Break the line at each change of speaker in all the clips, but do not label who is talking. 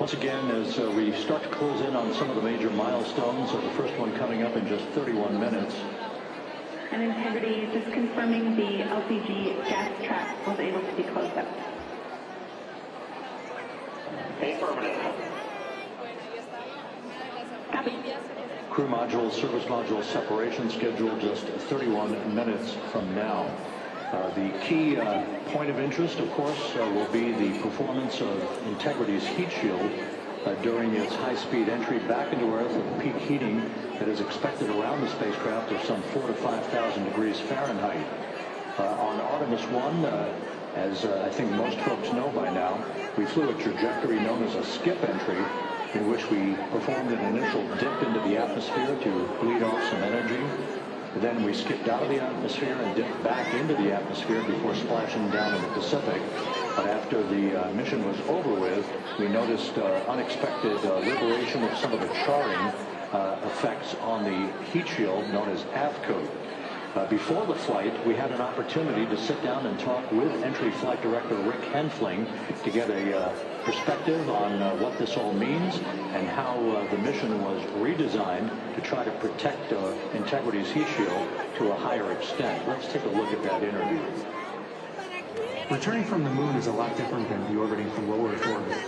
Once again, as we start to close in on some of the major milestones, the first one coming up in just 31 minutes.
And Integrity, just confirming the LPG gas trap was able to be closed up.
Affirmative.
Copy.
Crew module, service module separation scheduled just 31 minutes from now. The key point of interest, of course, will be the performance of Integrity's heat shield during its high-speed entry back into Earth at peak heating that is expected around the spacecraft of some 4,000 to 5,000 degrees Fahrenheit. On Artemis I, as I think most folks know by now, we flew a trajectory known as a skip entry, in which we performed an initial dip into the atmosphere to bleed off some energy. Then we skipped out of the atmosphere and dipped back into the atmosphere before splashing down in the Pacific. But after the mission was over with, we noticed unexpected liberation of some of the charring effects on the heat shield known as AVCO. Before the flight, we had an opportunity to sit down and talk with Entry Flight Director Rick Henfling to get a perspective on what this all means and how the mission was redesigned to try to protect Integrity's heat shield to a higher extent. Let's take a look at that interview.
Returning from the moon is a lot different than deorbiting from low Earth orbit.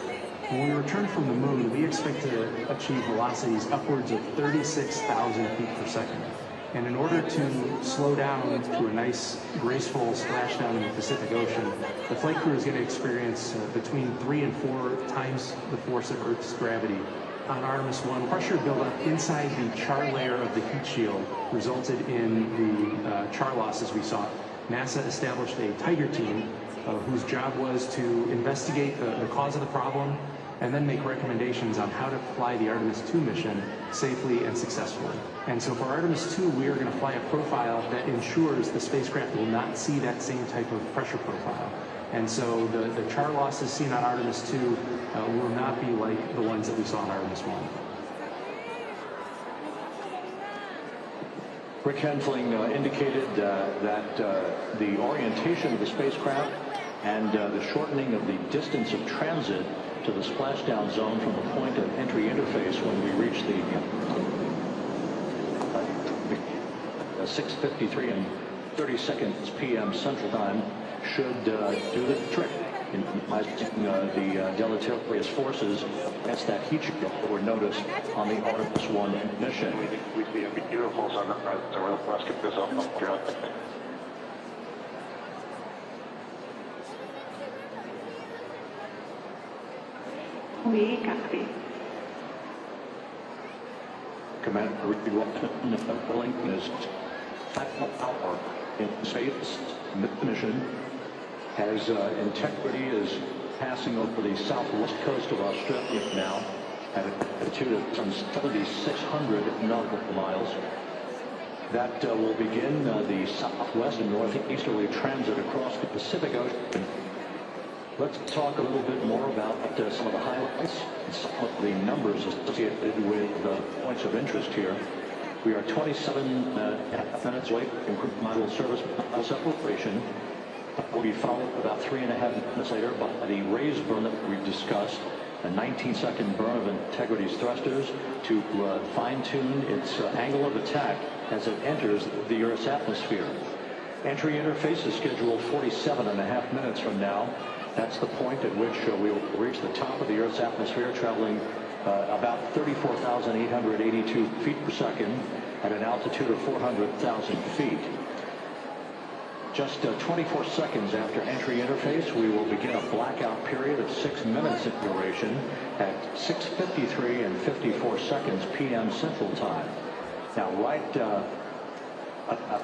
When we return from the moon, we expect to achieve velocities upwards of 36,000 feet per second. And in order to slow down to a nice, graceful splashdown in the Pacific Ocean, the flight crew is going to experience between 3 and 4 times the force of Earth's gravity. On Artemis I, pressure buildup inside the char layer of the heat shield resulted in the char losses we saw. NASA established a Tiger team whose job was to investigate the cause of the problem and then make recommendations on how to fly the Artemis II mission safely and successfully. And so for Artemis II, we are going to fly a profile that ensures the spacecraft will not see that same type of pressure profile. And so the char losses seen on Artemis II will not be like the ones that we saw on Artemis I.
Rick Henfling indicated that the orientation of the spacecraft and the shortening of the distance of transit to the splashdown zone from the point of entry interface when we reach the 6:53 and 30 seconds p.m. Central Time should do the trick in the deleterious forces as that heat shield that were noticed on the Artemis I mission.
We see a beautiful sunrise, so let's get this up.
We copy.
Commander Willing is power in space mission as Integrity is passing over the southwest coast of Australia now at an altitude of some 7,600 nautical miles. That will begin the southwest and northeasterly transit across the Pacific Ocean. Let's talk a little bit more about some of the highlights and some of the numbers associated with points of interest here. We are 27 minutes away from crew module service separation. Will be followed about 3.5 minutes later by the raised burn that we've discussed, a 19-second burn of Integrity's thrusters to fine-tune its angle of attack as it enters the Earth's atmosphere. Entry interface is scheduled 47.5 minutes from now. That's the point at which we will reach the top of the Earth's atmosphere, traveling about 34,882 feet per second at an altitude of 400,000 feet. Just 24 seconds after entry interface, we will begin a blackout period of 6 minutes in duration at 6:53 and 54 seconds p.m. Central Time. Now, right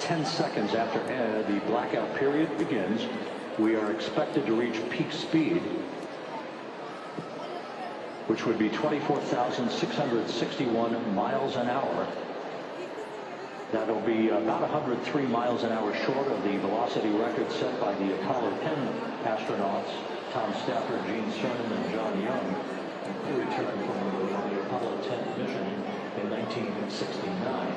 10 seconds after the blackout period begins, we are expected to reach peak speed, which would be 24,661 miles an hour. That'll be about 103 miles an hour short of the velocity record set by the Apollo 10 astronauts, Tom Stafford, Gene Cernan, and John Young, who returned from the Apollo 10 mission in 1969.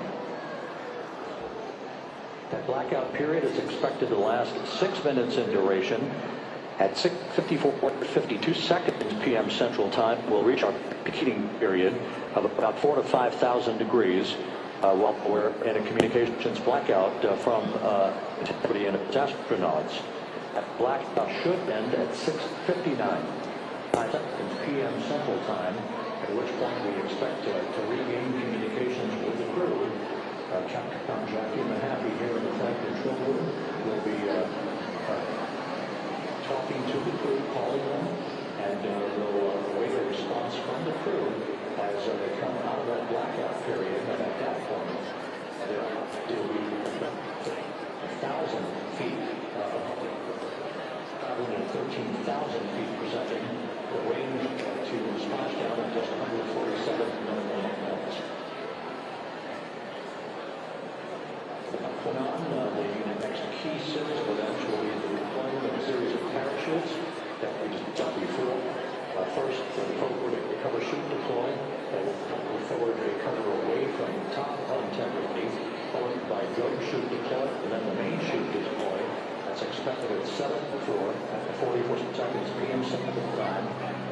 That blackout period is expected to last 6 minutes in duration, At 6:52 seconds p.m. Central Time, we'll reach our peak heating period of about 4,000 to 5,000 degrees while we're in a communications blackout from Integrity and its astronauts. That blackout should end at 6:59 seconds p.m. Central Time, at which point we expect to regain communications with the crew. Captain Jackie Mahaffey here in the flight control room will be talking to the crew, calling them, and we'll await a response from the crew as they come out of that blackout period. And at that point, it'll be 1,000 feet, traveling at 13,000 feet per second. The range to Splashdown at just 147 minutes. The next key series of events will be the deployment of a series of parachutes that we just done before. First, the forward recover chute deploy that will forward recover away from the top of Integrity, followed by drone chute deploy, and then the main chute deploy. That's expected at 7:04 at 44 seconds p.m. Central Time.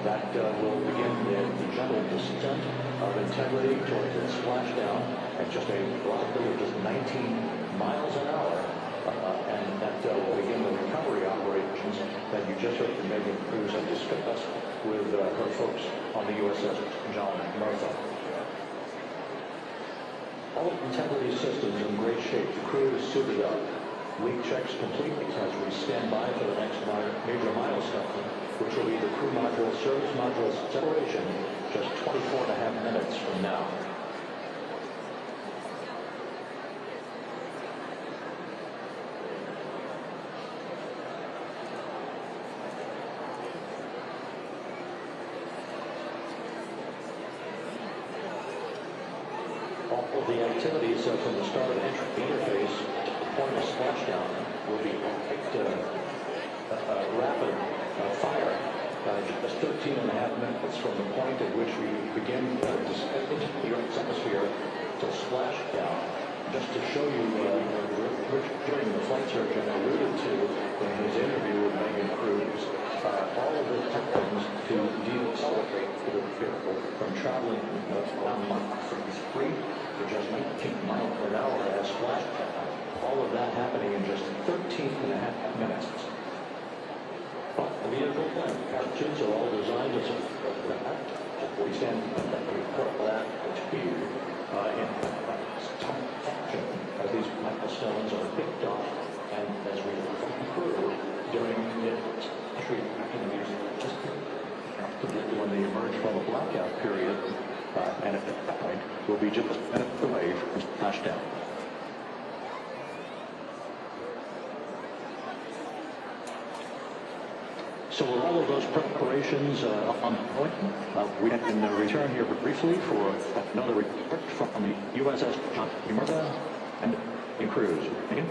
That will begin the gentle descent of Integrity towards its splashdown at just a velocity of just 19 miles an hour. And that will begin the recovery operations that you just heard from Megan Cruz and discussed with her folks on the USS John Martha. All of Integrity's systems in great shape. The crew is suited up. Leak checks complete as we stand by for the next major milestone, which will be the crew module service module separation just 24.5 minutes from now. All of the activities from the start of entry interface to the point of splashdown will be rapid fire, just 13.5 minutes from the point at which we begin descent into the Earth's atmosphere to splashdown. Just to show you, during the flight surgeon alluded to in his interview with Megan Cruz, all of the things to decelerate the vehicle from traveling around Mach 3 to just 19 miles per hour at splashdown. All of that happening in just 13.5 minutes. But the vehicle and parachutes are all designed to support that. We stand to report that to you in function as these milestones are picked up and as we through during the entry interviews, just when they emerge from a blackout period, and at that point we'll be just minutes away from splashdown. So with all of those preparations on point, we can return here briefly for another report from the USS John Martha and the Cruz. Megan?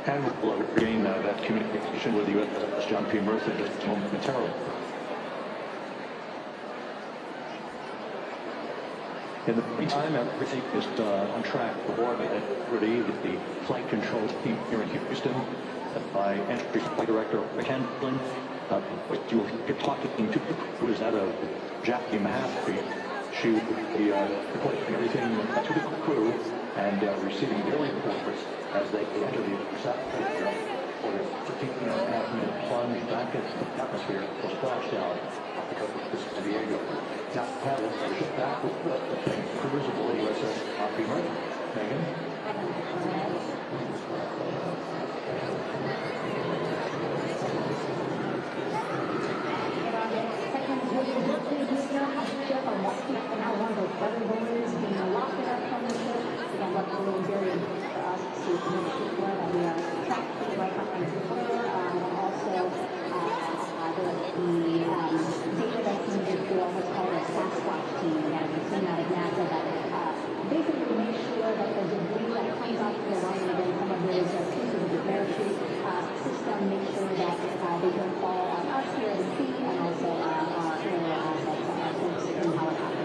And we'll regain that communication with the USS John P. Martha just momentarily. In the meantime, everything is on track for Integrity. The flight control team here in Houston, by Entry Flight Director Rick Handlin. You're talking to who is that of Jackie Mahaffey. She will be reporting everything to the crew and receiving their reports as they enter the atmosphere for the 13.5-minute plunge back into the atmosphere for splashdown off the coast of San Diego. Now, paddle ship back with the crews aboard USS Artemis. Megan?
Basically make sure that the debris that comes off the line and then some of those pieces of the parachute system, make sure that they don't fall on us here at the sea and also our folks in helicopters.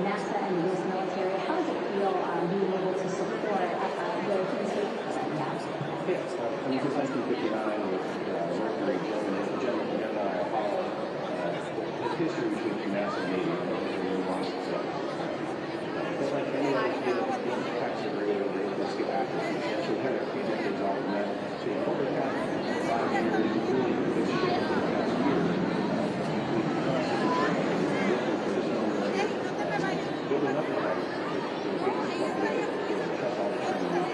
NASA and the U.S. military. How does it feel being able to support the human spacecraft right now?
Yes, since 1959 with Mercury, Gemini, Apollo, there's history between NASA and Navy and the launched itself. But like any other field, it's practice regularly, let's get after it. So we had a few decades off from that. So over the past 5 years, really a big shift in the past year. We've constantly training and looking for this number, building up the practice. So we get this like this, trust all the training.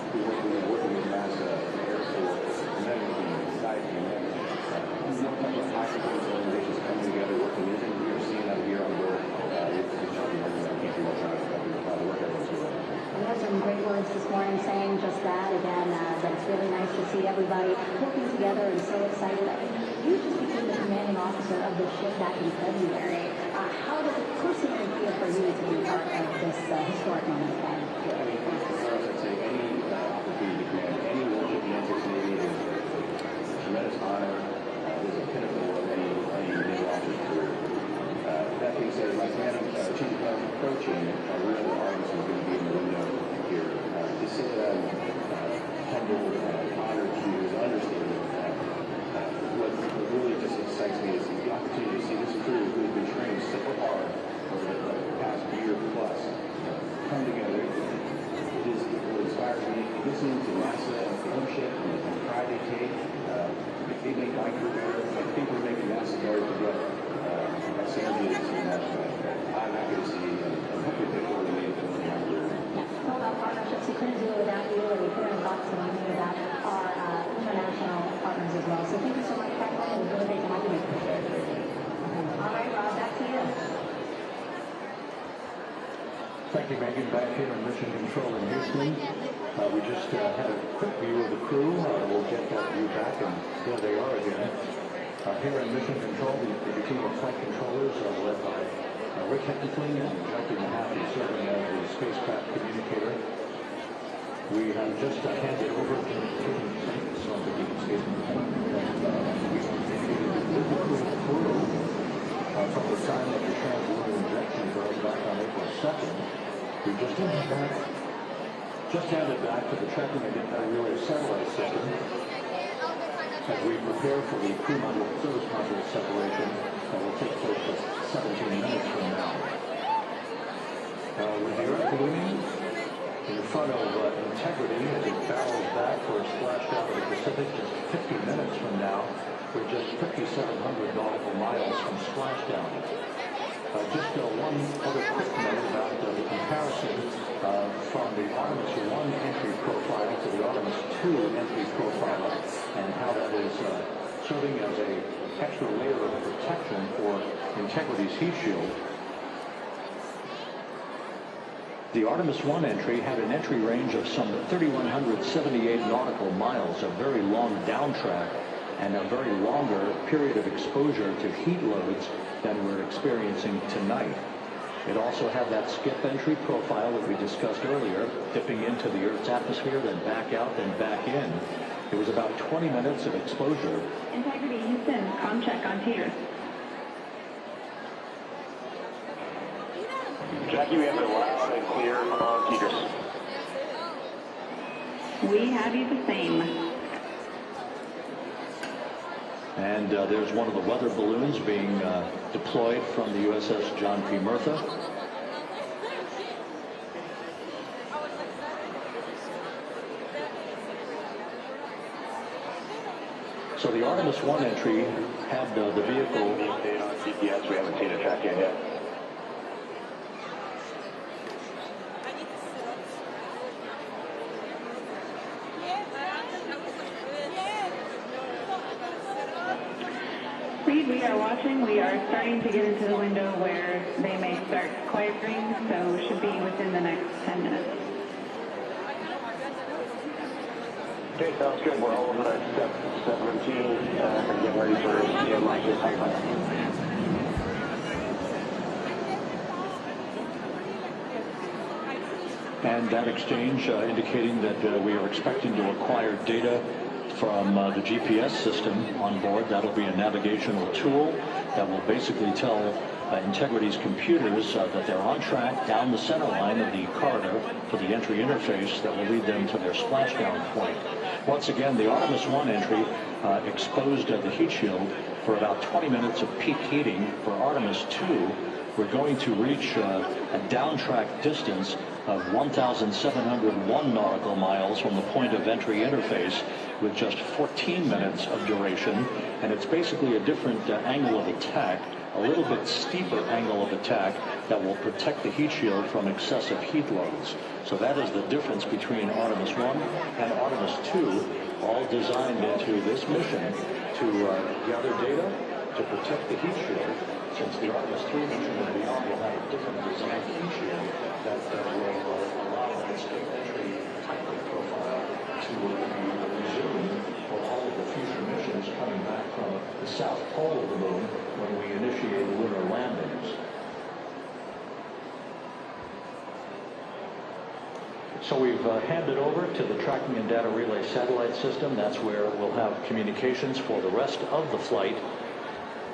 We're working with NASA, the Air Force, and then with the society, and then more type of high-performance organizations coming together, working with them. We are seeing that here on board.
We had some great words this morning saying just that again, that it's really nice to see everybody working together and so excited. You just became the commanding officer of this ship back in February. How does it personally feel for you to be part of this historic moment again?
Yeah, I mean, first and foremost, I'd say any opportunity to command any warship in the United States Navy is a tremendous honor. Is a pinnacle of any naval officer's career. That being said, my commanding chief of planes approaching, real Artemis is going to be in the window here. To say that I'm humbled, honored to use understatement. What really just excites me is the opportunity to see this crew who's been trained so hard over the past year plus come together. It is what inspires me. Listening to NASA and the ownership and the pride they take. They make my career better. I think we're making NASA better together. That synergy is national. I'm happy to see and hopefully take over the main thing in my career.
All about partnerships, we couldn't do it without you, and we couldn't talk so much without our international partners as well. So thank you so much, Franklin. It was really great to have you here. All right, Rob, back to you.
Thank you, Megan. Back here in Mission Control in Houston. We just had a quick view of the crew. We'll get that view back, and there they are again. Here in Mission Control, the team of flight controllers led by Rick Hentling and Jackie Mahaffey serving as the spacecraft communicator. We have just handed over to on the deep space from the time of the translunar injection going back on April 2nd. We just handed back to the tracking and relay satellite system as we prepare for the crew module service module separation that will take place just 17 minutes from now. With the Earth ballooning in front of Integrity as it barrels back for a splashdown of the Pacific just 50 minutes from now, we're just 5,700 nautical miles from splashdown. Just one other quick note about the comparison from the Artemis I entry profile to the Artemis II entry profile and how that is serving as an extra layer of protection for Integrity's heat shield. The Artemis I entry had an entry range of some 3,178 nautical miles, a very long downtrack and a very longer period of exposure to heat loads than we're experiencing tonight. It also had that skip entry profile that we discussed earlier, dipping into the Earth's atmosphere, then back out, then back in. It was about 20 minutes of exposure.
Integrity Houston, comm check on Teeters.
Jackie, we have it loud and clear on Teeters.
We have you the same.
And there's one of the weather balloons being deployed from the USS John P. Murtha. So the Artemis I entry had the vehicle.
Update on GPS, we haven't seen a track yet.
Reed, we are watching. We are starting to get into the window where they may start quiet rings, so should be within the next 10 minutes.
Okay, sounds good. We're all over at step routine and getting ready for the launch this time.
And that exchange indicating that we are expecting to acquire data from the GPS system on board. That'll be a navigational tool that will basically tell Integrity's computers that they're on track down the center line of the corridor for the entry interface that will lead them to their splashdown point. Once again, the Artemis I entry exposed the heat shield for about 20 minutes of peak heating. For Artemis II, we're going to reach a downtrack distance of 1,701 nautical miles from the point of entry interface with just 14 minutes of duration. And it's basically a different angle of attack, a little bit steeper angle of attack that will protect the heat shield from excessive heat loads. So that is the difference between Artemis I and Artemis II, all designed into this mission to gather data to protect the heat shield. Since the Artemis III mission and beyond will have a different design heat shield that will allow an escape entry type of profile to be resumed for all of the future missions coming back from the south pole of the moon when we initiate lunar landings. So we've handed over to the tracking and data relay satellite system. That's where we'll have communications for the rest of the flight.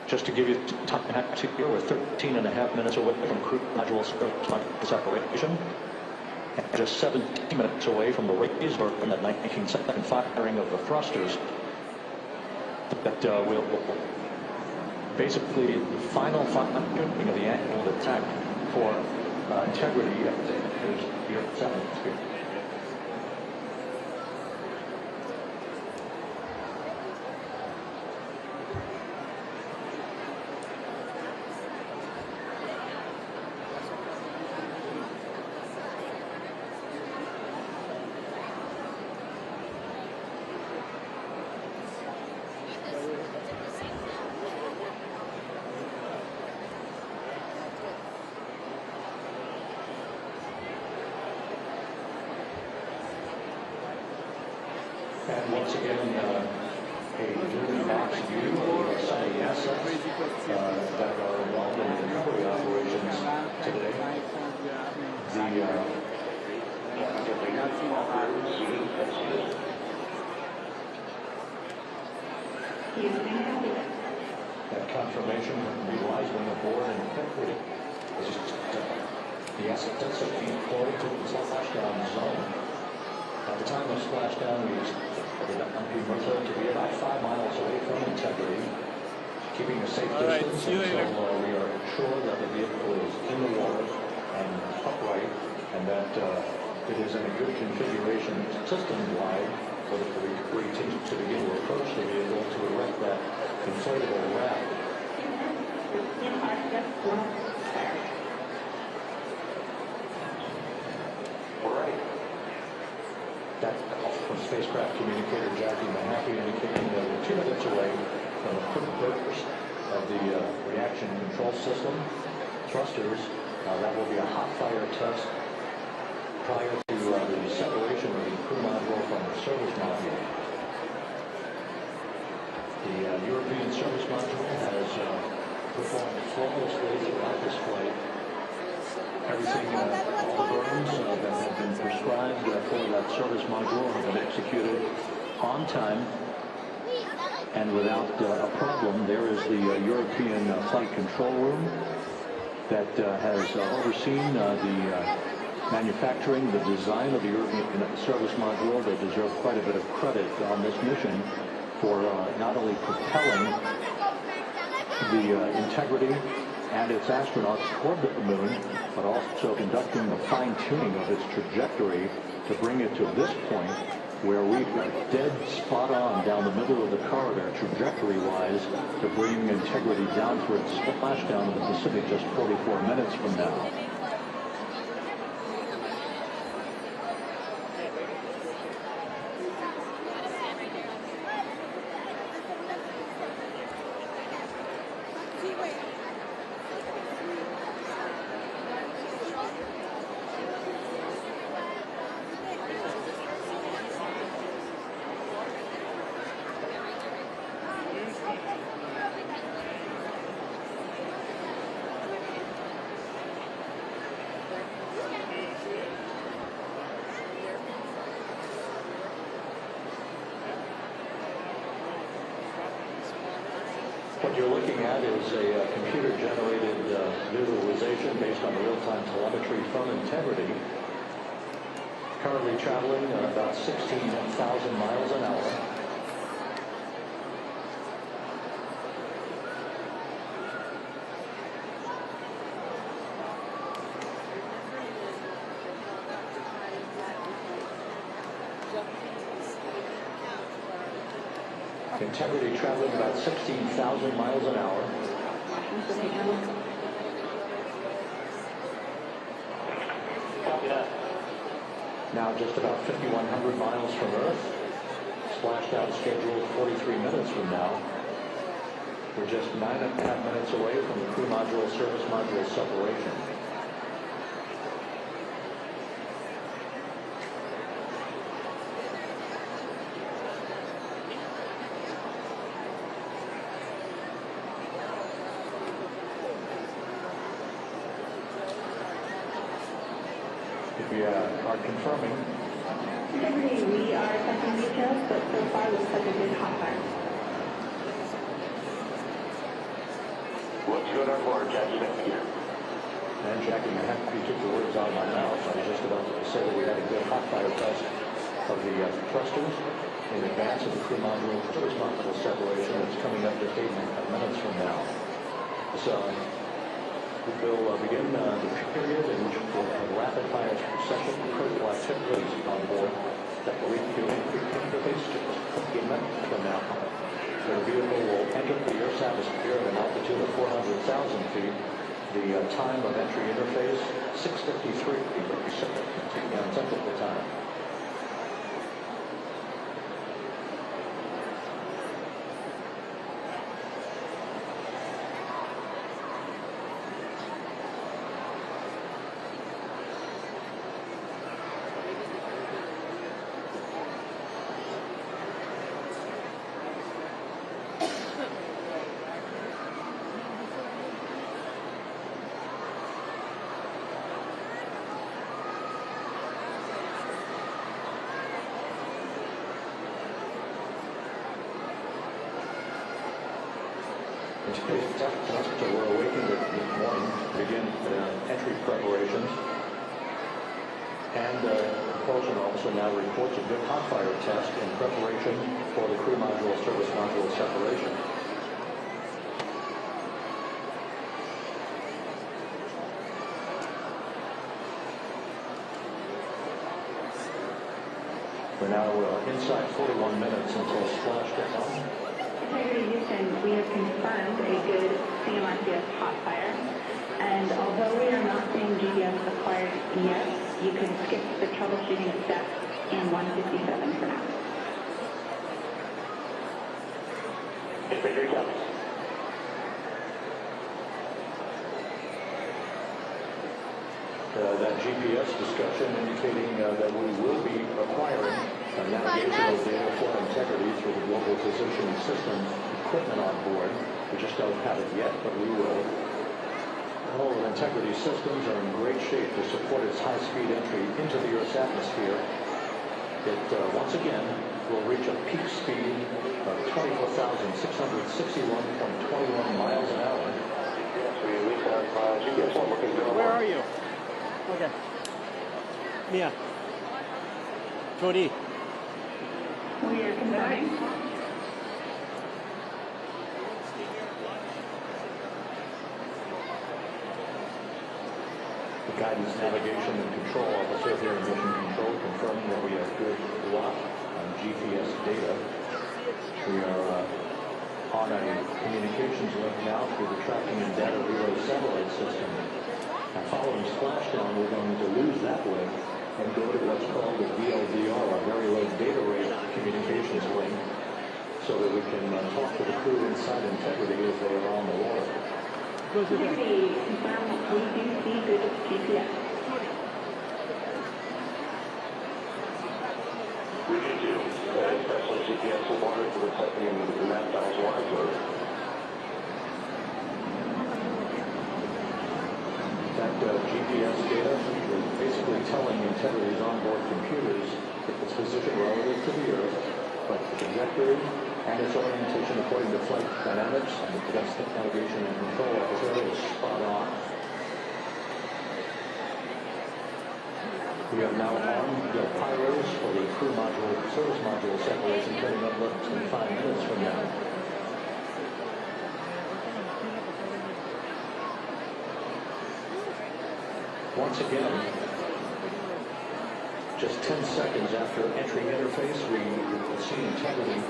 Just to give you time, we're 13.5 minutes away from crew module separation, and just 17 minutes away from the razor from that 19-second firing of the thrusters. That will basically the final tuning of the angle of attack for integrity is the Earth 7 sphere. And once again, a moving box view of some of the assets that are involved in the recovery operations today. That confirmation relies on the board and quickly. The assets are being deployed to the splashdown zone. At the time of splashdown, we expected to be about 5 miles away from integrity, keeping a safe distance until we are sure that the vehicle is in the water and upright, and that it is in a good configuration system-wide for the recovery team to begin to approach the vehicle to erect that inflatable raft. That from spacecraft communicator Jackie Mahaffey indicating that we're 2 minutes away from a quick burst of the reaction control system thrusters. That will be a hot fire test prior to the separation of the crew module from the service module. The European service module has performed flawlessly throughout this flight. Everything, all the burns that have been prescribed for that service module have been executed on time and without a problem. There is the European flight control room that has overseen the manufacturing, the design of the European service module. They deserve quite a bit of credit on this mission for not only propelling the integrity and its astronauts toward the moon, but also conducting the fine-tuning of its trajectory to bring it to this point where we are dead spot on down the middle of the corridor trajectory-wise to bring integrity down for its splashdown in the Pacific just 44 minutes from now. What you're looking at is a computer-generated visualization based on real-time telemetry from Integrity. Currently traveling about 16,000 miles an hour. Integrity traveling about 16,000 miles an hour.
Copy that.
Now just about 5,100 miles from Earth. Splashdown scheduled 43 minutes from now. We're just 9.5 minutes away from the crew module service module separation. We are confirming.
Integrity, we are checking details, but so far looks like a good hot fire.
Looks good on board, Jackie. Thank you.
And Jackie, you took the words out of my mouth. I was just about to say that we had a good hot fire test of the thrusters in advance of the crew module service module separation that's coming up just 8 minutes from now. So we'll begin the period in which we'll have rapid fire session critical activities on board that will lead to interface to begin from now. The vehicle will enter the Earth's atmosphere at an altitude of 400,000 feet. The time of entry interface, 6:53 p.m. Central Time. So we're awakened this morning to begin entry preparations. And propulsion officer now reports a good hot fire test in preparation for the crew module service module separation. We're now inside 41 minutes until splashdown.
Integrity Houston, we have confirmed a good CMRCS hot fire, and although we are not seeing GPS acquired yet, you can skip the troubleshooting step in 157 for now.
Integrity comes.
That GPS discussion indicating that we will be acquiring navigational data for Integrity through the global positioning system equipment on board. We just don't have it yet, but we will. All of Integrity systems are in great shape to support its high-speed entry into the Earth's atmosphere. It, once again, will reach a peak speed of 24,661.21 miles an hour.
Yes, we at least have GPS one looking good.
Where are you? Okay. Mia. Jody.
We are confirming.
The guidance, navigation, and control officer here in Mission Control confirming that we have good lock on GPS data. We are on a communications link now through the tracking and data relay satellite system. Now, following splashdown, we're going to lose that link and go to what's called the VLDR, a very low data rate communications link, so that we can talk to the crew inside Integrity as they are on the water.
Integrity confirmed we do see good GPS.
We do too. Especially GPS in water for the second in the map tiles water flow.
That GPS data is basically telling Integrity's onboard computers its position relative to the Earth, but the trajectory and its orientation according to flight dynamics and domestic navigation and control officer is spot on. We have now armed the pyros for the crew module, service module separation coming up less than 5 minutes from now. Once again, just 10 seconds after entering interface, we will see integrity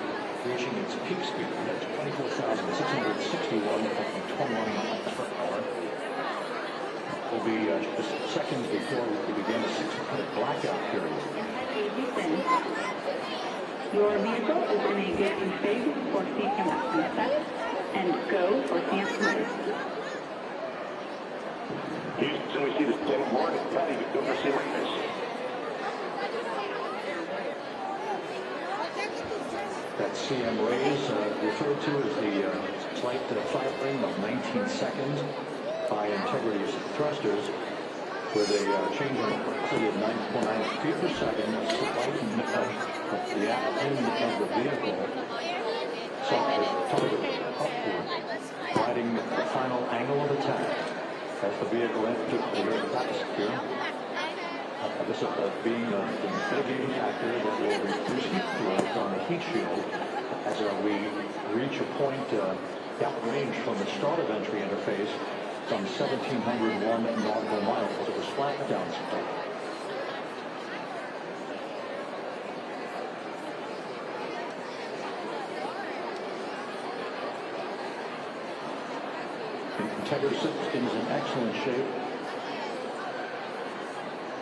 reaching its peak speed at 24,661.21 miles per hour. It will be just seconds before we begin a 6-minute blackout period.
Your vehicle is in a good config for CMS set and go for CMS.
Houston, we see the same board. Ready to go for CMS.
That CM raise referred to as the slight firing of 19 seconds by Integrity's thrusters, with a change in velocity of 9.9 feet per second, a slight nudge of the end of the vehicle, slightly upward, providing the final angle of attack as the vehicle entered the Earth's atmosphere. This being the mitigating factor that will reduce heat flow from the heat shield as we reach a point downrange from the start of entry interface, some 1,701 nautical miles of the Splashdown site. Integrity system is in excellent shape.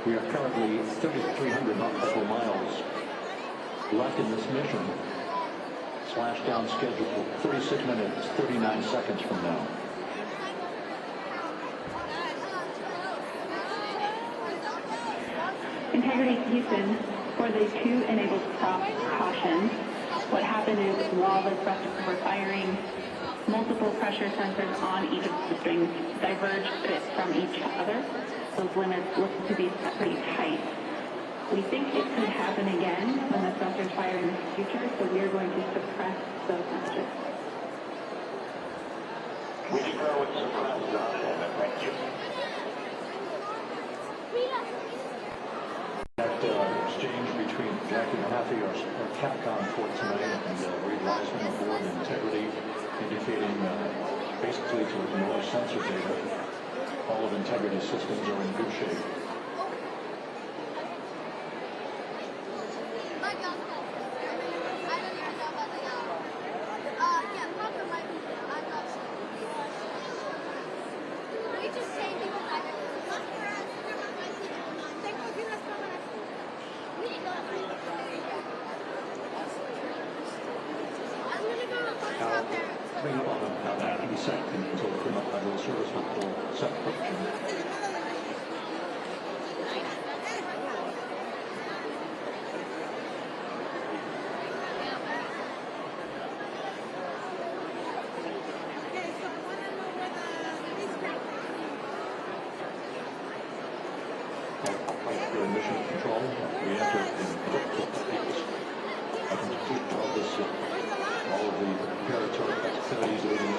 We are currently 3,300 nautical miles left in this mission. Splashdown scheduled 36 minutes, 39 seconds from now.
Integrity Houston, for the 2 enabled prop caution, what happened is while the thrusters were firing, multiple pressure sensors on each of the strings diverged a bit from each other. Those limits look to be pretty tight. We think it could happen again when the thrusters fire in the future, so we are going to suppress those messages.
We concur with Splashdown, and thank you.
That exchange between Jackie Mahaffey, our Capcom for tonight, and Reed Wiseman aboard Integrity, indicating basically to ignore sensor data. All of Integrity's systems are in good shape. Coming up on about 90 seconds until the module service module separation. Your mission control, we enter in vertical techniques. I can complete all this, all of the preparatory activities leading in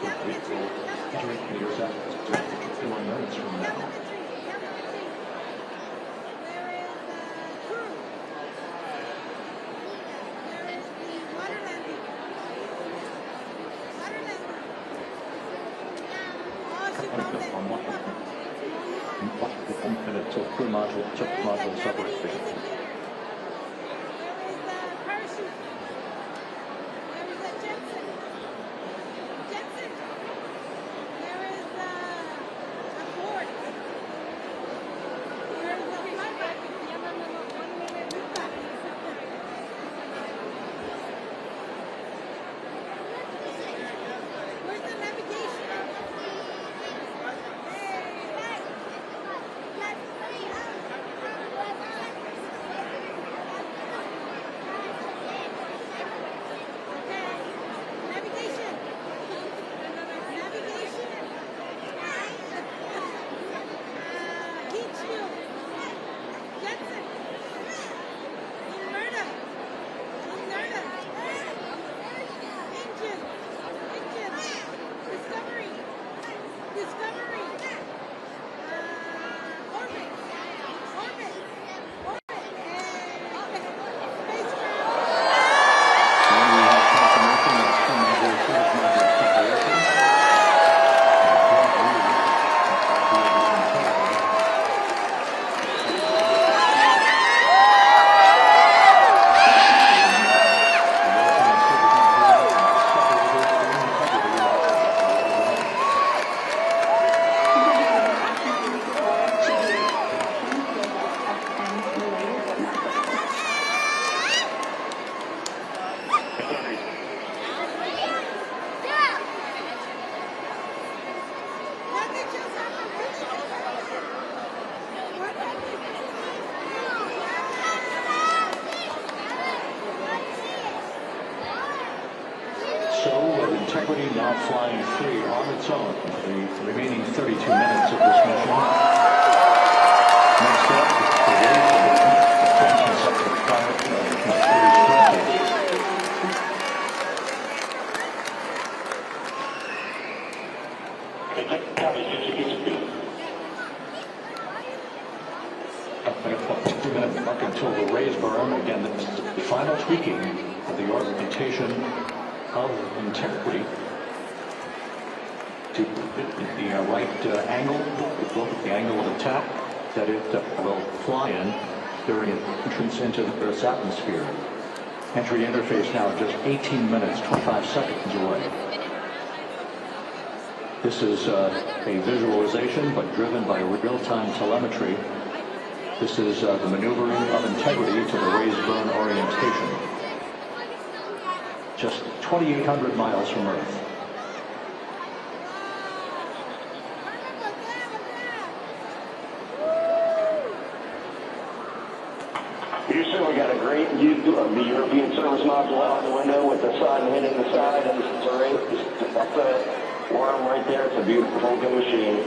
with the vehicle entering the Earth's atmosphere 51 minutes from now. Until crew module separation. Integrity now flying free on its own for the remaining 32 minutes of this mission. Next up, the raise of the pilot up until the raise burn. Again, the final tweaking of the orientation of Integrity to the right angle, the angle of attack that it will fly in during its entrance into the Earth's atmosphere. Entry interface now just 18 minutes, 25 seconds away. This is a visualization, but driven by real-time telemetry. This is the maneuvering of Integrity to the raise burn orientation. Just 2,800 miles from Earth.
Houston, we got a great view of the European service module out the window with the sun hitting the side of the terrain. That's a worm right there. It's a beautiful looking machine.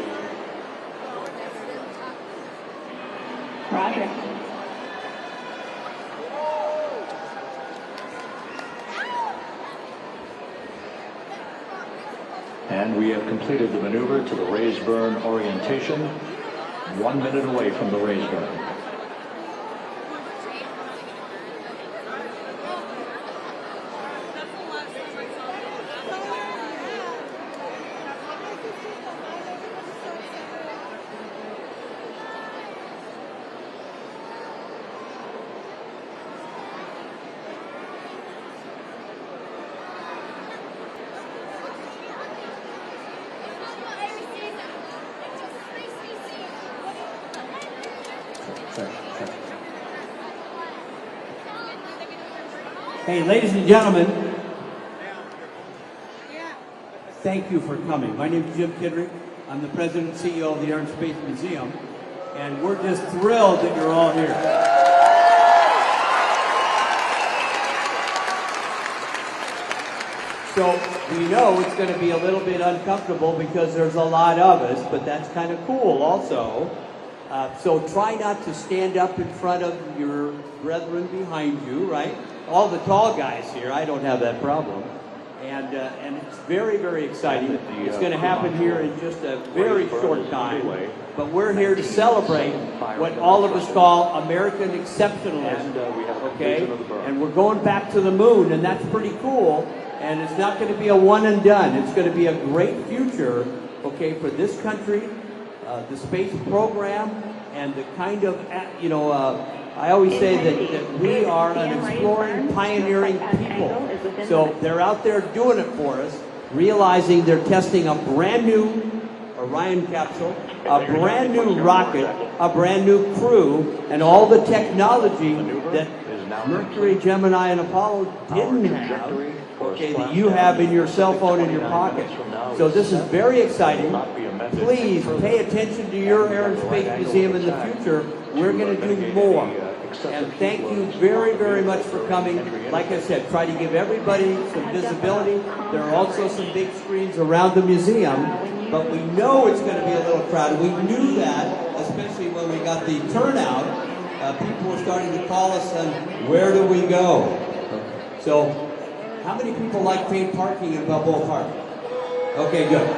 Roger.
And we have completed the maneuver to the raise burn orientation, 1 minute away from the raise burn.
Hey, ladies and gentlemen, thank you for coming. My name is Jim Kidrick. I'm the president and CEO of the Air and Space Museum, and we're just thrilled that you're all here. So we know it's going to be a little bit uncomfortable because there's a lot of us, but that's kind of cool also. So try not to stand up in front of your brethren behind you, right? All the tall guys here, I don't have that problem. And it's very, very exciting. It's going to happen here in just a very short time. But we're here to celebrate what all of us call American exceptionalism, okay? And we're going back to the moon, and that's pretty cool. And it's not going to be a one and done. It's going to be a great future, okay, for this country, the space program, and the kind of, I always say that we are an exploring, pioneering people. So they're out there doing it for us, realizing they're testing a brand new Orion capsule, a brand new rocket, a brand new crew, and all the technology that Mercury, Gemini, and Apollo didn't have, okay, that you have in your cell phone in your pocket. So this is very exciting. Please pay attention to your Air and Space Museum in the future. We're going to do more. And thank you very, very much for coming. Like I said, try to give everybody some visibility. There are also some big screens around the museum, but we know it's going to be a little crowded. We knew that, especially when we got the turnout. People were starting to call us and where do we go? So, how many people like paid parking in Balboa Park? Okay, good.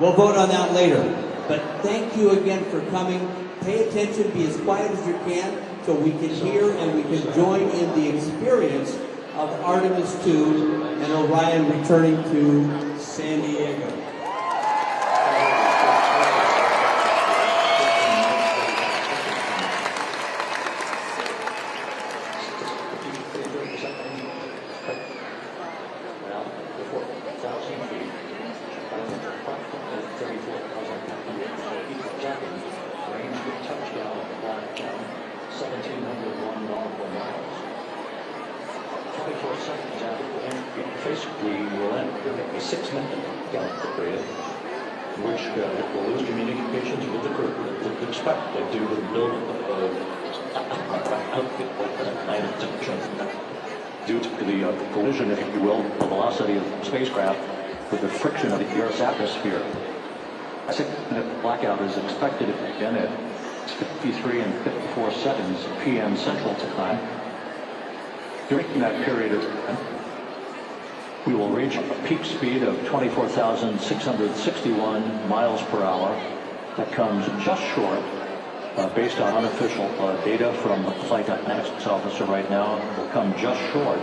We'll vote on that later. But thank you again for coming. Pay attention, be as quiet as you can, so we can hear and we can join in the experience of Artemis II and Orion returning to San Diego.
Basically, we'll end a 6-minute gallop period, which will lose communications with the crew. It's expected to build due to the collision, if you will, the velocity of the spacecraft with the friction of the Earth's atmosphere. A significant blackout is expected again at 53 and 54 seconds p.m. Central Time. During that period of time, we will reach a peak speed of 24,661 miles per hour. That comes just short, based on unofficial data from the flight dynamics officer right now, will come just short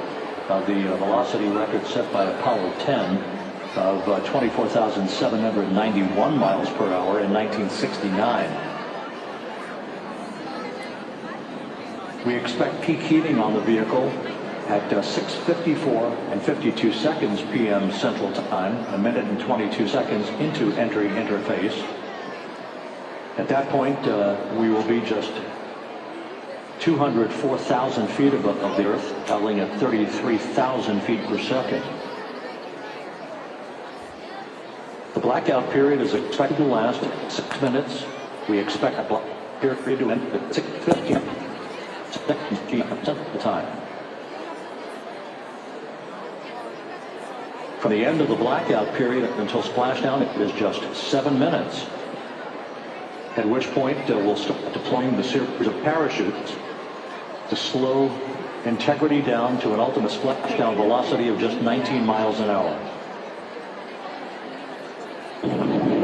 of the velocity record set by Apollo 10 of 24,791 miles per hour in 1969. We expect peak heating on the vehicle at 6:54 and 52 seconds p.m. Central Time, a minute and 22 seconds into entry interface. At that point, we will be just 204,000 feet above the Earth, traveling at 33,000 feet per second. The blackout period is expected to last 6 minutes. We expect a blackout period to end at 6:15 seconds p.m. Central Time. From the end of the blackout period until splashdown, it is just 7 minutes. At which point we'll start deploying the series of parachutes to slow integrity down to an ultimate splashdown velocity of just 19 miles an hour.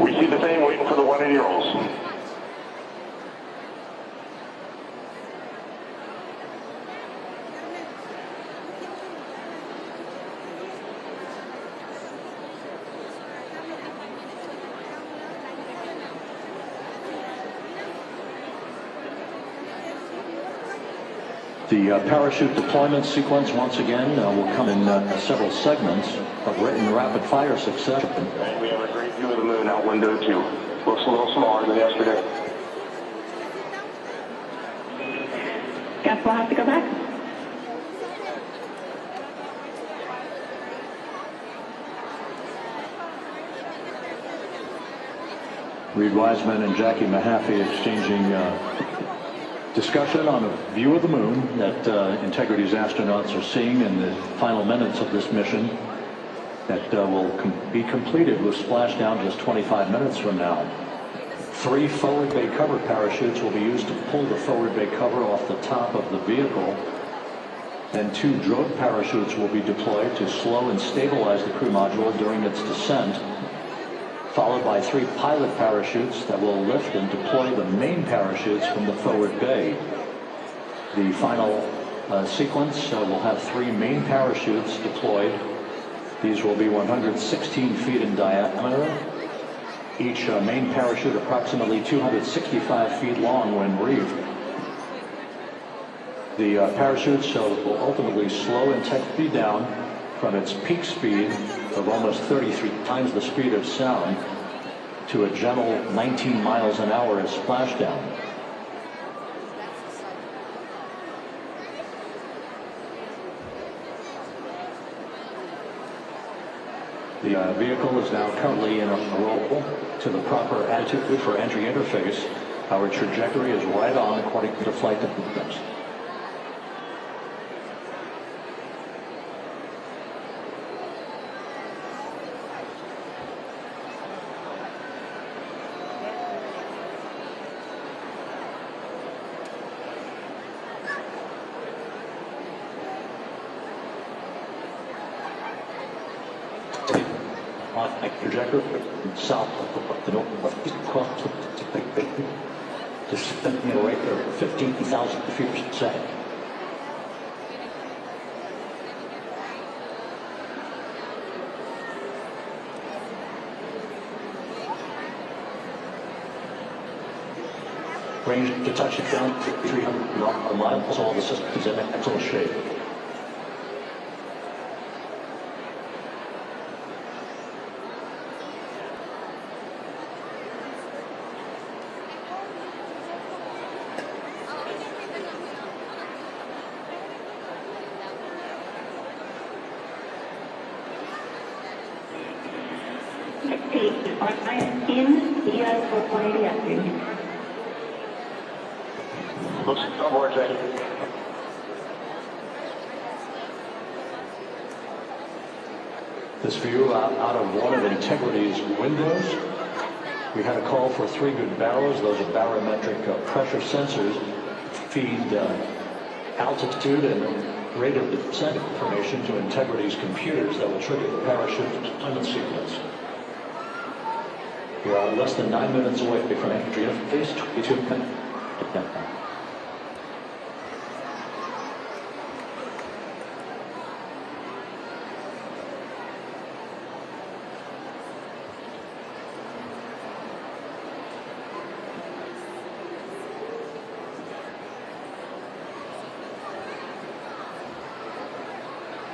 We see the same, waiting for the 180 rolls.
The parachute deployment sequence, once again, will come in several segments, but in rapid-fire succession.
And we have a great view of the moon out window 2. Looks a little smaller than yesterday.
Guess we'll have to go back.
Reed Wiseman and Jackie Mahaffey exchanging discussion on a view of the moon that Integrity's astronauts are seeing in the final minutes of this mission that will be completed with splashdown just 25 minutes from now. 3 forward bay cover parachutes will be used to pull the forward bay cover off the top of the vehicle. Then 2 drogue parachutes will be deployed to slow and stabilize the crew module during its descent, followed by 3 pilot parachutes that will lift and deploy the main parachutes from the forward bay. The final sequence will have 3 main parachutes deployed. These will be 116 feet in diameter, each main parachute approximately 265 feet long when reefed. The parachutes will ultimately slow integrity down from its peak speed of almost 33 times the speed of sound to a gentle 19 miles an hour as splashdown. The vehicle is now currently in a roll to the proper attitude for entry interface. Our trajectory is right on according to flight dynamics. Trajectory south of the northeast across the just sitting right there at 15,000 feet per second. Range to touch it down to 300 miles. All the systems in excellent shape.
Looks on board, Jackie.
This view out of one of Integrity's windows. We had a call for 3 good barrows. Those are barometric pressure sensors. Feed altitude and rate of descent information to Integrity's computers that will trigger the parachute deployment sequence. We are less than 9 minutes away from entry interface, 22 minutes.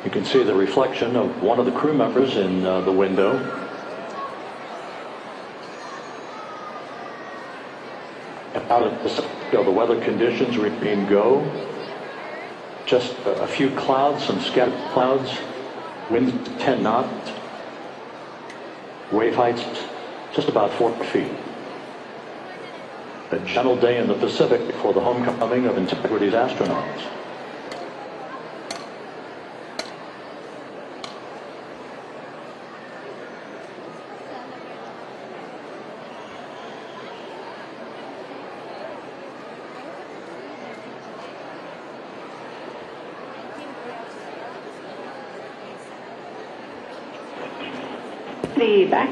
You can see the reflection of one of the crew members in the window. Out of the weather conditions remain go. Just a few clouds, some scattered clouds. Wind 10 knots. Wave heights just about 4 feet. A gentle day in the Pacific for the homecoming of Integrity's astronauts.
The back.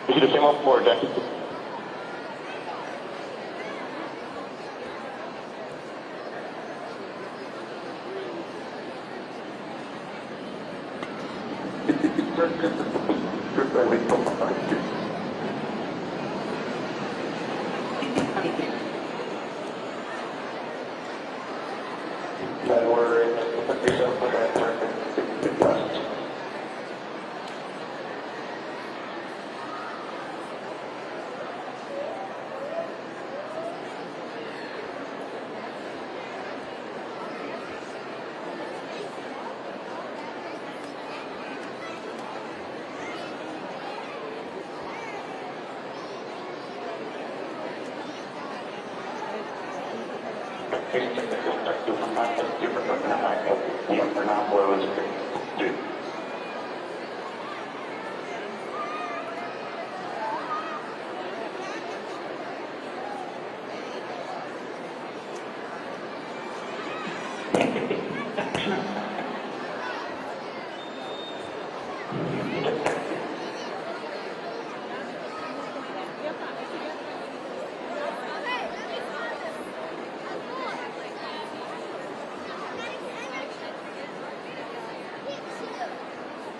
You should have came up more, Jack.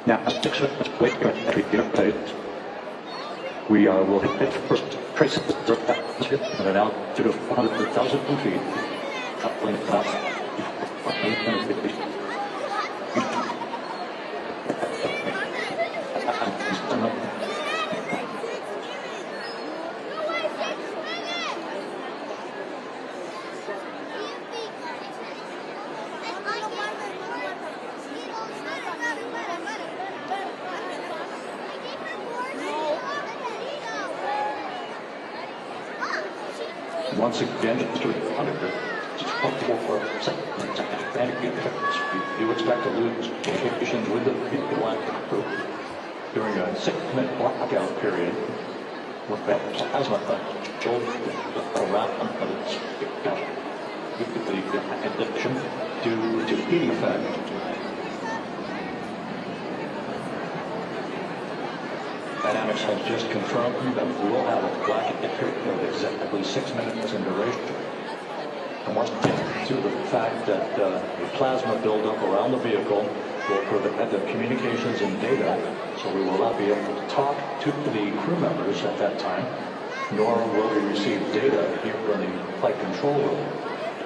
Now, 6 minutes away from entry interface. We will hit first traces of atmosphere at an altitude of 100,000 feet. Coupling fast. Once again, to 100, just 0.44 seconds. You expect to lose communication with the black group during a 6-minute blackout period with that plasma shoulder around the addition due to heat effect. Dynamics has just confirmed that we will have a blackout period of exactly 6 minutes in duration. And once again, due to the fact that the plasma buildup around the vehicle will prevent the communications and data, so we will not be able to talk to the crew members at that time, nor will we receive data here in the flight control room.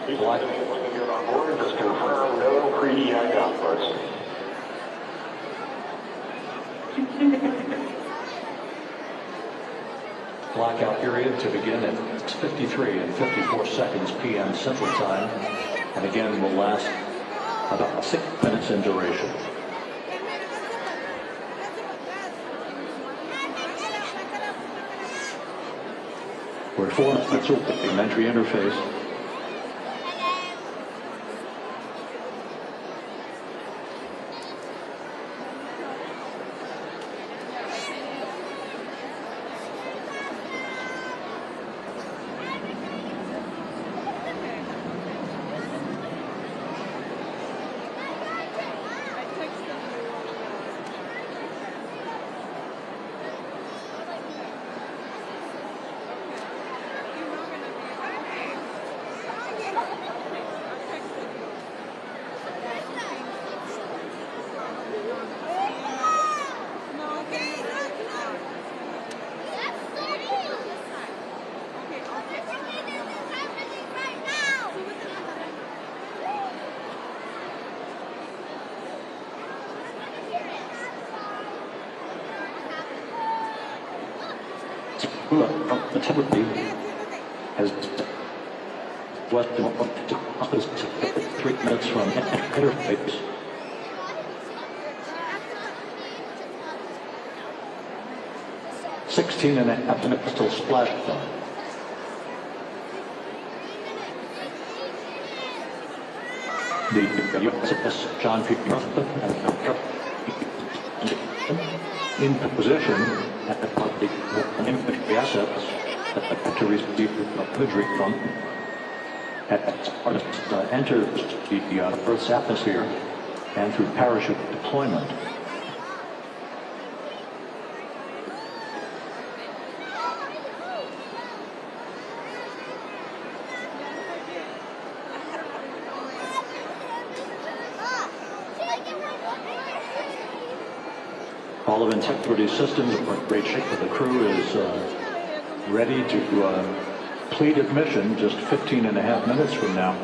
On board, just confirm no pre-EI outputs.
Blackout period to begin at 6:53 and 54 seconds p.m. Central Time, and again will last about 6 minutes in duration. We're 4 minutes away from entry interface. The Telemundo has less than 3 minutes from interface. $16.5 minutes till splashdown. The USS John P. in position at the infantry assets to receive imagery from as Artemis enters the Earth's atmosphere and through parachute deployment. All of integrity systems are in great shape, but the crew is ready to complete admission just 15.5 minutes from now.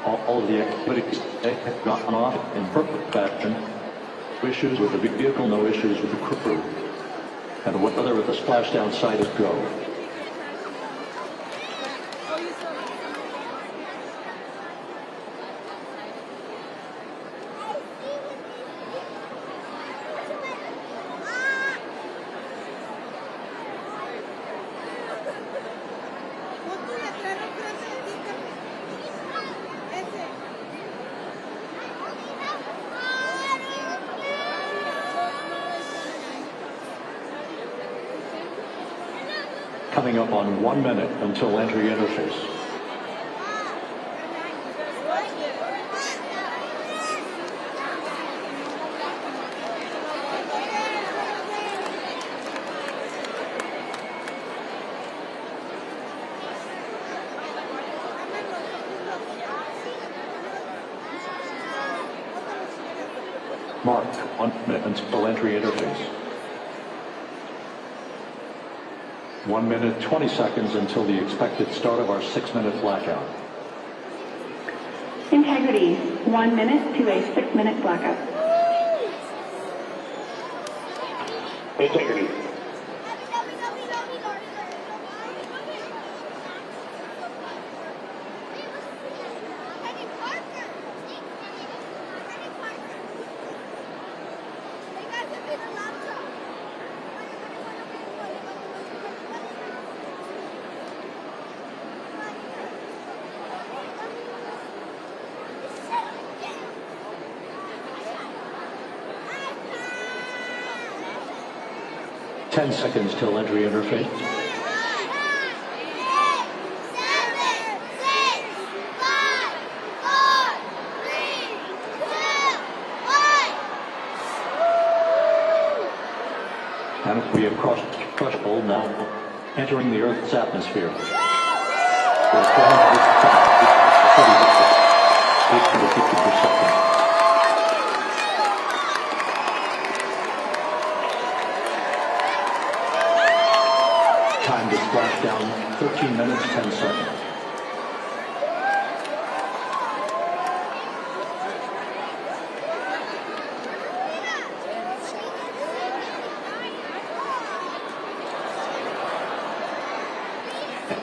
All of the activities have gone off in perfect fashion. No issues with the vehicle, no issues with the crew. And the weather at the splashdown site is go. Coming up on 1 minute until entry interface. Mark 1 minute until entry interface. 1 minute, 20 seconds until the expected start of our 6-minute blackout.
Integrity, 1 minute to a 6-minute blackout.
Integrity.
Ten seconds till entry interface.
8, 7, 6, 5, 4, 3, 2, 1.
And we have crossed the threshold now, entering the Earth's atmosphere. We're 850 per second. Time to splash down 13 minutes, 10 seconds.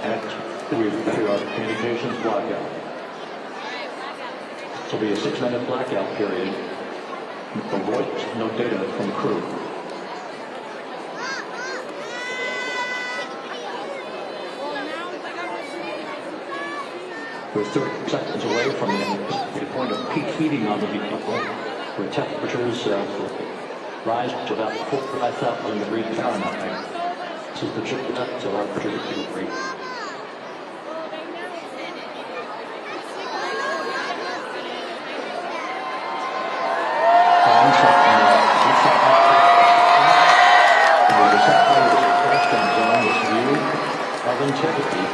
And we've entered our communications blackout. This will be a 6-minute blackout period. No voice, no data from crew. We're 30 seconds away from the point of peak heating on the vehicle, where temperatures rise to about 45,000 degrees Fahrenheit. This is the chip to Artemis II. Of integrity.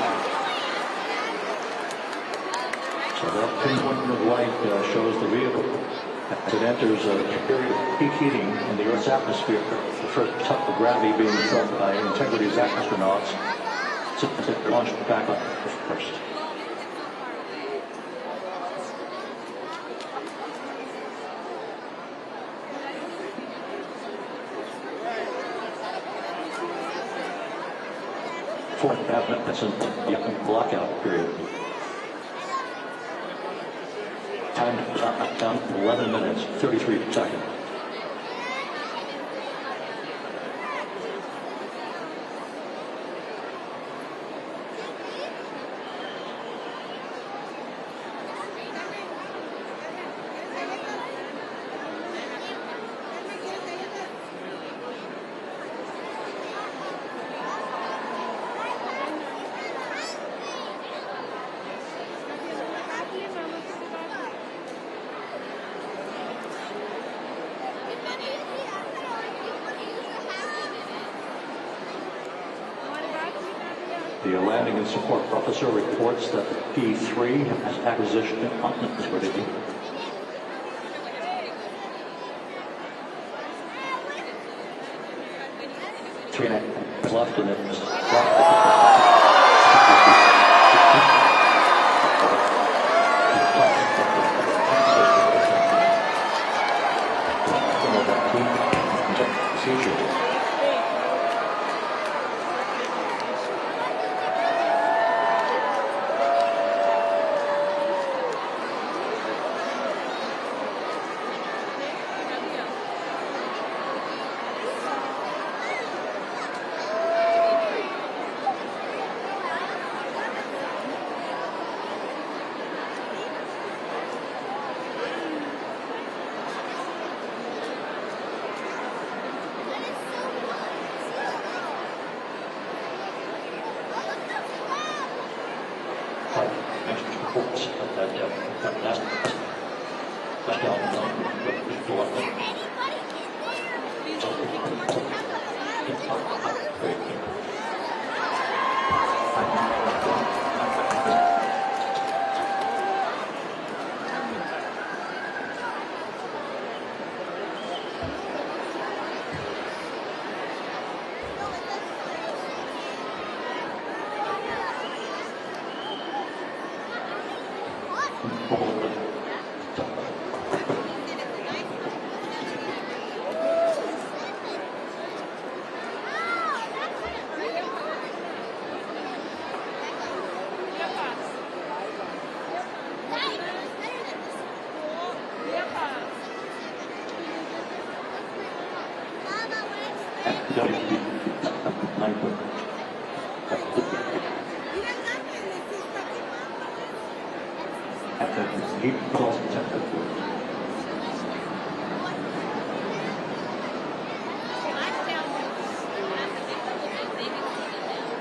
So that pinpoint of light shows the vehicle as it enters a period of peak heating in the Earth's atmosphere. The first tug of gravity being felt by Integrity's astronauts since it launched back on the 1st. That's a blackout period. Time down 11 minutes, 33 seconds. The landing and support officer reports that the P3 has acquisition continuity. Three and a half left in it.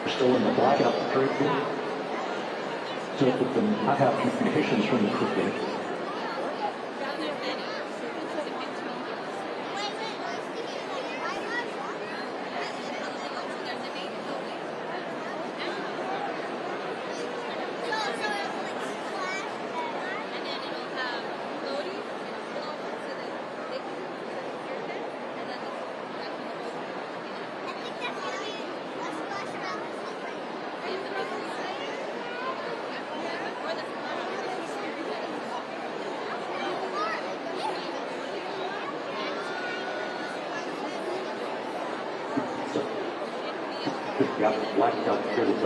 Still in the blackout period, so that the not have communications from the crew. Got blacked out period.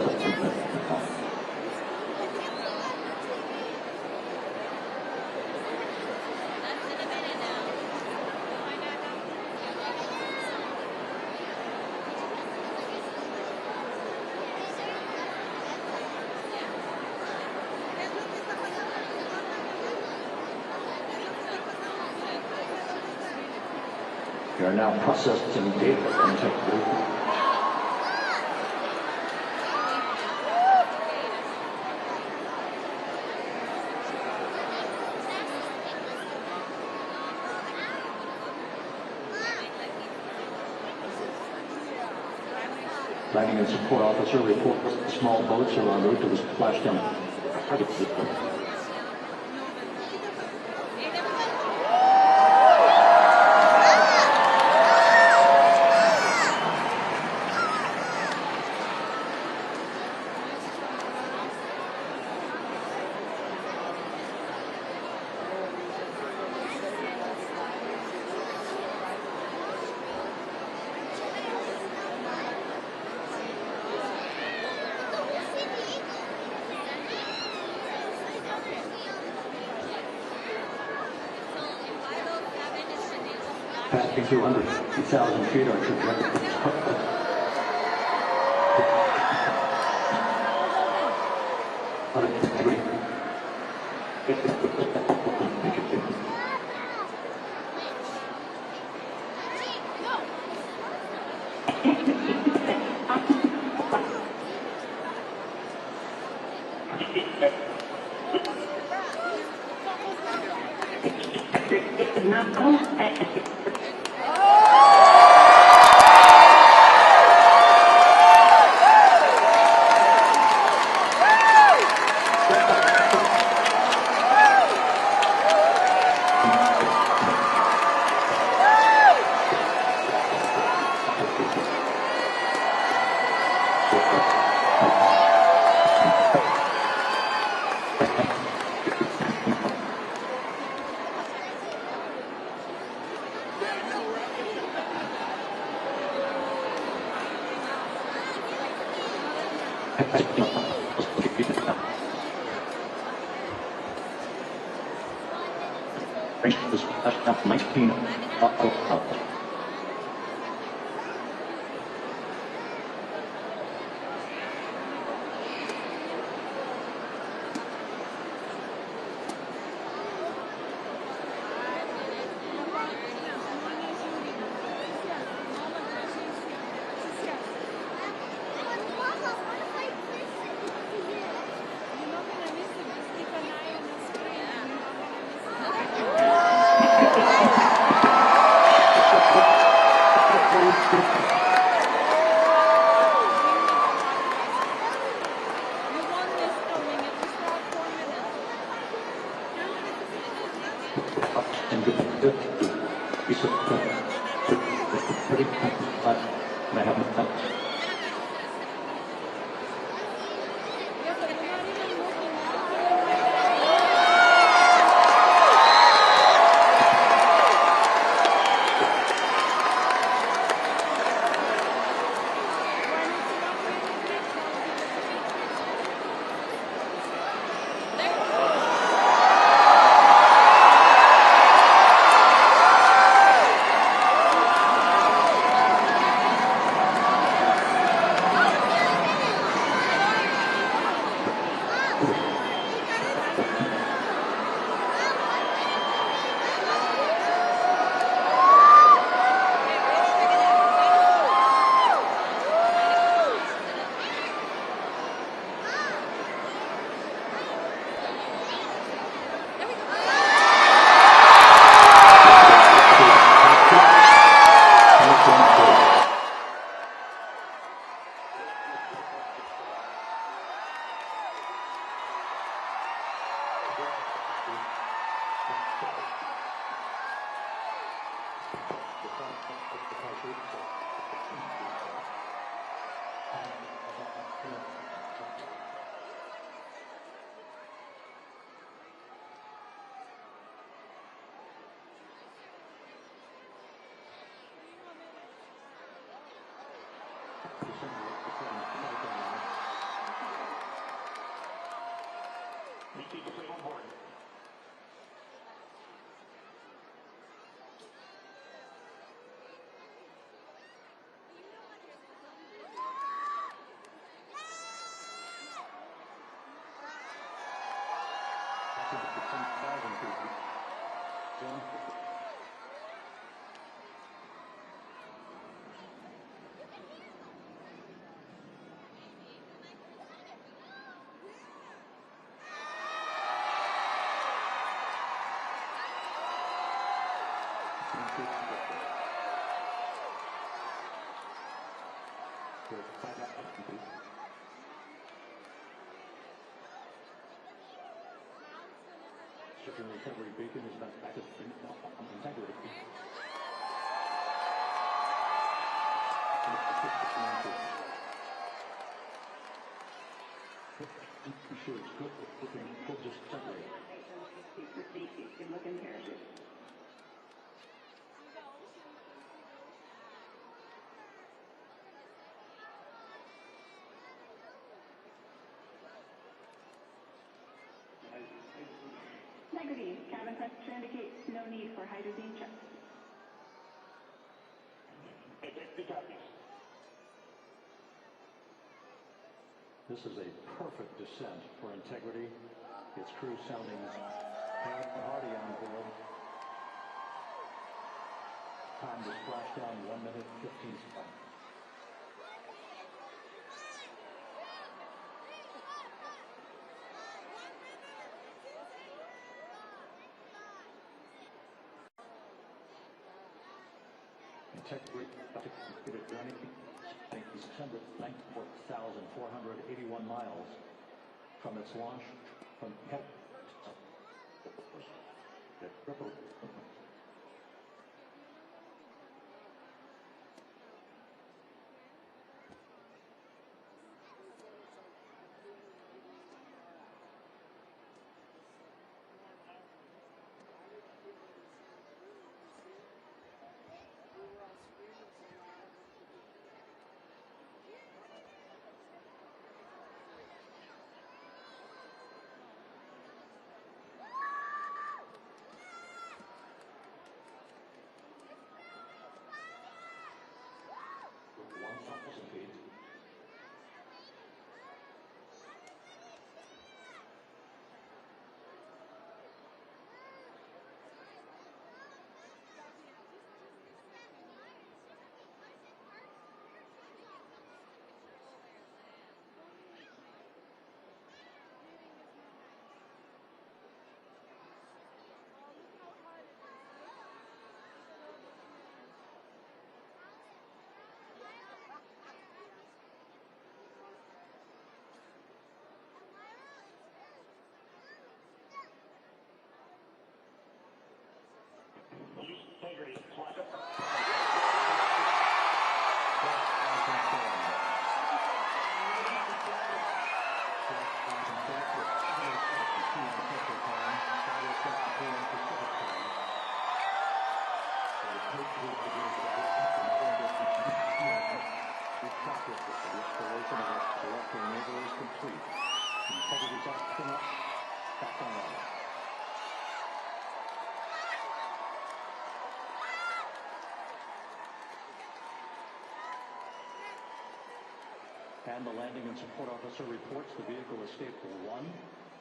We are now processing data from Telemundo. Landing and support officer reports small boats are en route to the Splashdown. Passing 200,000 feet, our trajectory. That's 19. Search and recovery beacon is back at integrity. Sure, it's good. Good, just separate.
Good looking parachute. Integrity. Cabin pressure indicates no need for hydrazine check.
This is a perfect descent for integrity. Its crew sounding hardy on board. Time to splash down 1 minute 15 seconds. Integrity journey, 694,481 miles from its launch from
Integrity.
Integrity's astronaut back on orbit. And the landing and support officer reports the vehicle escaped for one.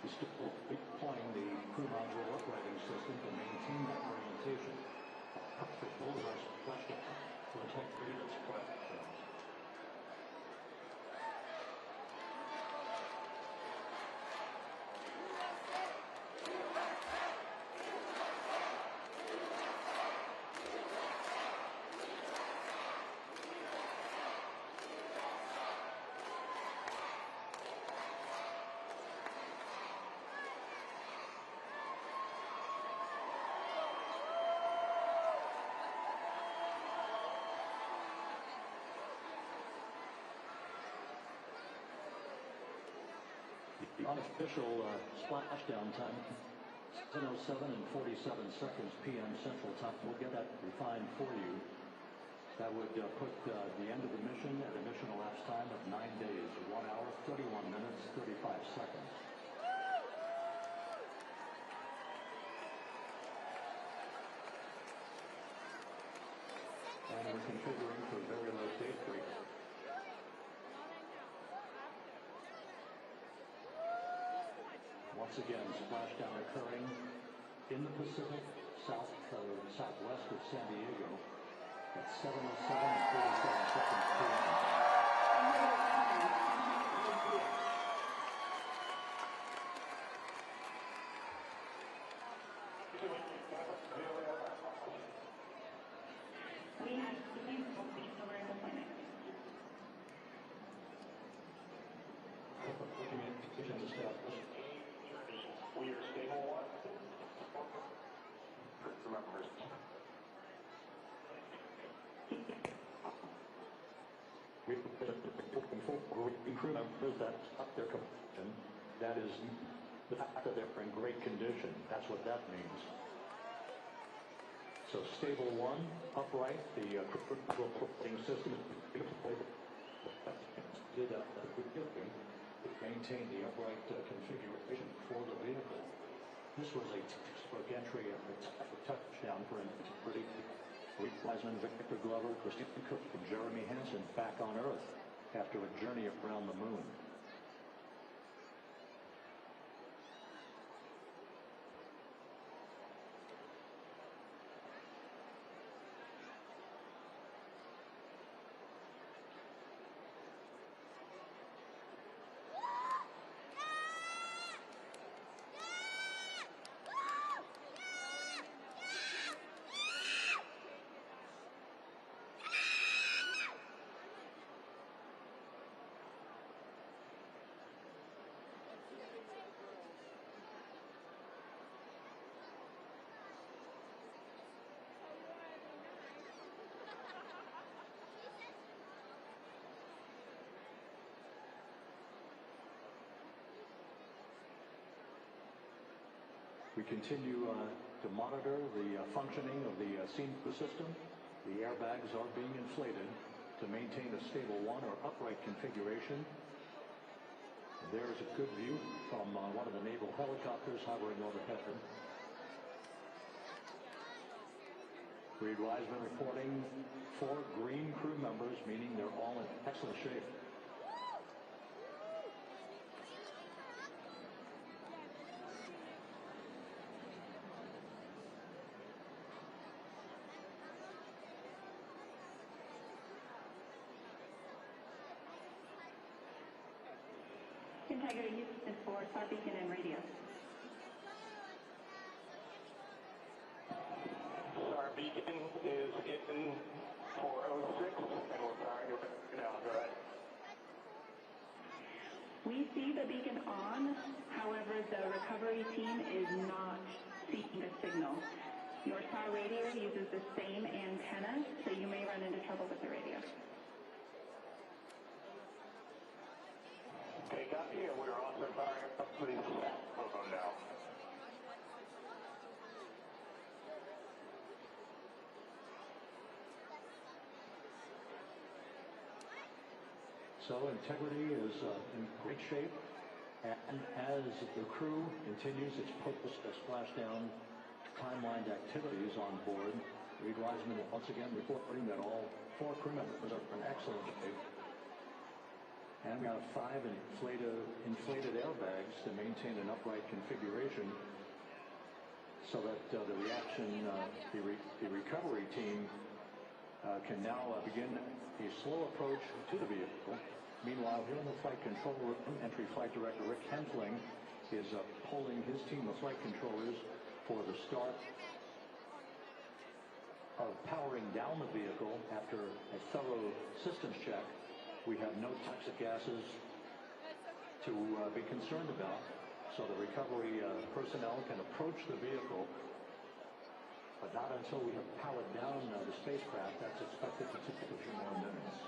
He's still deploying the crew module operating system to maintain that orientation. A perfect bullseye splashdown to integrity and splashdown. The unofficial splashdown time, 7:07 and 47 seconds p.m. Central Time. We'll get that refined for you. That would put the end of the mission at a mission elapsed time of 9 days, 1 hour, 31 minutes, 35 seconds. And we're configuring for very low date break. Once again, splashdown occurring in the Pacific, southwest of San Diego at 7:07 and 47 seconds p.m.
We have received over in deployment.
Communication established.
We are stable one. Remember.
We crew members that up their completion. That is the fact that they're in great condition. That's what that means. So stable one, upright, the propelling system did maintain the upright configuration for the vehicle. This was a textbook entry of the touchdown for integrity. Wiseman, Victor Glover, Christine Cook, and Jeremy Hansen back on Earth after a journey around the moon. We continue to monitor the functioning of the senior system. The airbags are being inflated to maintain a stable one or upright configuration. There's a good view from one of the naval helicopters hovering overhead. Reed Wiseman reporting 4 green crew members, meaning they're all in excellent shape.
Integrity use for star beacon and radio.
Star beacon is in 406, and we're firing it now. Go ahead.
We see the beacon on, however, the recovery team is not seeing the signal. Your star radio uses the same antenna, so you may run into trouble with the radio.
Okay, copy, and we're also firing up to the sat program now.
So integrity is in great shape, and as the crew continues its post-splashdown timelined activities on board, Reed Wiseman once again reporting that all 4 crew members are in excellent shape. And we have 5 inflated airbags to maintain an upright configuration so that the reaction, the recovery team can now begin a slow approach to the vehicle. Meanwhile, here in the flight control room, entry flight director Rick Henfling is polling his team of flight controllers for the start of powering down the vehicle after a thorough systems check. We have no toxic gases to be concerned about, so the recovery personnel can approach the vehicle, but not until we have powered down the spacecraft. That's expected to take a few more minutes.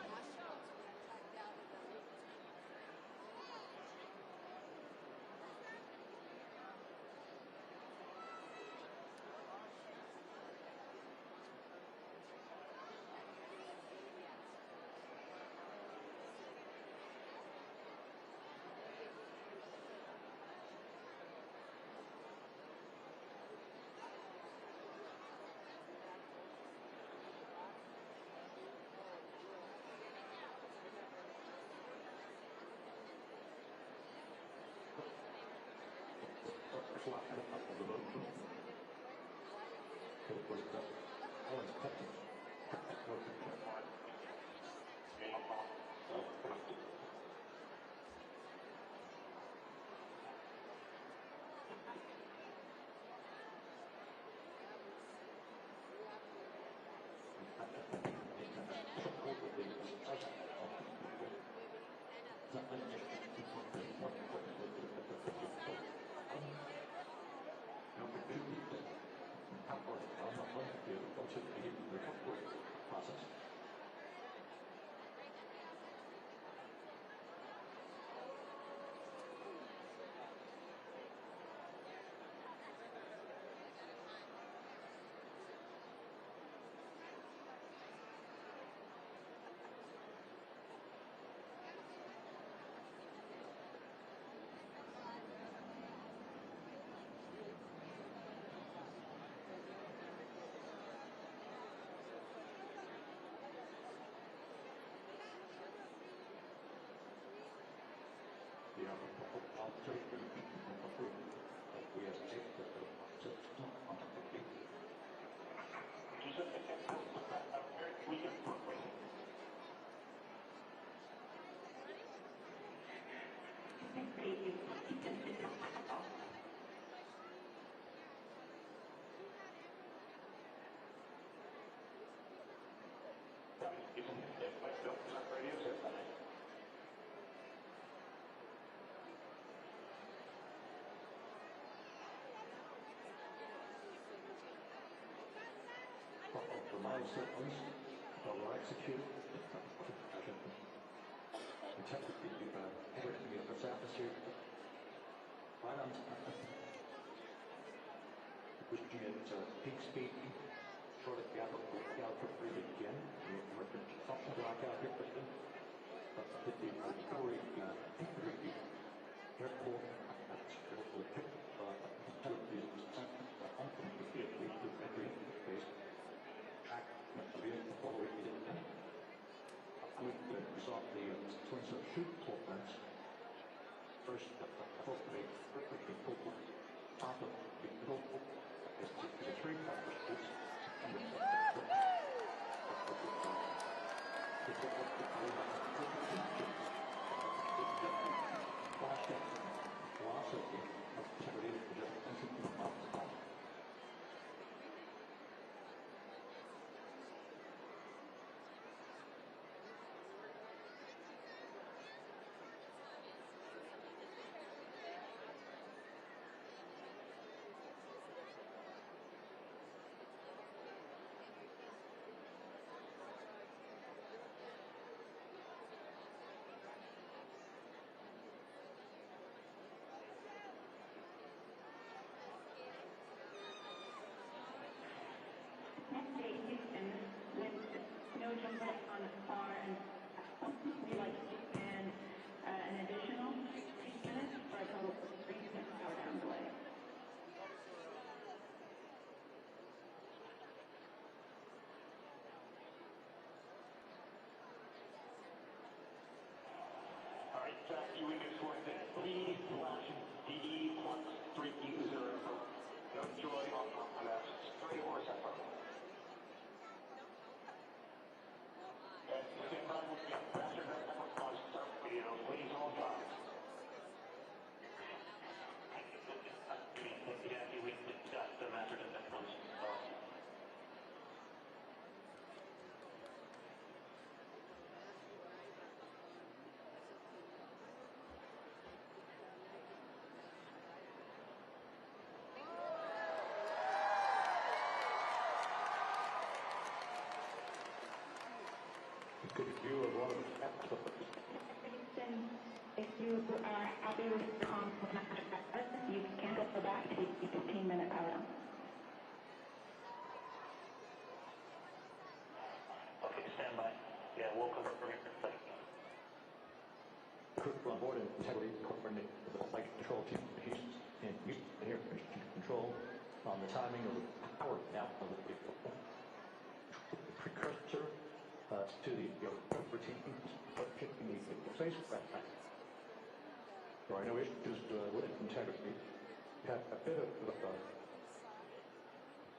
For my sequence, will execute integrity everything in this atmosphere. Right on pushing it to peak speed, short of gap for breathe again. We're going to something black out here, but the recovery airport will pick we saw the twins of two plants. First, hopefully, top of the global is the three partnerships.
Houston, with no jump on the car, and we'd like to spend an additional 6 minutes for a total of 3 minutes power down delay.
All right, track you into towards it. P/DE plus 30. No joy on that 3 horse effort. Stand by with the faster than ever on start video. Please hold on. Jackie, we discussed the master than ever on start.
Good view of one of the
If you are happy with your compliment, you can go back to the 15-minute power down.
Okay, stand by. Yeah, we'll confirm your
crew on board and integrity coordinate with the flight control team and use air control on the timing of the power down of the precursor to the routine picking the spacecraft. There are no issues with integrity. We have a bit of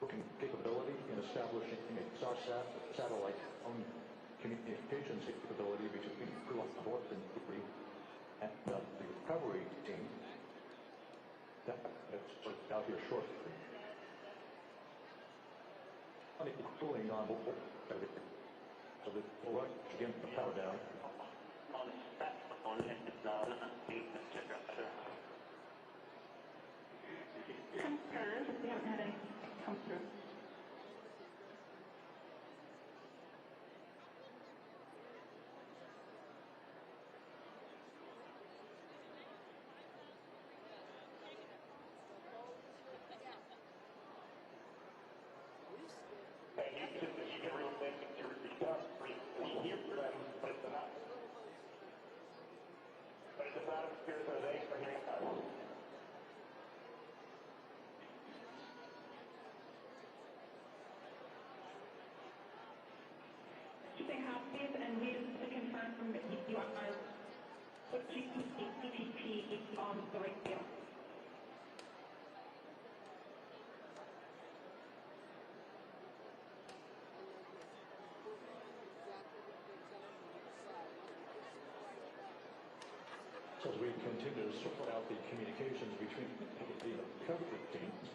working capability in establishing a SARSAT satellite phone communications capability between crew on board and crew and the recovery team. That's worked out here shortly. Cooling on board. So the right again the power down.
On that phone and
Confirmed, we haven't had any come through.
and you can relate to recovery. We hear them, but it's not. But it's not a spirit of they for hearing us.
Shipping copies, and we just confirm that you are GPT on the radio.
So as we continue to sort out the communications between the recovery teams,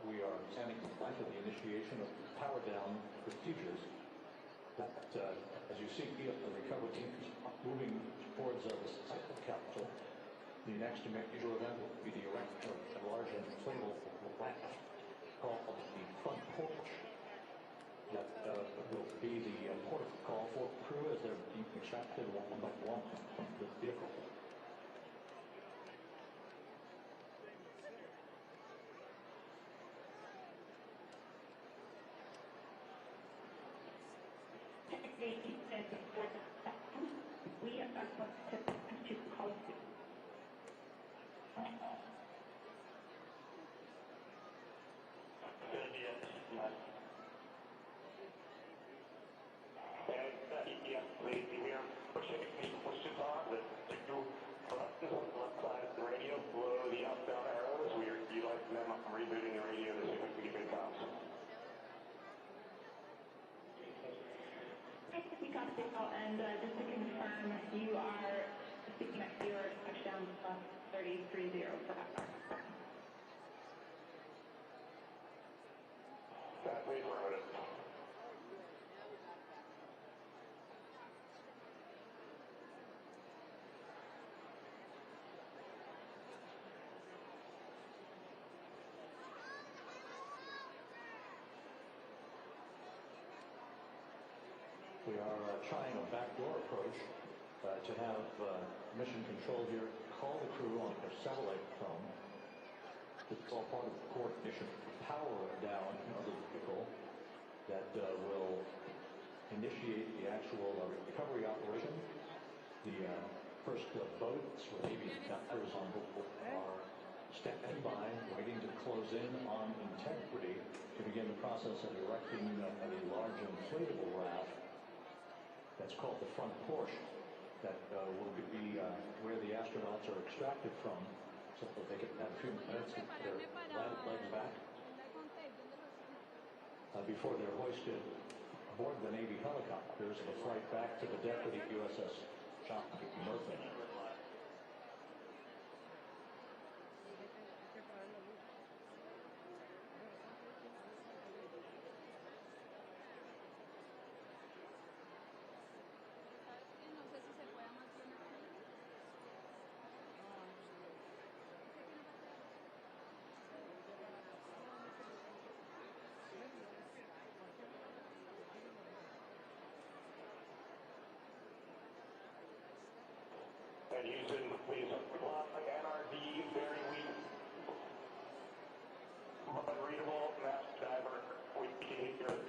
we are standing by for the initiation of power down procedures. That, as you see, the recovery teams moving towards the cycle capsule. The next major event will be the erection of a large inflatable raft called the front porch. That will be the port of call for crew as they're being extracted one by one from the vehicle.
We are going to call you.
We are pushing the pushes on the two buttons on the left side of the radio below the up-down arrows. We are utilizing them. I'm rebooting the radio to see if we can get good comms.
We got this out, and just to confirm, you are speaking at your touchdown plus 3030 for that.
Please road it.
We are trying a backdoor approach to have mission control here call the crew on their satellite phone. It's all part of the coordination power down of the vehicle that will initiate the actual recovery operation. The first boats with aviators on board are standing by, waiting to close in on integrity to begin the process of erecting a large inflatable raft that's called the front porch that will be where the astronauts are extracted from so that they can have a few minutes to get their legs back before they're hoisted aboard the Navy helicopters for flight back to the deck of the USS John Murphy.
And Houston, please apply NRD, very weak, unreadable, mass diver. We can hear it.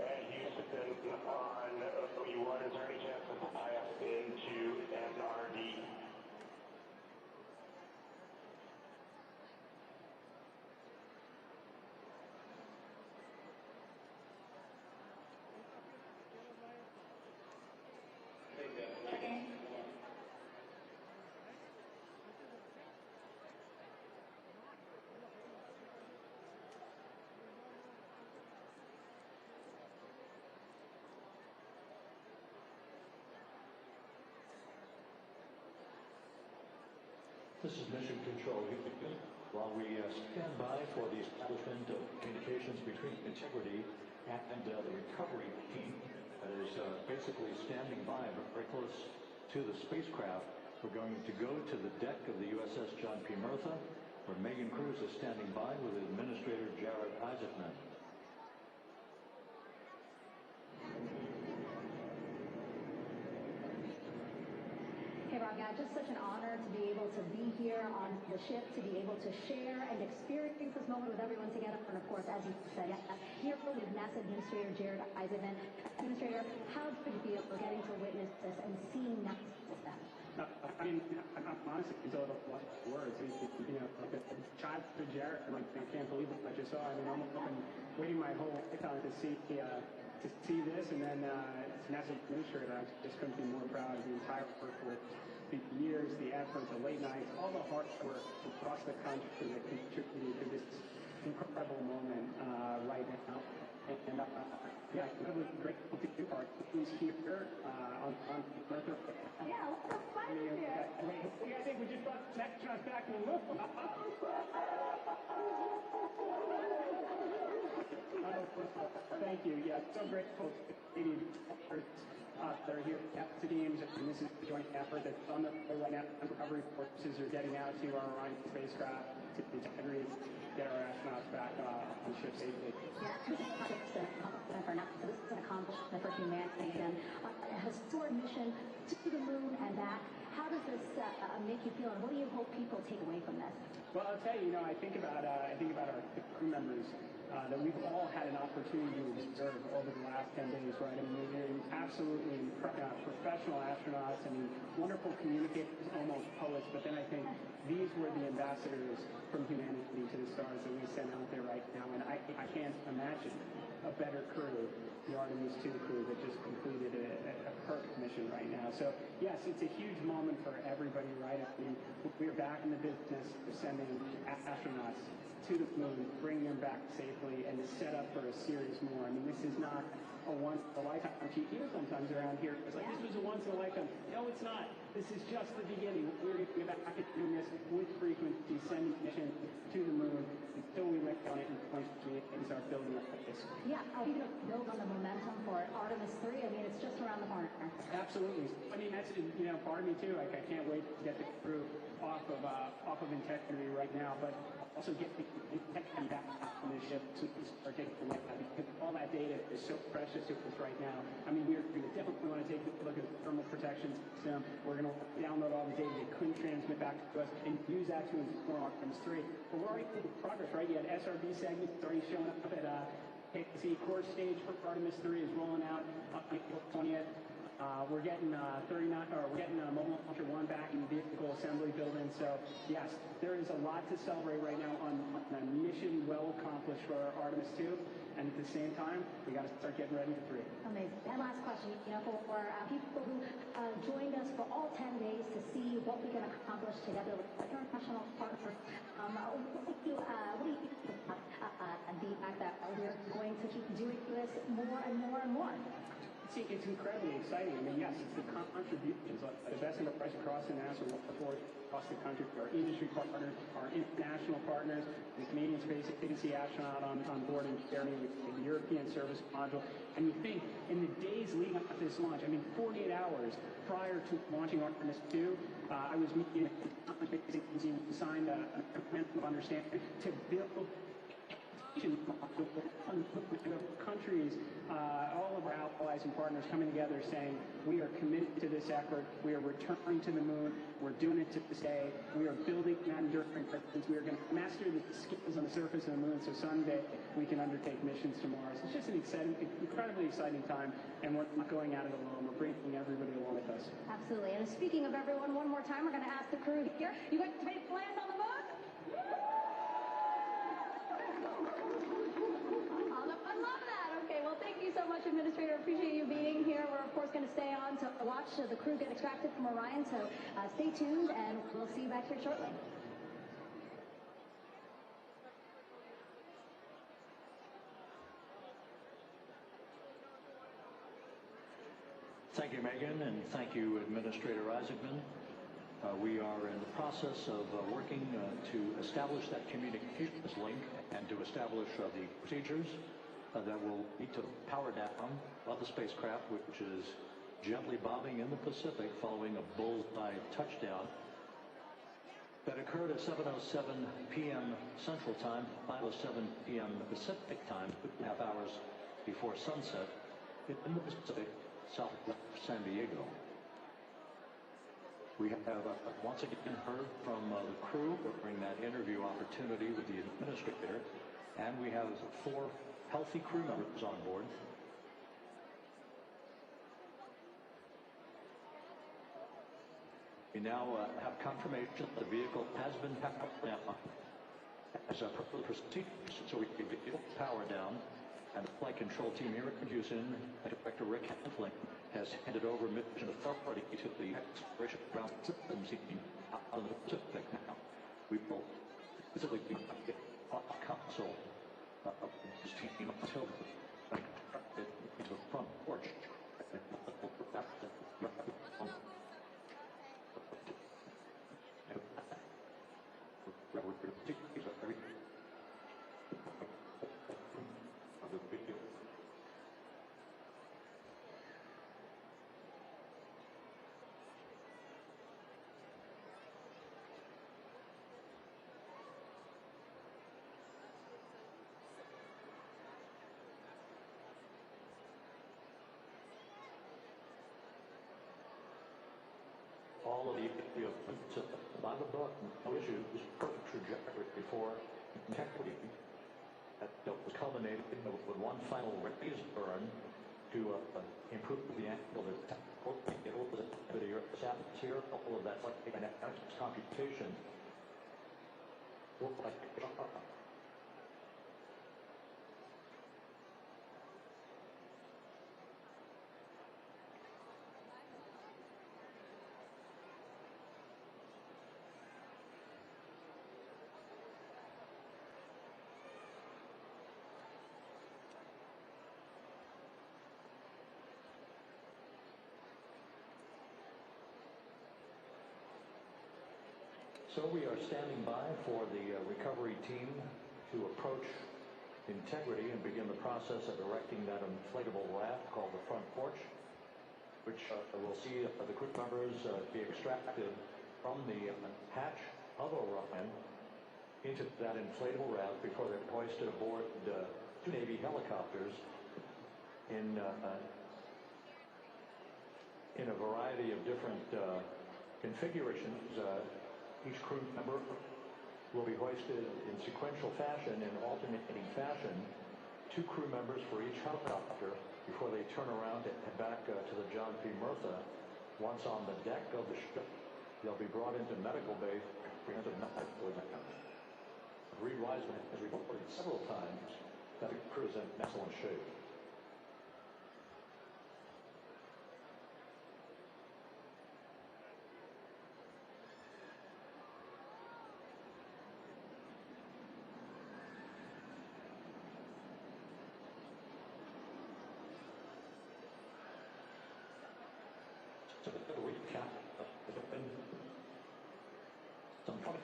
And Houston on OU1, is there any chance to tie us into NRD?
This is Mission Control. While we stand by for the establishment of communications between integrity and the recovery team that is basically standing by very close to the spacecraft. We're going to go to the deck of the USS John P. Murtha, where Megan Cruz is standing by with Administrator Jared Isaacman.
Hey, Rob, yeah, just such an honor to be able to be here on the ship, to be able to share and experience this moment with everyone together. And of course, as you said, here with NASA Administrator Jared Isaacman. Administrator, how did you feel getting to witness this and seeing NASA step?
I mean, I'm honestly a little lost for words. You know, like a child to Jared, like, I can't believe what I just saw. I mean, I'm waiting my whole lifetime to see this, and then NASA Administrator, I just couldn't be more proud of the entire workforce, the years, the effort, the late nights, all the hard work across the country that contributed to this incredible moment right now. And yeah, it was great to be part of who's here on Murtha.
Yeah, what the fun is here?
Wait, what do you guys think? We just brought astronauts back in the moon. Thank you. Yeah, so grateful to that are here at the games, and this is a joint effort that's on the right now. Recovery forces are getting out to our Orion spacecraft to integrate, get our astronauts back on the ship safely.
Yeah, this is a project for NASA. This is an accomplishment for humanity, and a historic mission to the moon and back. How does this make you feel, and what do you hope people take away from this?
Well, I'll tell you, I think about our crew members that we've all had an opportunity to observe over the last 10 days, right? I mean, they're absolutely professional astronauts. I mean, wonderful communicators, almost poets. But then I think these were the ambassadors from humanity to the stars that we send out there right now. And I can't imagine a better crew, the Artemis II crew that just completed a perfect mission right now. So yes, it's a huge moment for everybody, right? I mean, we're back in the business of sending astronauts to the moon, bringing them back safely, and to set up for a series more. I mean, this is not a once-in-a-lifetime. You hear sometimes around here, it's like, this was a once-in-a-lifetime. No, it's not. This is just the beginning. We're going to get back to doing this with frequency, sending missions to the moon until we land on it in 2028 and start building up this.
Yeah, are we going to build on the momentum for Artemis III? I mean, it's just around the corner.
Absolutely. I mean, that's, part of me too. Like, I can't wait to get the crew off of integrity right now, but also get the integrity back on the ship so we can start taking the light out, because all that data is so precious to us right now. I mean, we're going to definitely want to take a look at the thermal protection system. We're going to download all the data they couldn't transmit back to us and use that to inform Artemis 3. But we're already making progress, right? You had SRB segments already showing up at KC core stage for Artemis 3 is rolling out on April 20th. We're getting we're getting Mobile Launcher 1 back in the vehicle assembly building. So yes, there is a lot to celebrate right now on a mission well accomplished for Artemis 2, and at the same time, we got to start getting ready for 3.
Amazing. And last question, for people who joined us for all 10 days to see what we can accomplish together with international partners, what do you think about the fact that we're going to keep doing this more and more and more?
See, it's incredibly exciting. I mean, yes, it's the contributions of the best enterprise across the NASA workforce, across the country, our industry partners, our international partners, the Canadian Space Agency astronaut on board and carrying the European service module. And you think, in the days leading up to this launch, I mean, 48 hours prior to launching Artemis II, I was meeting the Space Agency and signed a memorandum of understanding to build countries, all of our allies and partners coming together saying, we are committed to this effort, we are returning to the moon, we're doing it to stay, we are building that enduring presence, we are going to master the skills on the surface of the moon so someday we can undertake missions to Mars. It's just an incredibly exciting time, and we're not going at it alone, we're bringing everybody along with us.
Absolutely, and speaking of everyone, one more time, we're going to ask the crew here, you guys ready to land on the moon? I love that. Okay, well, thank you so much, Administrator. Appreciate you being here. We're, of course, going to stay on to watch the crew get extracted from Orion, so stay tuned, and we'll see you back here shortly.
Thank you, Megan, and thank you, Administrator Isaacman. We are in the process of working to establish that communications link and to establish the procedures that will lead to power down of the spacecraft, which is gently bobbing in the Pacific following a bullseye touchdown that occurred at 7:07 p.m. Central Time, 5:07 p.m. Pacific Time, 2.5 hours before sunset in the Pacific, southwest of San Diego. We have once again heard from the crew during that interview opportunity with the administrator, and we have 4 healthy crew members on board. We now have confirmation that the vehicle has been powered down as a procedure, so we can get power down. And the flight control team here in Houston, Director Rick Hanfling, has handed over mission authority to the exploration ground systems team out on the Pacific. Now, we will physically get off console of this team until into the front porch. All of the by the book, no issues, perfect trajectory for integrity. That was culminated with one final raise burn to improve the angle of the Earth's atmosphere. All of that like computation. So we are standing by for the recovery team to approach integrity and begin the process of erecting that inflatable raft called the front porch, which will see the crew members be extracted from the hatch of Orion into that inflatable raft before they're hoisted aboard 2 Navy helicopters in a variety of different configurations. Each crew member will be hoisted in sequential fashion, in alternating fashion, 2 crew members for each helicopter before they turn around and head back to the John P. Murtha. Once on the deck of the ship, they'll be brought into medical bay for preventive medical exam. Reed Wiseman has reported several times that the crew is in excellent shape. So the recap has been some 5.5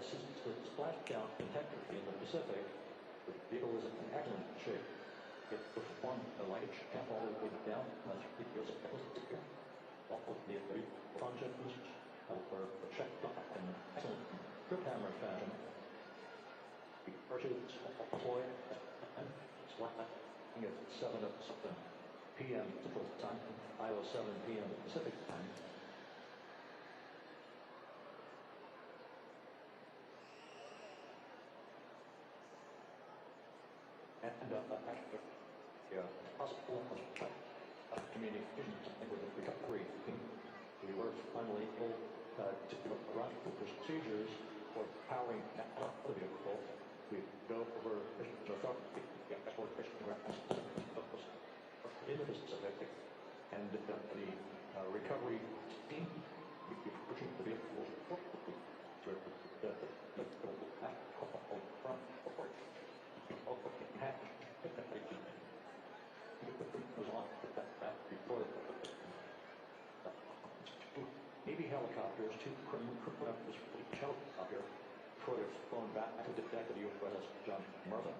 since the splashdown detector in the Pacific. The vehicle is in excellent shape. It performed a light check all the way down 3 years ago. All of the functions were checked in excellent grip hammer fashion. We purchased deploy and slashing at 7:07 p.m. Central Time, 5:07 p.m. Pacific Time. And possible communication with the recovery team. We were finally able to run the procedures for powering up the vehicle. We go over mission authority, export mission grounds in the Pacific, and the recovery team will be pushing the vehicle to the front port. Navy helicopters, 2 crew members for each helicopter before they're flown back to the deck of the USS John P. Murtha.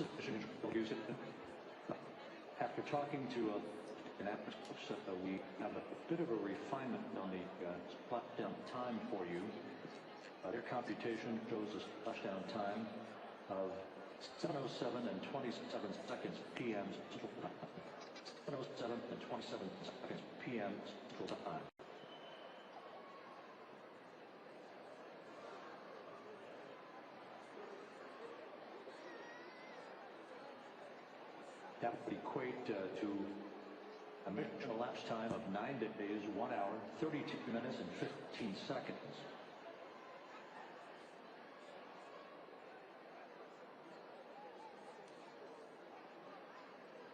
sufficient use it. After talking to an expert, we have a bit of a refinement on the splashdown time for you. Their computation shows a splashdown time of 7:07 and 27 seconds p.m. Central Time. 7:07 and 27 seconds p.m. Central Time. That would equate to a mission elapsed time of 9 days, 1 hour, 32 minutes, and 15 seconds.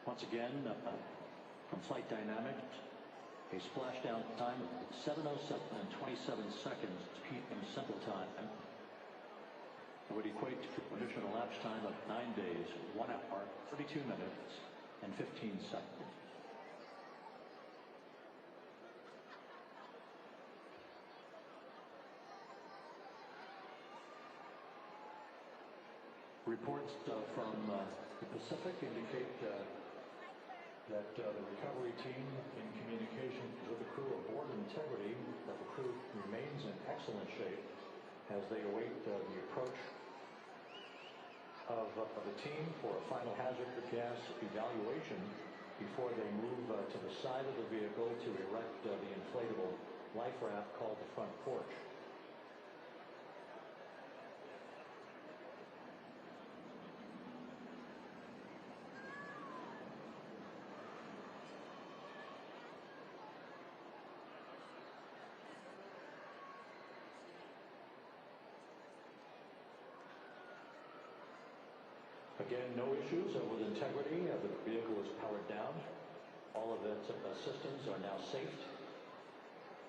Once again, from Flight Dynamics, a splashdown time of 7:07 and 27 seconds p.m. Central Time. It would equate to a mission elapsed time of 9 days, 1 hour, 32 minutes, and 15 seconds. Reports from the Pacific indicate that the recovery team, in communication with the crew aboard Integrity, that the crew remains in excellent shape as they await the approach of the team for a final hazard gas evaluation before they move to the side of the vehicle to erect the inflatable life raft called the front porch. Again, no issues with Integrity. The vehicle is powered down. All of its systems are now safed.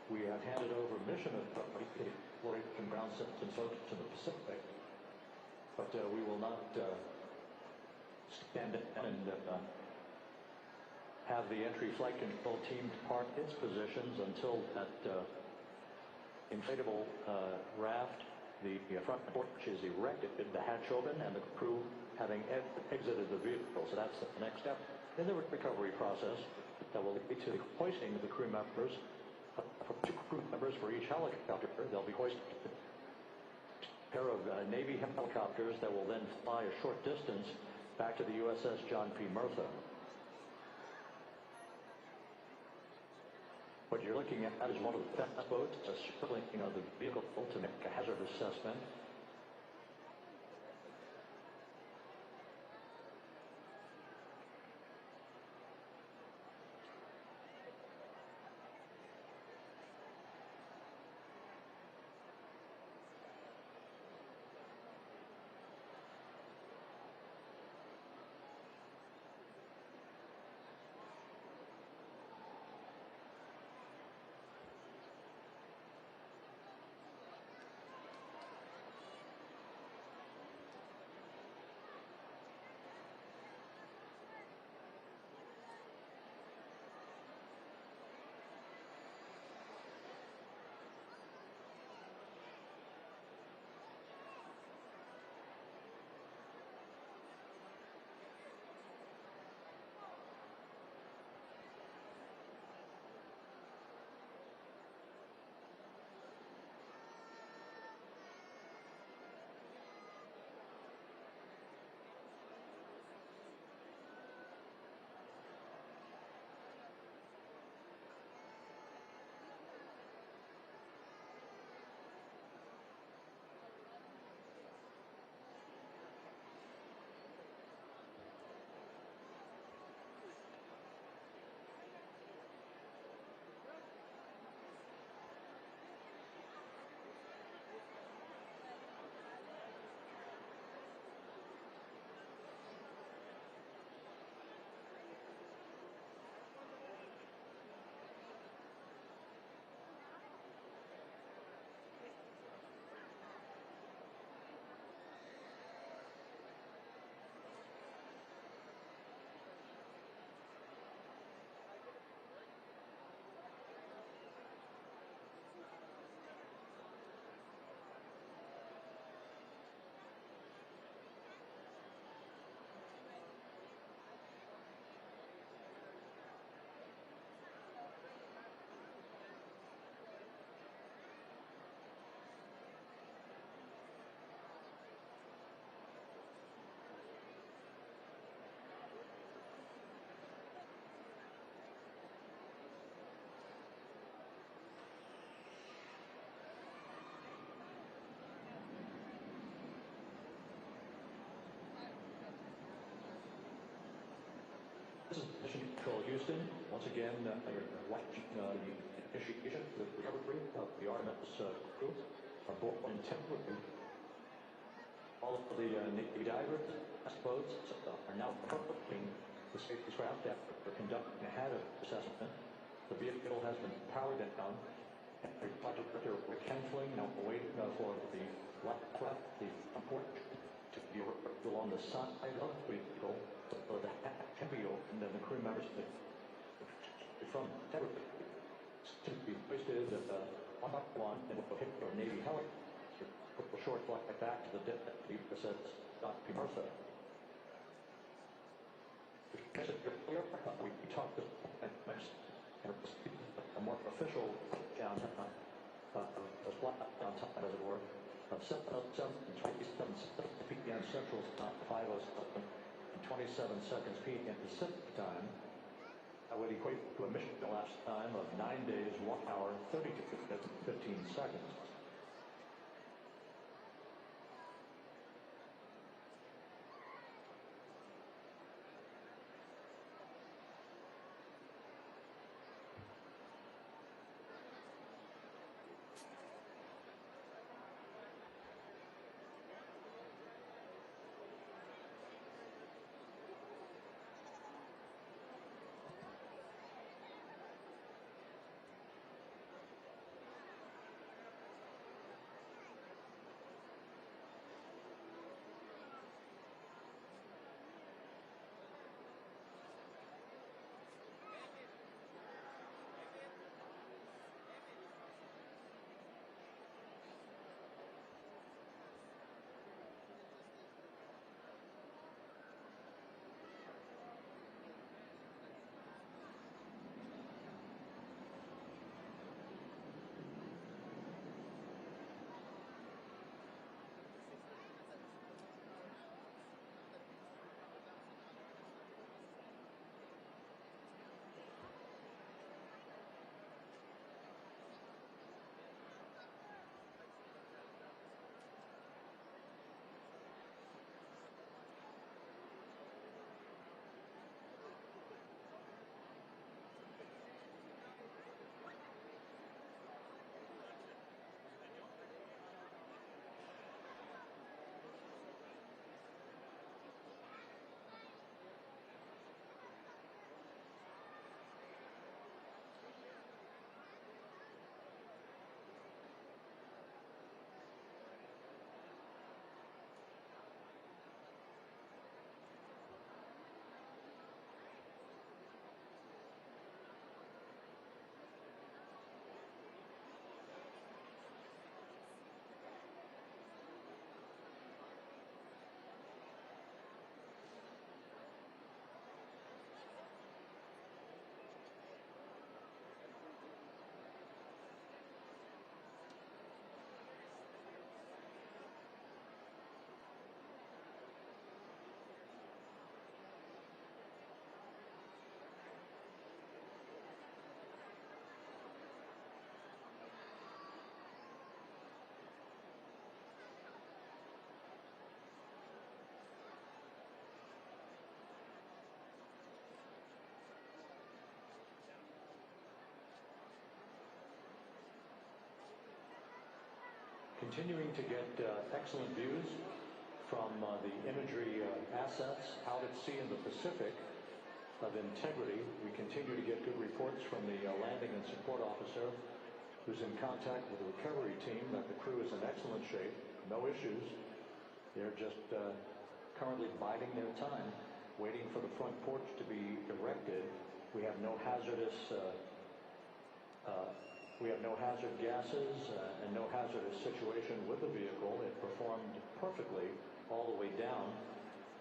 We have handed over mission authority and ground systems folks to the Pacific, but we will not stand in and have the entry flight control team depart its positions until that inflatable raft, the front porch, is erected, the hatch open, and the crew having exited the vehicle. So that's the next step in the recovery process that will lead to the hoisting of the crew members, 2 crew members for each helicopter. They'll be hoisted a pair of Navy helicopters that will then fly a short distance back to the USS John P. Murtha. What you're looking at is one of the fast boats circling the vehicle to make a hazard assessment. Control Houston. Once again, you're watching the initiation of the recovery of the Artemis crew aboard Integrity. All of the Navy divers, boats are now approaching the spacecraft after conducting a hazard assessment. The vehicle has been powered down. The project director canceling, now waiting for the laptop, the port to be along the side of the vehicle, so the hatch can be opened and the crew members from Integrity to be hoisted one by one and will hit the Navy helicopter for a short flight back to the deputy USS Dr. Martha. We talked about a more official down a Splashdown time, as it were, of 7:27 p.m. Central Time, 5:07 and 27 seconds p.m. Pacific Time. That would equate to a mission elapsed time of 9 days, 1 hour, 32 minutes, and 15 seconds. Continuing to get excellent views from the imagery assets out at sea in the Pacific of Integrity. We continue to get good reports from the landing and support officer who's in contact with the recovery team that the crew is in excellent shape, no issues. They're just currently biding their time, waiting for the front porch to be erected. We have no hazardous hazard gases and no hazardous situation with the vehicle. It performed perfectly all the way down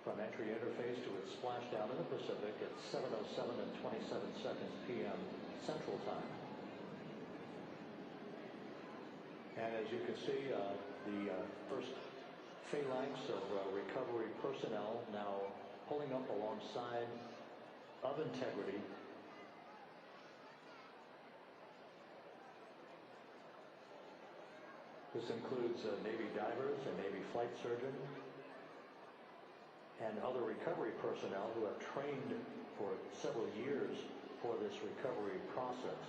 from entry interface to its splashdown in the Pacific at 7:07 and 27 seconds p.m. Central Time. And as you can see, the first phalanx of recovery personnel now pulling up alongside of Integrity. This includes Navy divers, a Navy flight surgeon, and other recovery personnel who have trained for several years for this recovery process.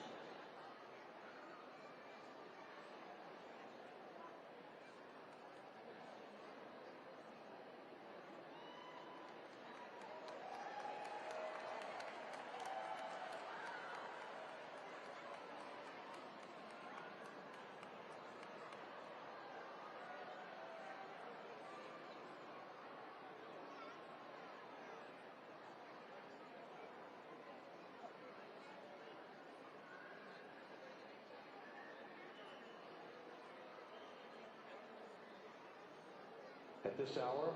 At this hour,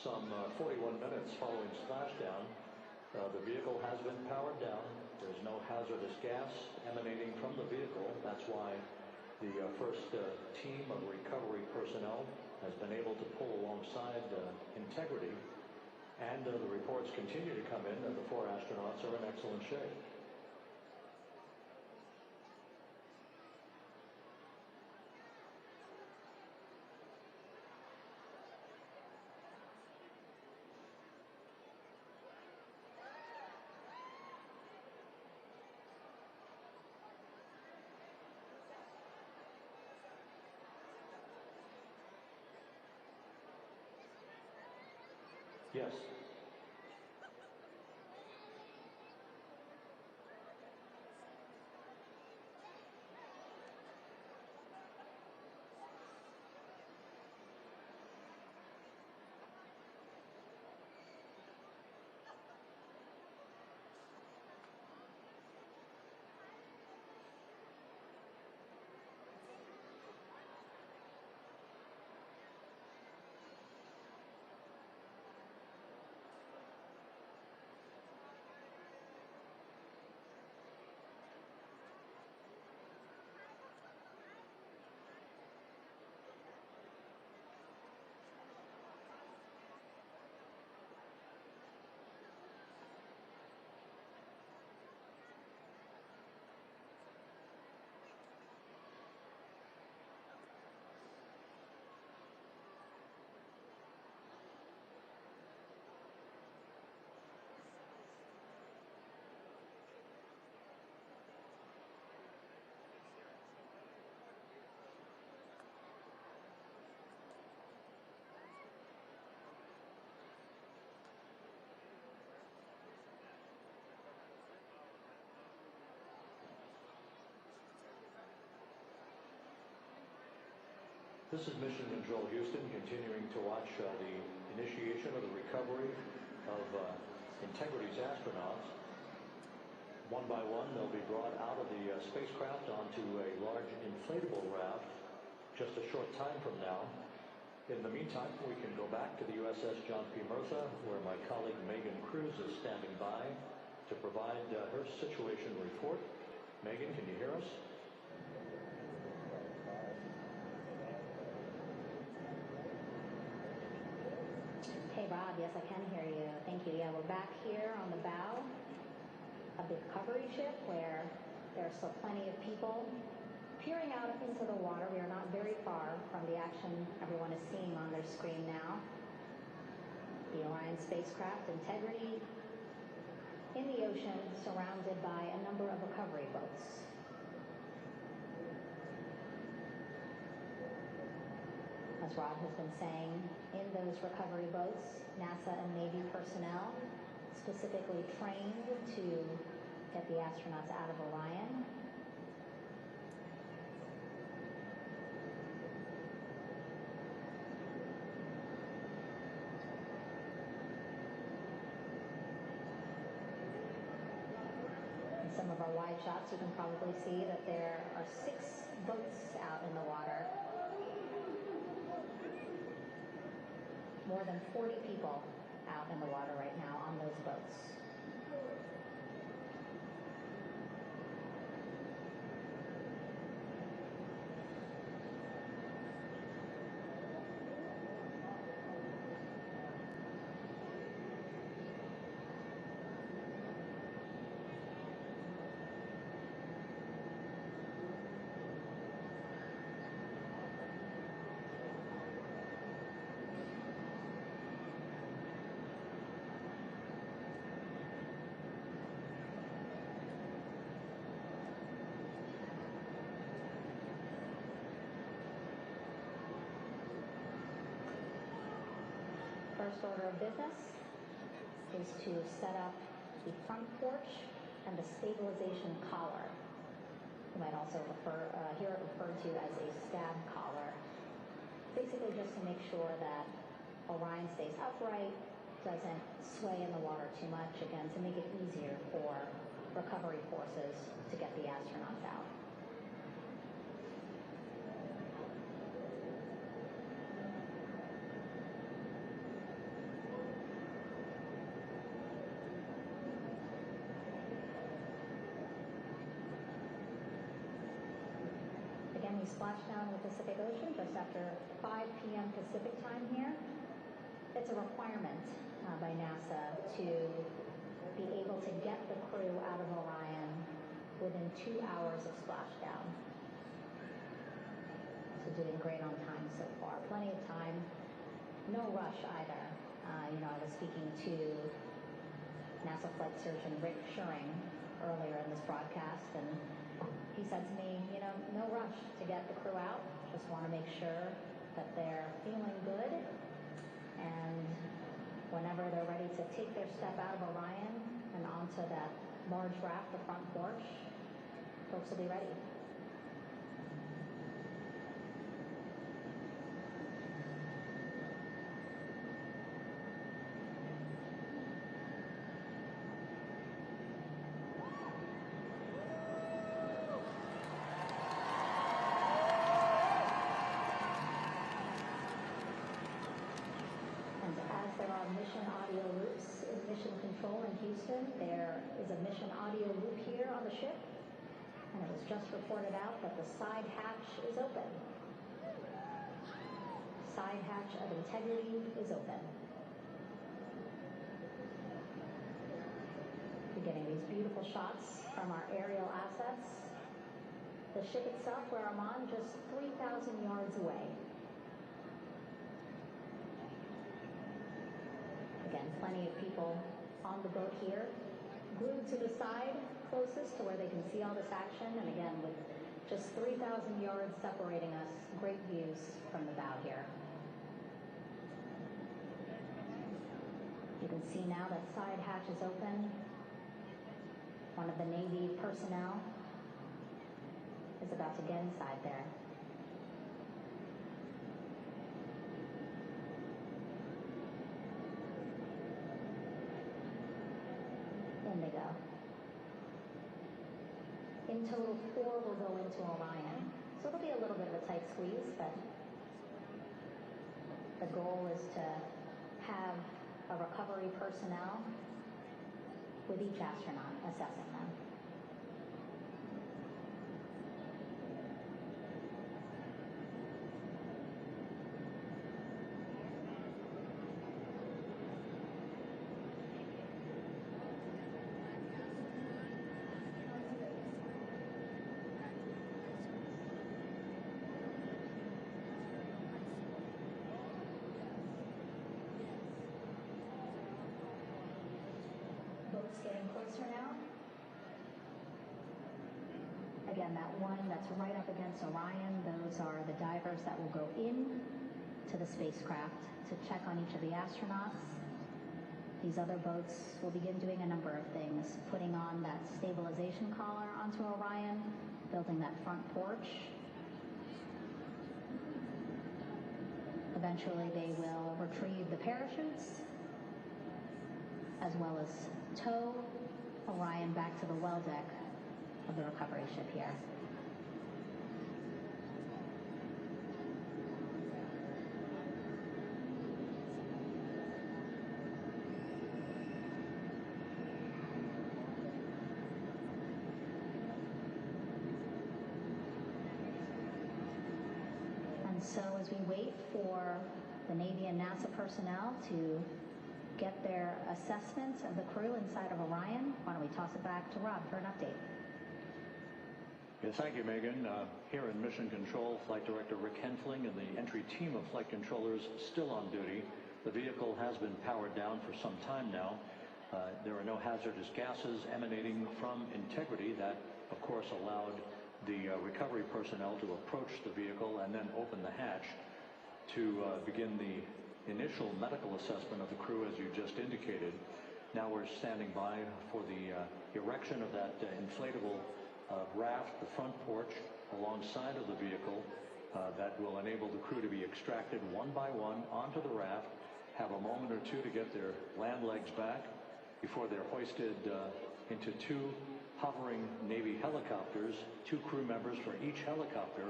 some 41 minutes following splashdown, the vehicle has been powered down. There's no hazardous gas emanating from the vehicle. That's why the first team of recovery personnel has been able to pull alongside Integrity. And the reports continue to come in that the 4 astronauts are in excellent shape. Yes. This is Mission Control Houston, continuing to watch the initiation of the recovery of Integrity's astronauts. One by one, they'll be brought out of the spacecraft onto a large inflatable raft just a short time from now. In the meantime, we can go back to the USS John P. Murtha, where my colleague Megan Cruz is standing by to provide her situation report. Megan, can you hear us?
Hey, Rob, yes, I can hear you. Thank you. Yeah, we're back here on the bow of the recovery ship where there are still plenty of people peering out into the water. We are not very far from the action everyone is seeing on their screen now. The Orion spacecraft, Integrity, in the ocean, surrounded by a number of recovery boats. As Rob has been saying, in those recovery boats, NASA and Navy personnel specifically trained to get the astronauts out of Orion. In some of our wide shots, you can probably see that there are 6 boats out in the water. More than 40 people out in the water right now on those boats. first order of business is to set up the front porch and the stabilization collar. You might also hear it referred to as a stab collar. Basically just to make sure that Orion stays upright, doesn't sway in the water too much, again, to make it easier for recovery forces to get the astronauts out. Again, we splashed down in the Pacific Ocean just after 5 p.m. Pacific time here. It's a requirement by NASA to be able to get the crew out of Orion within 2 hours of splashdown. So doing great on time so far. Plenty of time. No rush either. I was speaking to NASA flight surgeon Rick Schuring earlier in this broadcast, and he said to me, no rush to get the crew out. Just want to make sure that they're feeling good, and whenever they're ready to take their step out of Orion and onto that large raft, the front porch, folks will be ready. Mission audio loops in Mission Control in Houston. There is a mission audio loop here on the ship, and it was just reported out that the side hatch is open. Side hatch of integrity is open. We're getting these beautiful shots from our aerial assets. The ship itself, where I'm on, just 3,000 yards away. Again, plenty of people on the boat here, glued to the side closest to where they can see all this action. And again, with just 3,000 yards separating us, great views from the bow here. You can see now that side hatch is open. One of the Navy personnel is about to get inside there. In they go. In total, 4 will go into Orion. So it'll be a little bit of a tight squeeze, but the goal is to have a recovery personnel with each astronaut assessing them. Boat's getting closer now. Again, that one that's right up against Orion, those are the divers that will go in to the spacecraft to check on each of the astronauts. These other boats will begin doing a number of things, putting on that stabilization collar onto Orion, building that front porch. Eventually, they will retrieve the parachutes, as well as tow Orion back to the well deck of the recovery ship here. And so as we wait for the Navy and NASA personnel to get their assessment of the crew inside of Orion, why don't we toss it back to Rob for an update.
Yes, thank you, Megan. Here in Mission Control, Flight Director Rick Hentling and the entry team of flight controllers still on duty. The vehicle has been powered down for some time now. There are no hazardous gases emanating from integrity. That, of course, allowed the recovery personnel to approach the vehicle and then open the hatch to begin the initial medical assessment of the crew, as you just indicated. Now we're standing by for the erection of that inflatable raft, the front porch, alongside of the vehicle that will enable the crew to be extracted one by one onto the raft, have a moment or two to get their land legs back before they're hoisted into two hovering Navy helicopters, 2 crew members for each helicopter,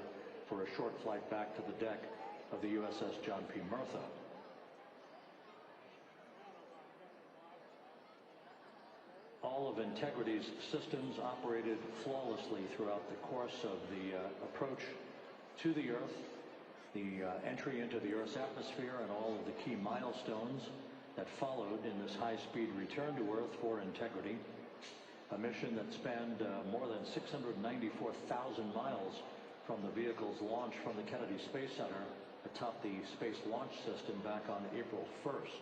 for a short flight back to the deck of the USS John P. Murtha. All of Integrity's systems operated flawlessly throughout the course of the approach to the Earth, the entry into the Earth's atmosphere, and all of the key milestones that followed in this high-speed return to Earth for Integrity, a mission that spanned more than 694,000 miles from the vehicle's launch from the Kennedy Space Center atop the Space Launch System back on April 1st.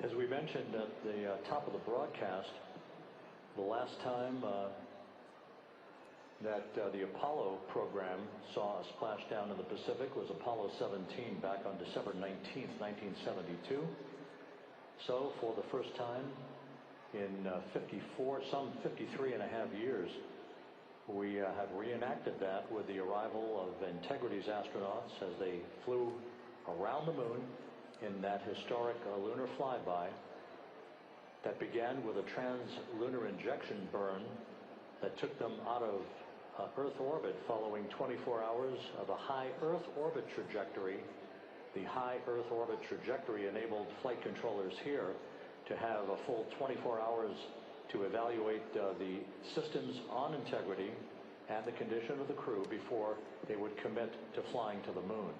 As we mentioned at the top of the broadcast, the last time that the Apollo program saw a splashdown in the Pacific was Apollo 17 back on December 19th, 1972. So for the first time in 53 and a half years, we have reenacted that with the arrival of Integrity's astronauts as they flew around the moon in that historic lunar flyby that began with a trans-lunar injection burn that took them out of Earth orbit following 24 hours of a high Earth orbit trajectory. The high Earth orbit trajectory enabled flight controllers here to have a full 24 hours to evaluate the systems on Integrity and the condition of the crew before they would commit to flying to the moon.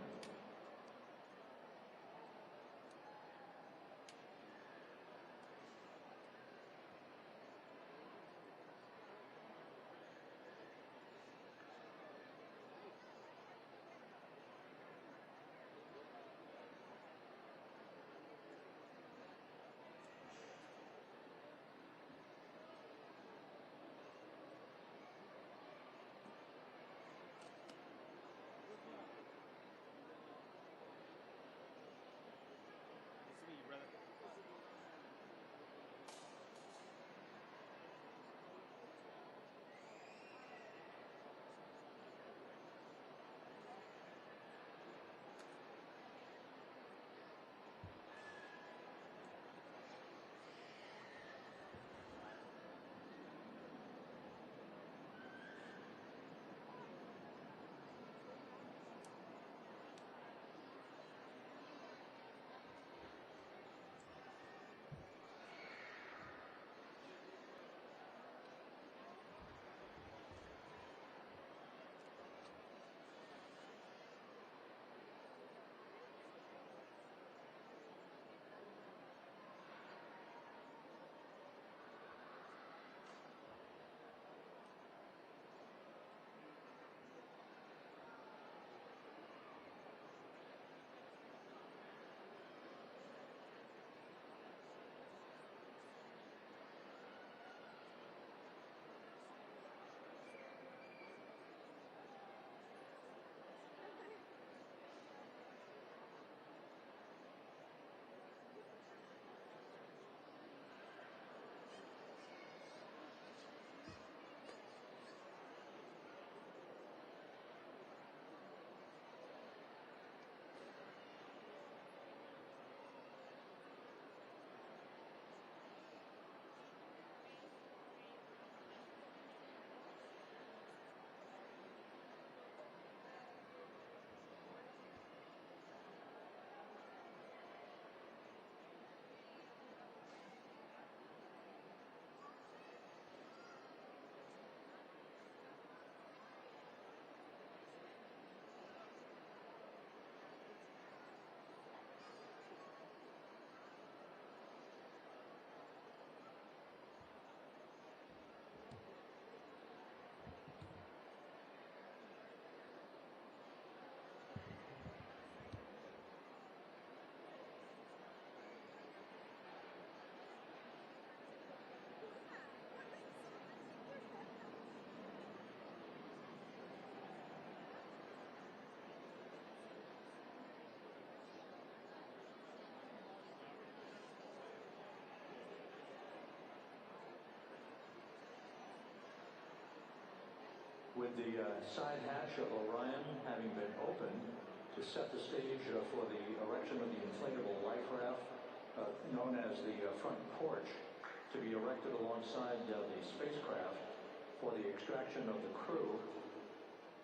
With the side hatch of Orion having been opened to set the stage for the erection of the inflatable life raft known as the front porch to be erected alongside the spacecraft for the extraction of the crew,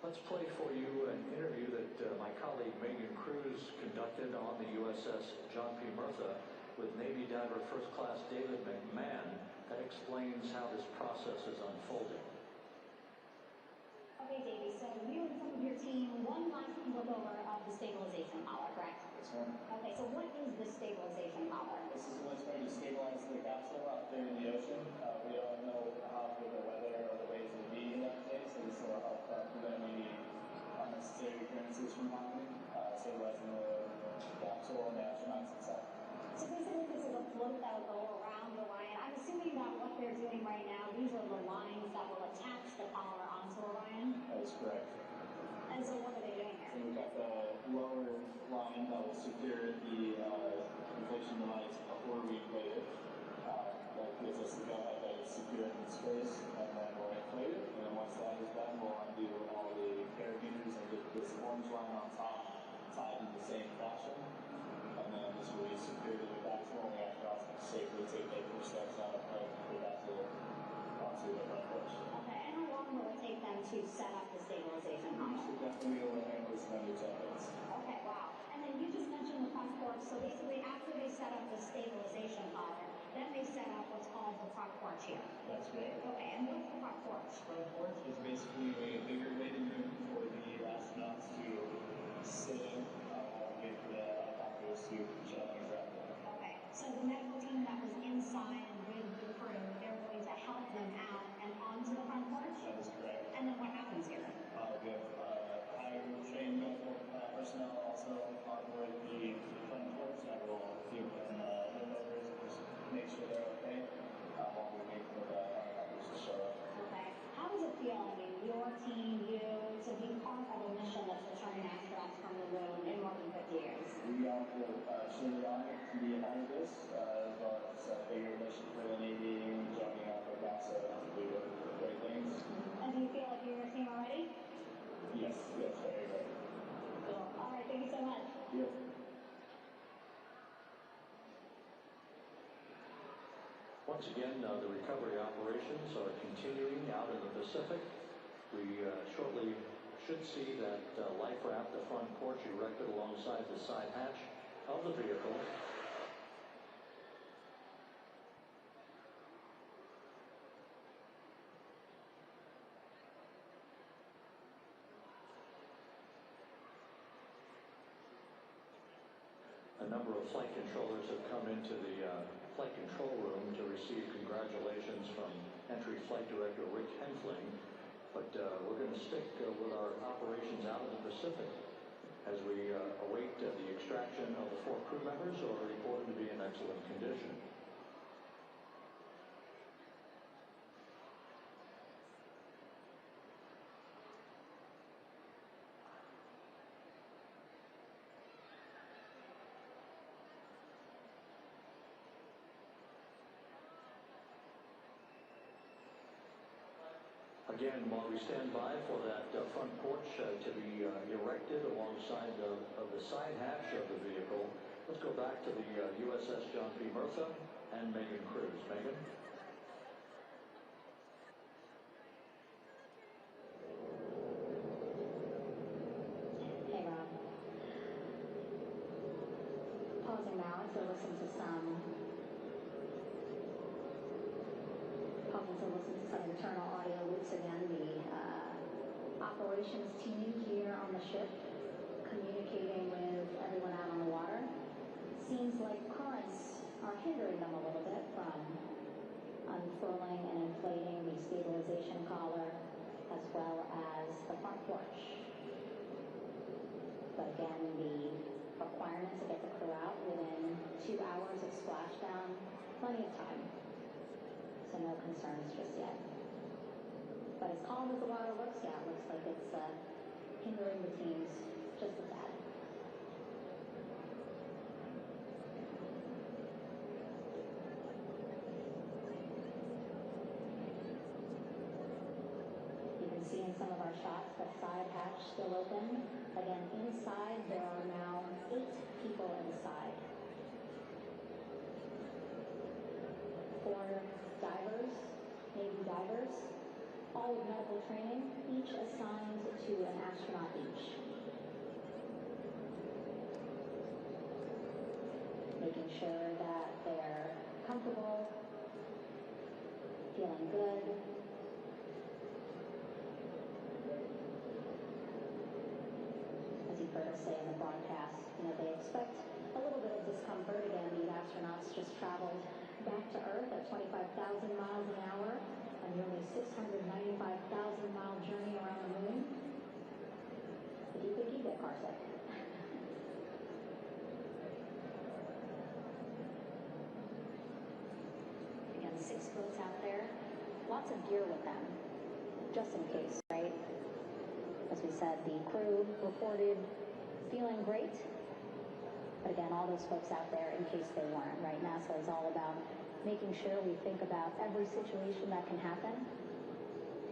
let's play for you an interview that my colleague Megan Cruz conducted on the USS John P. Murtha with Navy diver First Class David McMahon that explains how this process is unfolding.
Okay, Davey, so you and some of your team, one last look over of the stabilization collar, correct?
That's right.
Okay, so what is the stabilization collar?
This is what's going to stabilize the capsule out there in the ocean. We don't know how good the weather or the waves will be that day, so this will help prevent any unnecessary occurrences from happening, stabilizing the capsule and the astronauts inside.
So basically this is a float that will go around Orion. I'm assuming that what they're doing right now, these are the lines that will attach the collar onto Orion?
That is correct.
And so what are they doing here?
So we've got the lower line that will secure the inflation device before we inflate it. That gives us the go-ahead that it's secure in space, and then we'll inflate it. And then once that is done, we'll undo all the carabiners and get this orange line on top tied in the same fashion. And then this will be secured to the capsule, and the astronauts can safely take their first steps out of the capsule onto the front porch.
Okay, and how long will it take them to set up the stabilization collar?
So definitely will handle this in under 10 minutes.
Okay, wow. And then you just mentioned the front porch, so basically after they set up the stabilization collar, then they set up what's called the front porch here.
That's great.
Okay, and what's the front porch?
Front porch is basically a bigger waiting room for the astronauts to sit in with the helicopters to shut things around.
Okay, so the medical team that was inside and with the crew, they're going to help them out and onto the front porch?
That is correct.
And then what happens here?
We have hired trained medical personnel also on board the front porch that will give them liftovers and just make sure they're okay while we wait for the helicopters to show up.
Okay. How does it feel, I mean, your team, you, to be part of a mission that's returning astronauts from the moon in more than 50 years?
We all feel surely honored to be a part of this, as well as a bigger mission for the Navy, joining up with NASA to do great things.
And do you feel like you're your team already?
Yes, very good.
Cool. All right, thank you so much.
Yep.
Once again, the recovery operations are continuing out in the Pacific. We shortly should see that life raft, the front porch, erected alongside the side hatch of the vehicle. A number of flight controllers have come into the flight control room to receive congratulations from Entry Flight Director Rick Henfling. But we're going to stick with our operations out in the Pacific as we await the extraction of the 4 crew members who are reported to be in excellent condition. Again, while we stand by for that front porch to be erected alongside of the side hatch of the vehicle, let's go back to the USS John P. Murtha and Megan Cruz. Megan?
Hey, Rob. Pausing now to listen to some internal audio loops again. The operations team here on the ship communicating with everyone out on the water. Seems like currents are hindering them a little bit from unfurling and inflating the stabilization collar as well as the front porch. But again, the requirement to get the crew out within 2 hours of splashdown, plenty of time. So no concerns just yet. But as calm as the water looks, yeah, it looks like it's hindering the teams just a tad. You can see in some of our our shots, the side hatch still open. Again, inside there are now 8 people inside. 4 divers, Navy divers, all with medical training, each assigned to an astronaut each. Making sure that they're comfortable, feeling good. As you've heard us say in the broadcast, they expect a little bit of discomfort. Again, these astronauts just traveled back to Earth at 25,000 miles an hour, a nearly 695,000-mile journey around the moon. Do you think you'd get carsick? Again, 6 boats out there, lots of gear with them, just in case, right? As we said, the crew reported feeling great. But again, all those folks out there, in case they weren't, right? NASA is all about making sure we think about every situation that can happen.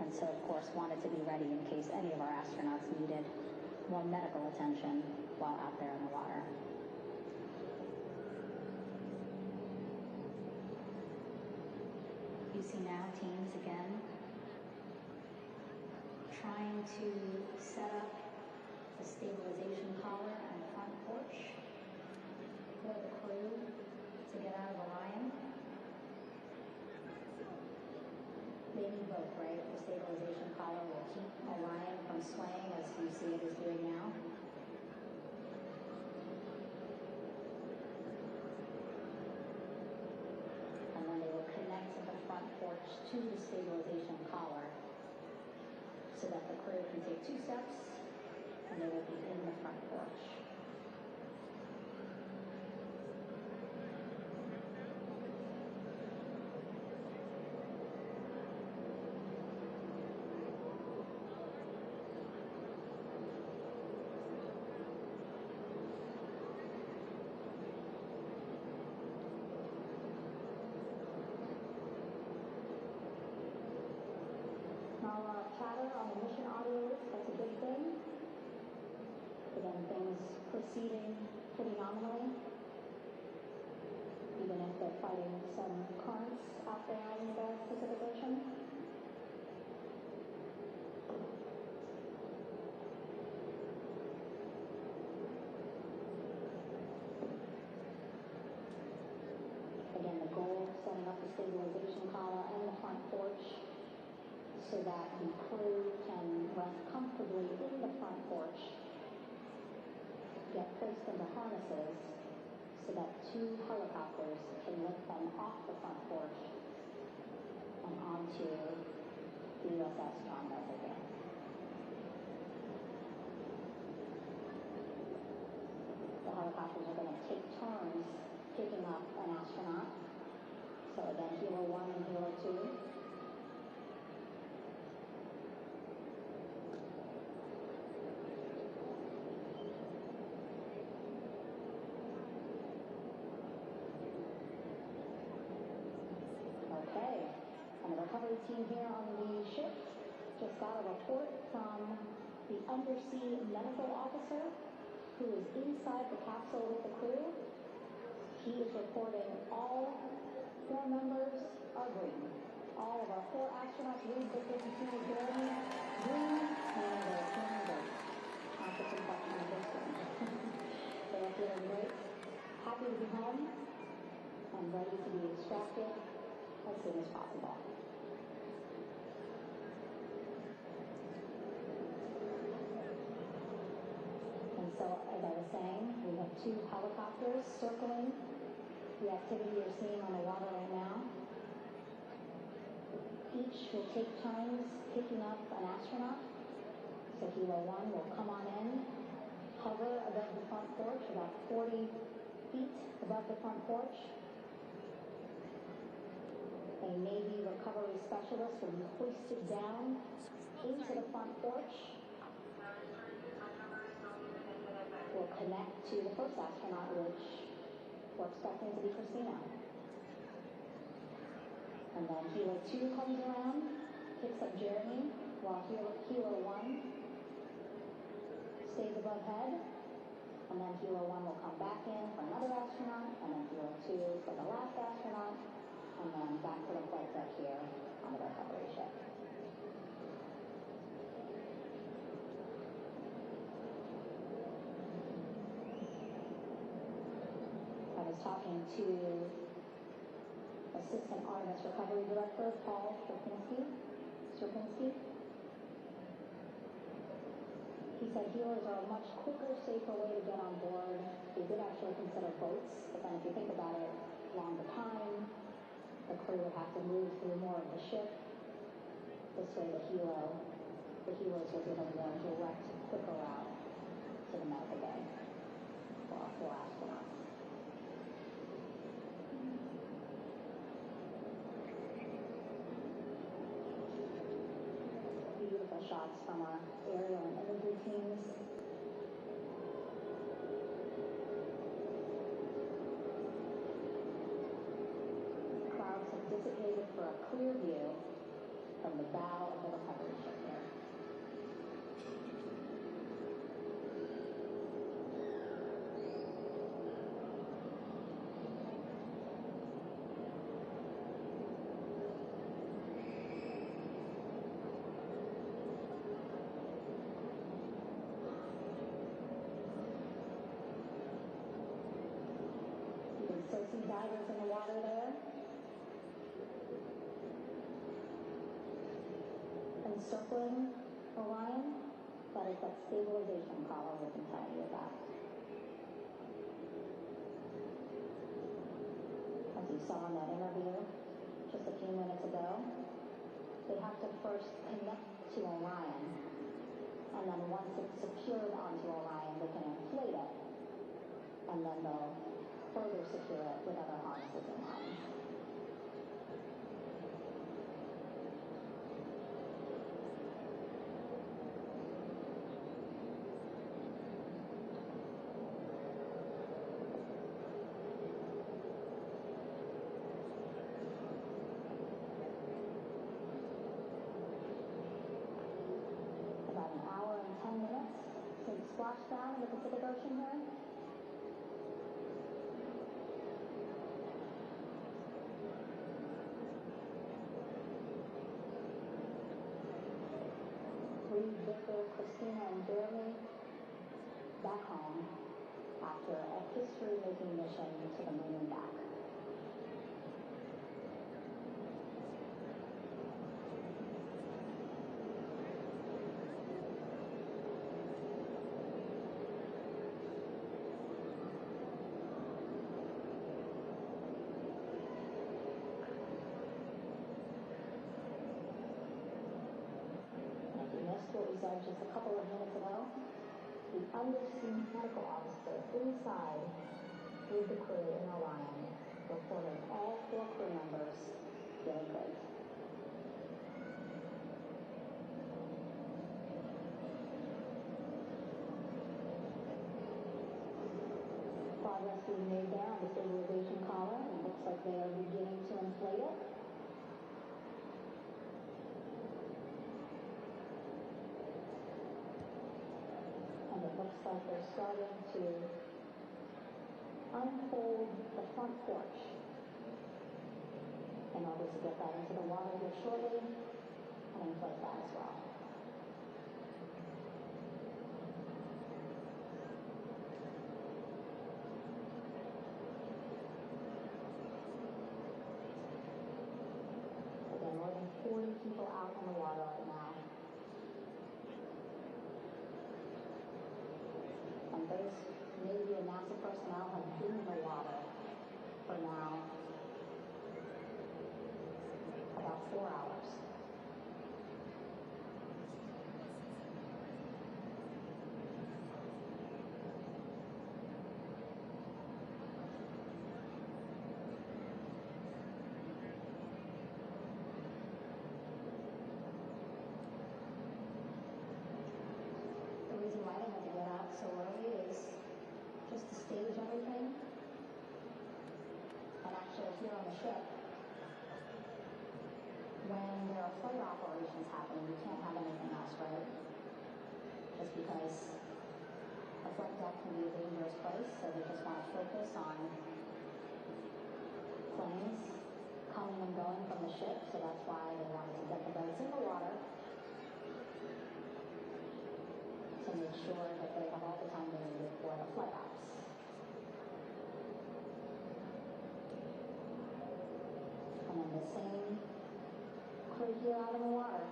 And so, of course, wanted to be ready in case any of our astronauts needed more medical attention while out there in the water. You see now teams again trying to set up the stabilization collar and front porch for the crew to get out of Orion. They need both, right? The stabilization collar will keep Orion from swaying as you see it is doing now. And then they will connect the front porch to the stabilization collar so that the crew can take 2 steps and they will be in the front porch. Chatter on the mission audio list, that's a good thing. Again, things proceeding pretty nominally, even if they're fighting some currents out there in the Pacific Ocean. Again, the goal of setting up the stabilization collar and the front porch so that the crew can rest comfortably in the front porch, get placed into harnesses so that 2 helicopters can lift them off the front porch and onto the USS John Messenger. The helicopters are going to take turns picking up an astronaut. So again, Helo 1 and Helo 2. Team here on the ship just got a report from the undersea medical officer who is inside the capsule with the crew. He is reporting all 4 members are green. All of our 4 astronauts, Reed, Victor, and Jeremy, green, and they're feeling great. Not the complexion of this one. They are feeling great, happy to be home, and ready to be extracted as soon as possible. So, as I was saying, we have 2 helicopters circling the activity you're seeing on the water right now. Each will take turns picking up an astronaut. So Helo 1 will come on in, hover above the front porch, about 40 feet above the front porch. A Navy recovery specialist will be hoisted down into the front porch. Will connect to the first astronaut, which we're expecting to be Christina. And then Helo 2 comes around, picks up Jeremy, while Helo 1 stays above head, and then Helo 1 will come back in for another astronaut, and then Helo 2 for the last astronaut, and then back to the flight deck here on the recovery ship. I was talking to Assistant Artemis Recovery Director Paul Sierpinski. He said healers are a much quicker, safer way to get on board. They did actually consider boats, but then if you think about it, longer time, the crew would have to move through more of the ship. This way the healers were given a more direct, quicker route to the medical bay for our 4 astronauts. Beautiful shots from our aerial and imagery teams. Clouds have dissipated for a clear view from the bow of the recovery ship here. Still see divers in the water there. Encircling Orion, but it's that stabilization column we've been telling you about. As you saw in that interview just a few minutes ago, they have to first connect to Orion, and then once it's secured onto Orion, they can inflate it, and then they'll further secure it with other harnesses and lines. About an hour and 10 minutes since Splashdown in the Pacific Ocean here. Victor, Christina, and Jeremy back home after a history-making mission to the moon and back. What we said just a couple of minutes ago, the undersea medical officer inside with the crew in Orion reported all 4 crew members feeling great. Progress being made there on the stabilization collar, and it looks like they are beginning to inflate it. It looks like they're starting to unfold the front porch in order to get that into the water here shortly and inflate that as well. Again, more than 40 people out in the water right now. And those Navy and NASA personnel have been in the water for now about 4 hours. The reason why they had to get out so early is just to stage everything. And actually here on the ship, when there are flight operations happening, you can't have anything else, right? Just because a flight deck can be a dangerous place, so they just want to focus on planes coming and going from the ship, so that's why they wanted to get the boats in the water to make sure that they have all the time they needed for the flight ops. And then the same crew here out in the water,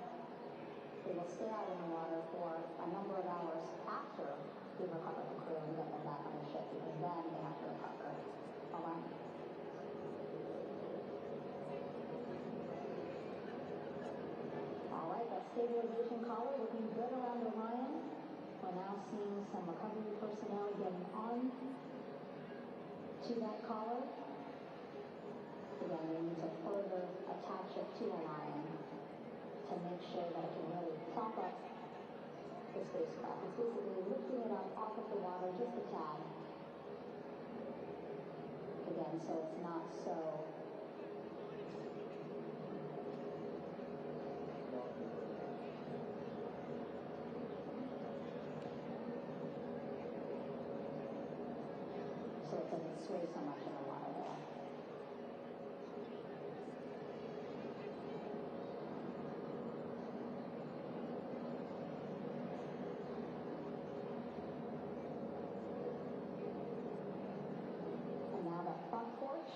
they will stay out in the water for a number of hours after we recover the crew and get them back on the ship, because then they have to recover. All right? All right, that stabilization collar looking good around the Orion. We're now seeing some recovery personnel getting on to that collar. Again, we need to further attach it to Orion to make sure that it can really prop up the spacecraft. It's basically lifting it up off of the water just a tad. Again, so it's not so it doesn't sway so much in the water there. And now that front porch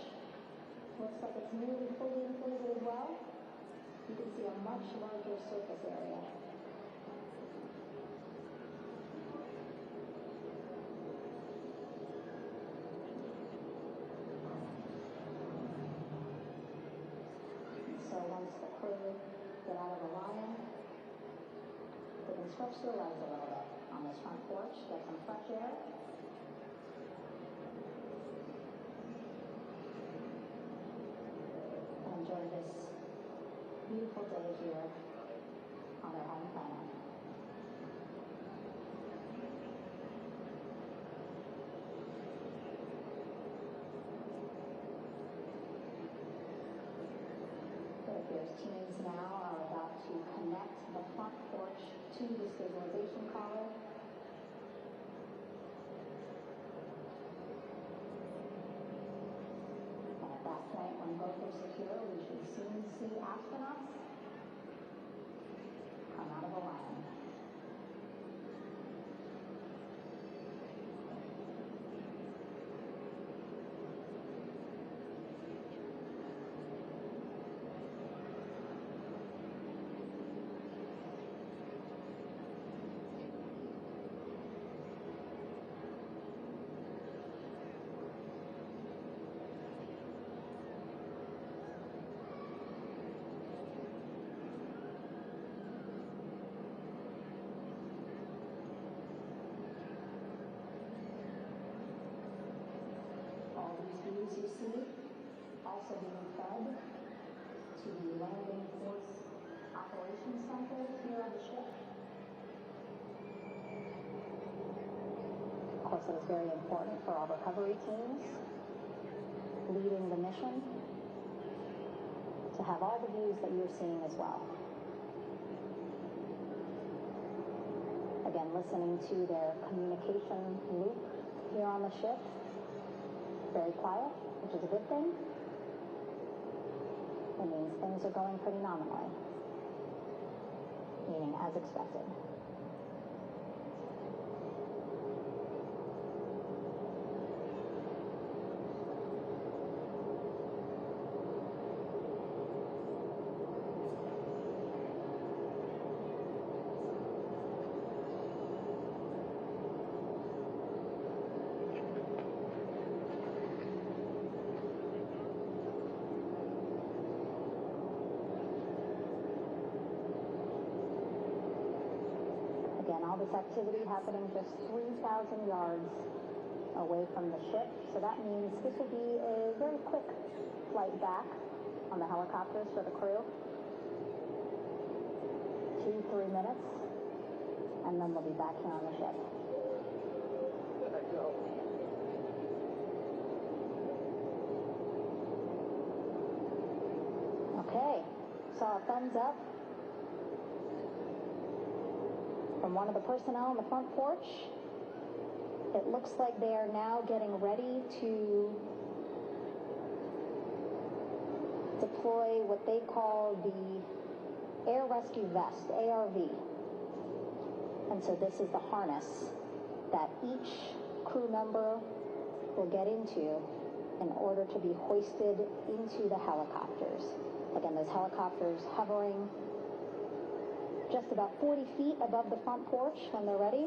looks like it's nearly fully inflated as well. You can see a much larger surface area. So once the crew get out of Orion, they can stretch their legs a little bit on this front porch, get some fresh air. And enjoy this beautiful day here on their home planet. Teams now are about to connect the front porch to the stabilization collar. And at that point, when both are secure, we should soon see astronauts come out of Orion. Views you see also being fed to the landing force operations center here on the ship. Of course, it is very important for our recovery teams leading the mission to have all the views that you're seeing as well. Again, listening to their communication loop here on the ship. Very quiet, which is a good thing. It means things are going pretty nominally, meaning as expected. All this activity happening just 3,000 yards away from the ship. So that means this will be a very quick flight back on the helicopters for the crew. 2-3 minutes, and then they'll be back here on the ship. Okay, so saw a thumbs up from one of the personnel on the front porch. It looks like they are now getting ready to deploy what they call the Air Rescue Vest, ARV. And so this is the harness that each crew member will get into in order to be hoisted into the helicopters. Again, those helicopters hovering just about 40 feet above the front porch when they're ready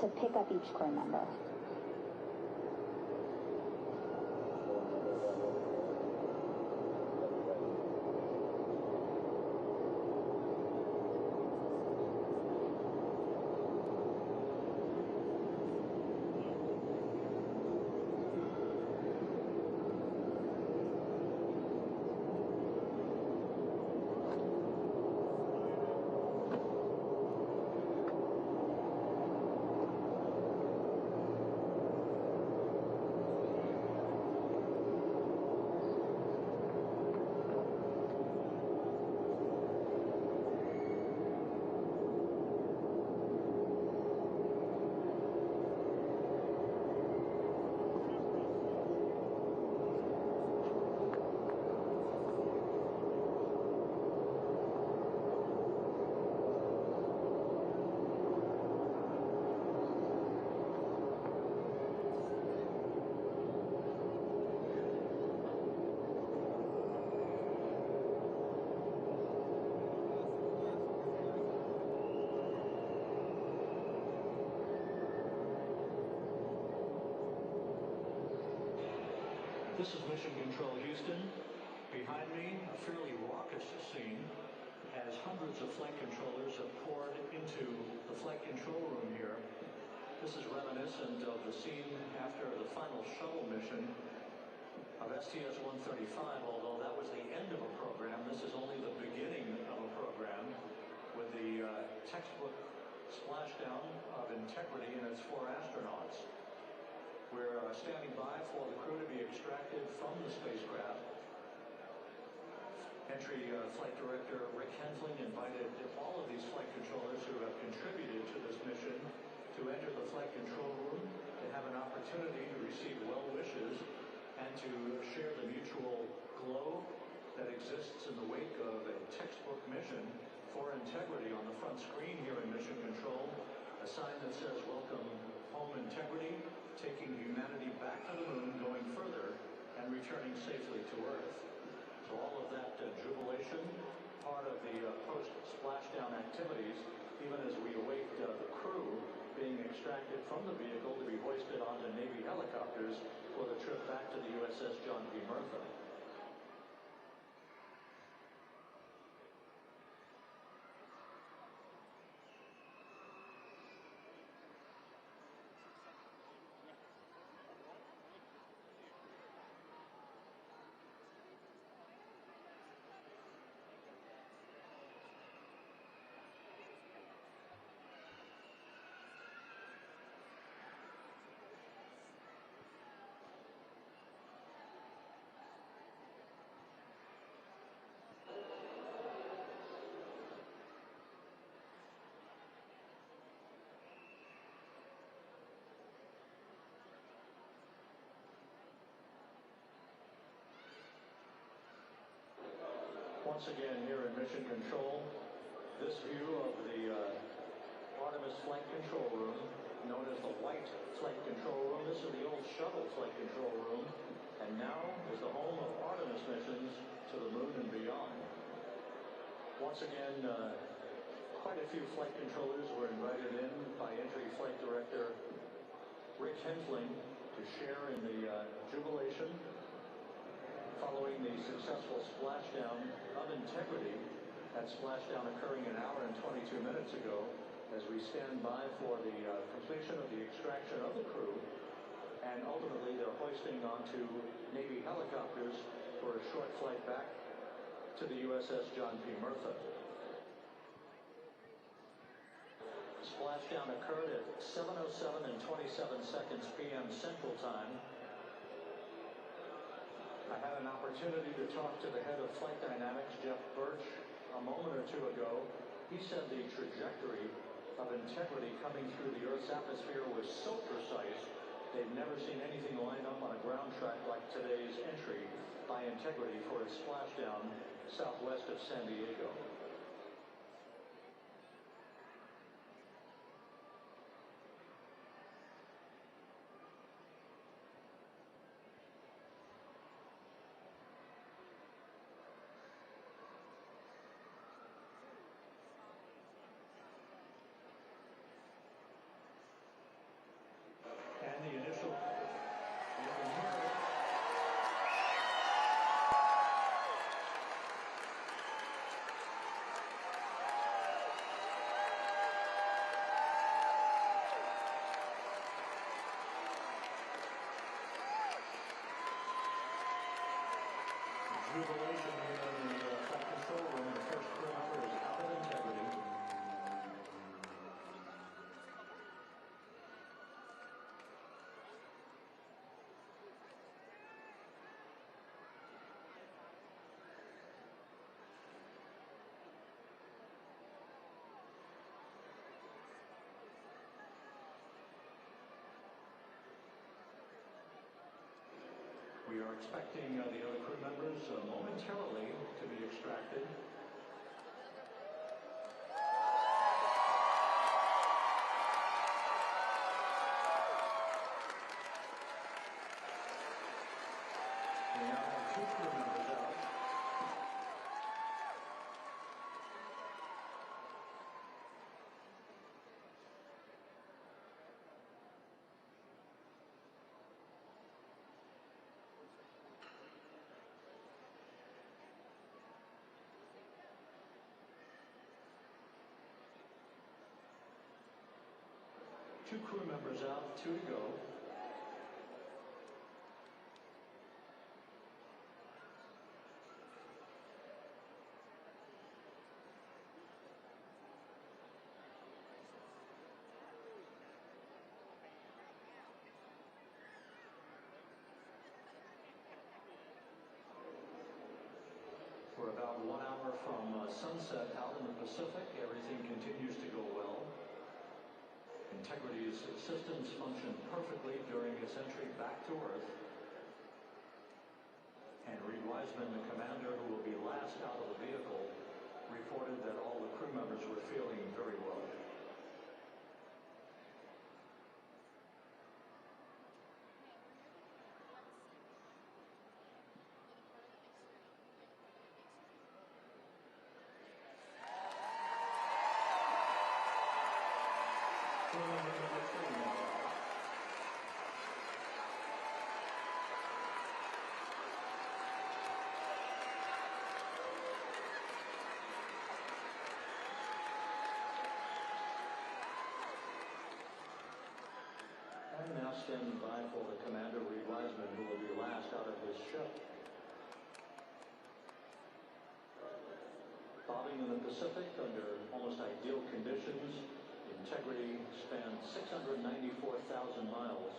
to pick up each crew member.
This is Mission Control Houston. Behind me, a fairly raucous scene as hundreds of flight controllers have poured into the flight control room here. This is reminiscent of the scene after the final shuttle mission of STS-135, although that was the end of a program. This is only the beginning of a program with the textbook splashdown of integrity and its 4 astronauts. We're standing by for the crew to be extracted from the spacecraft. Entry Flight Director Rick Hensling invited all of these flight controllers who have contributed to this mission to enter the flight control room, to have an opportunity to receive well wishes and to share the mutual glow that exists in the wake of a textbook mission for integrity. On the front screen here in Mission Control, a sign that says "Welcome Home Integrity," taking humanity back to the moon, going further, and returning safely to Earth. So all of that jubilation, part of the post-splashdown activities, even as we await the crew being extracted from the vehicle to be hoisted onto Navy helicopters for the trip back to the USS John P. Murtha. Once again here in Mission Control, this view of the Artemis Flight Control Room, known as the White Flight Control Room. This is the old shuttle flight control room, and now is the home of Artemis missions to the moon and beyond. Once again, quite a few flight controllers were invited in by Entry Flight Director Rick Hensling to share in the jubilation following the successful splashdown of integrity. That splashdown occurring an hour and 22 minutes ago, as we stand by for the completion of the extraction of the crew, and ultimately they're hoisting onto Navy helicopters for a short flight back to the USS John P. Murtha. Splashdown occurred at 7:07 and 27 seconds p.m. Central Time. I had an opportunity to talk to the head of flight dynamics, Jeff Birch, a moment or two ago. He said the trajectory of Integrity coming through the Earth's atmosphere was so precise, they've never seen anything line up on a ground track like today's entry by Integrity for its splashdown southwest of San Diego. And the initial, you can hear it. Jubilation here in the flight control room. The first crew member is out of Integrity. We are expecting the other crew members momentarily to be extracted. We now have 2 crew members out. Two crew members out, 2 to go. We're about 1 hour from sunset out in the Pacific. Everything continues to go well. Integrity's systems functioned perfectly during its entry back to Earth. And Reed Wiseman, the commander who will be last out of the vehicle, reported that all the crew members were feeling very well. And now standing by for the commander, Reed Wiseman, who will be last out of his ship. Bobbing in the Pacific under almost ideal conditions, Integrity spanned 694,000 miles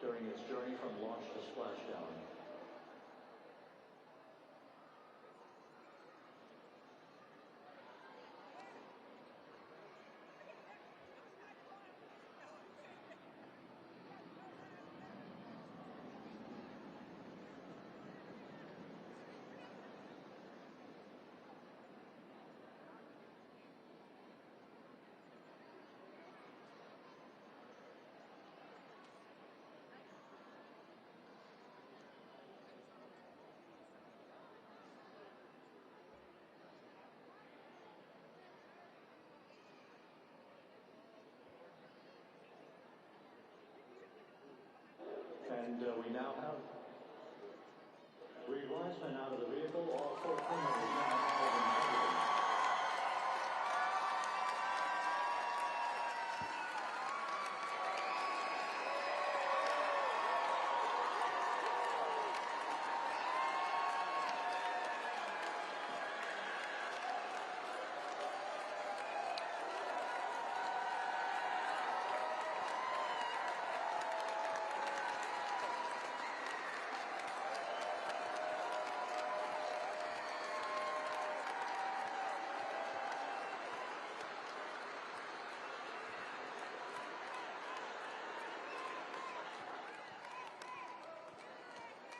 during its journey from launch to splashdown. And we now have Reed Wiseman out of the vehicle. All 4 crew members now out of Integrity.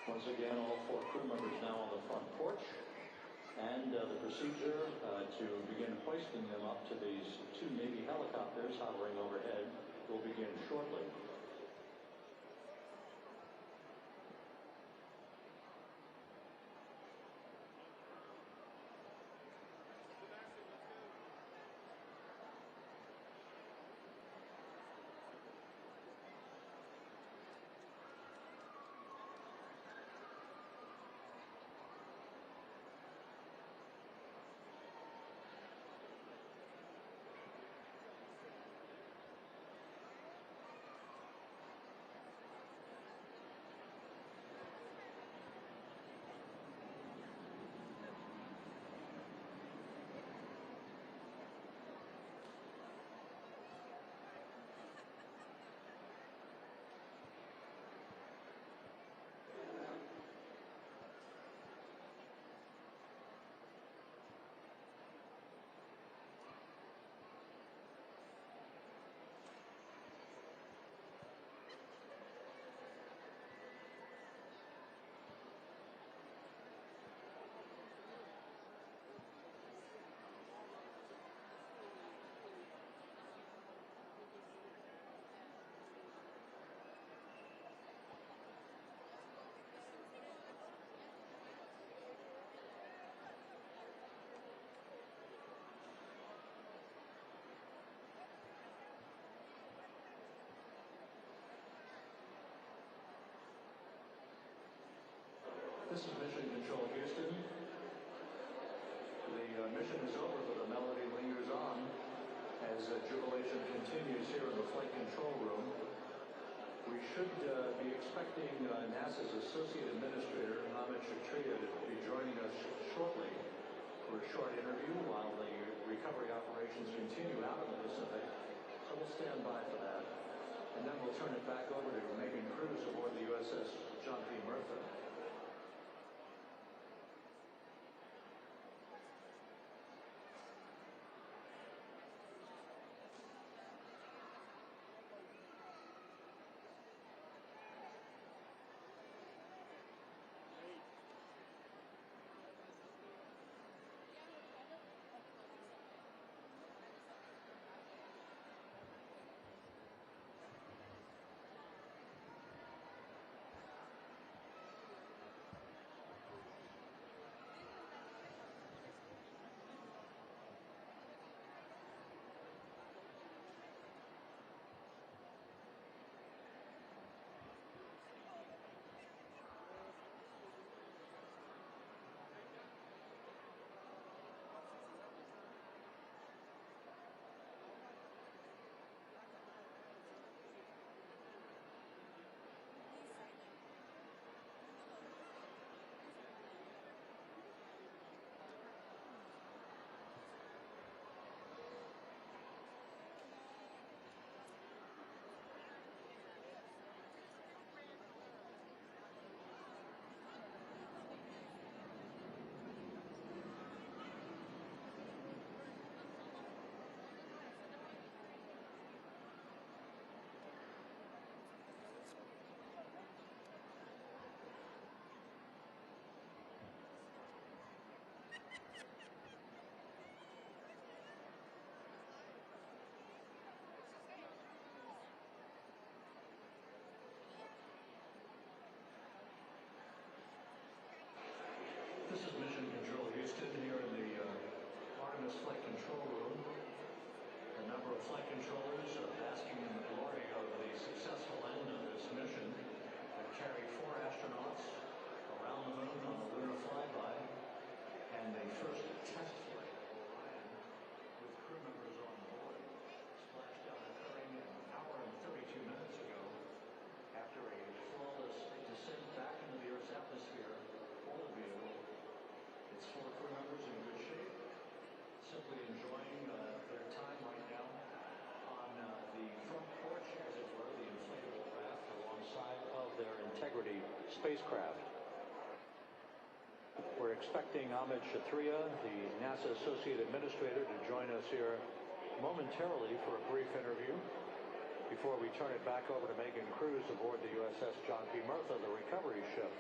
Once again, all 4 crew members now on the front porch. And the procedure to begin hoisting them up to these 2 Navy helicopters hovering overhead will begin shortly. This is Mission Control Houston. The mission is over, but the melody lingers on as jubilation continues here in the flight control room. We should be expecting NASA's Associate Administrator, Amit Shatria, to be joining us shortly for a short interview while the recovery operations continue out in the Pacific. So we'll stand by for that. And then we'll turn it back over to Megan Cruz aboard the USS John P. Murtha. This is Mission Control Houston here in the Artemis flight control room. A number of flight controllers are basking in the glory of the successful end of this mission that carried 4 astronauts around the moon on a lunar flyby and a first test flight of Orion with crew members on board. Splashdown occurring an hour and 32 minutes ago after a flawless descent back into the Earth's atmosphere for the vehicle. Its 4 crew members in good shape, simply enjoying their time right now on the front porch, as it were, the inflatable craft alongside of their Integrity spacecraft. We're expecting Amit Shatria, the NASA Associate Administrator, to join us here momentarily for a brief interview before we turn it back over to Megan Cruz aboard the USS John P. Murtha, the recovery ship.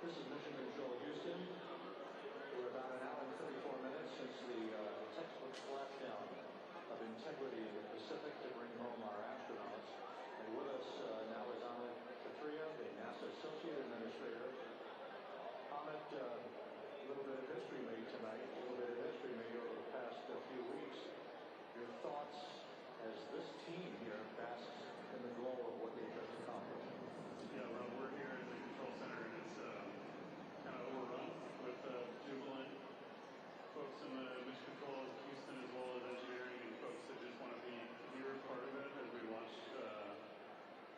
This is Mission Control Houston. We're about an hour and 34 minutes since the textbook splashdown of integrity in the Pacific to bring home our astronauts. And with us now is Amit Katria, the NASA Associate Administrator. Amit, a little bit of history made tonight, a little bit of history made over the past few weeks. Your thoughts as this team here basks in the glow of what they've just accomplished?
Yeah, well, we're here in the control center, and it's kind of overrun with jubilant folks in the mission control of Houston, as well as engineering, and folks that just want to be here, part of it, as we watched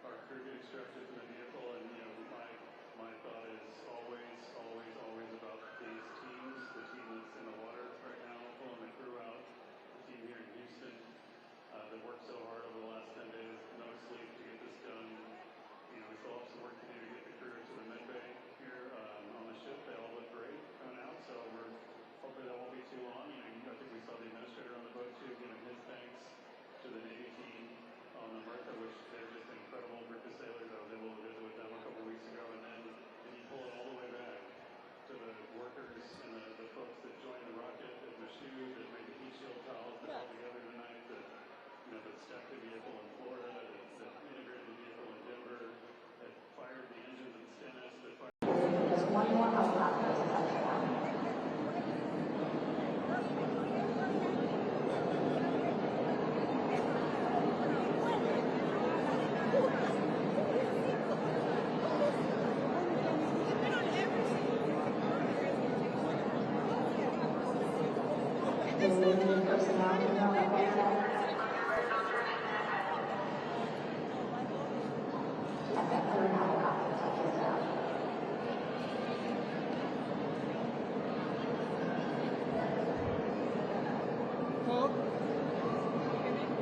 our crew get extracted from the vehicle. And my thought is always about these teams, the team that's in the water right now, pulling the crew out, the team here in Houston that worked so hard over the last 10 days, no sleep to get this done. We still have some work to do to get the crew to the med bay here on the ship. They all look great coming out, so hopefully that won't be too long. I think we saw the administrator on the boat too, giving his thanks to the Navy team on the America, which they're just an incredible group of sailors. I was able to visit with them a couple weeks ago, and then you pull it all the way back to the workers and the folks that joined the rocket, that Michoud, that made the heat shield towels, that all together tonight, that stacked the vehicle in Florida, that integrated the vehicle in Denver, that fired the engines in Stennis, that fired...
There's one more helicopter to touch down.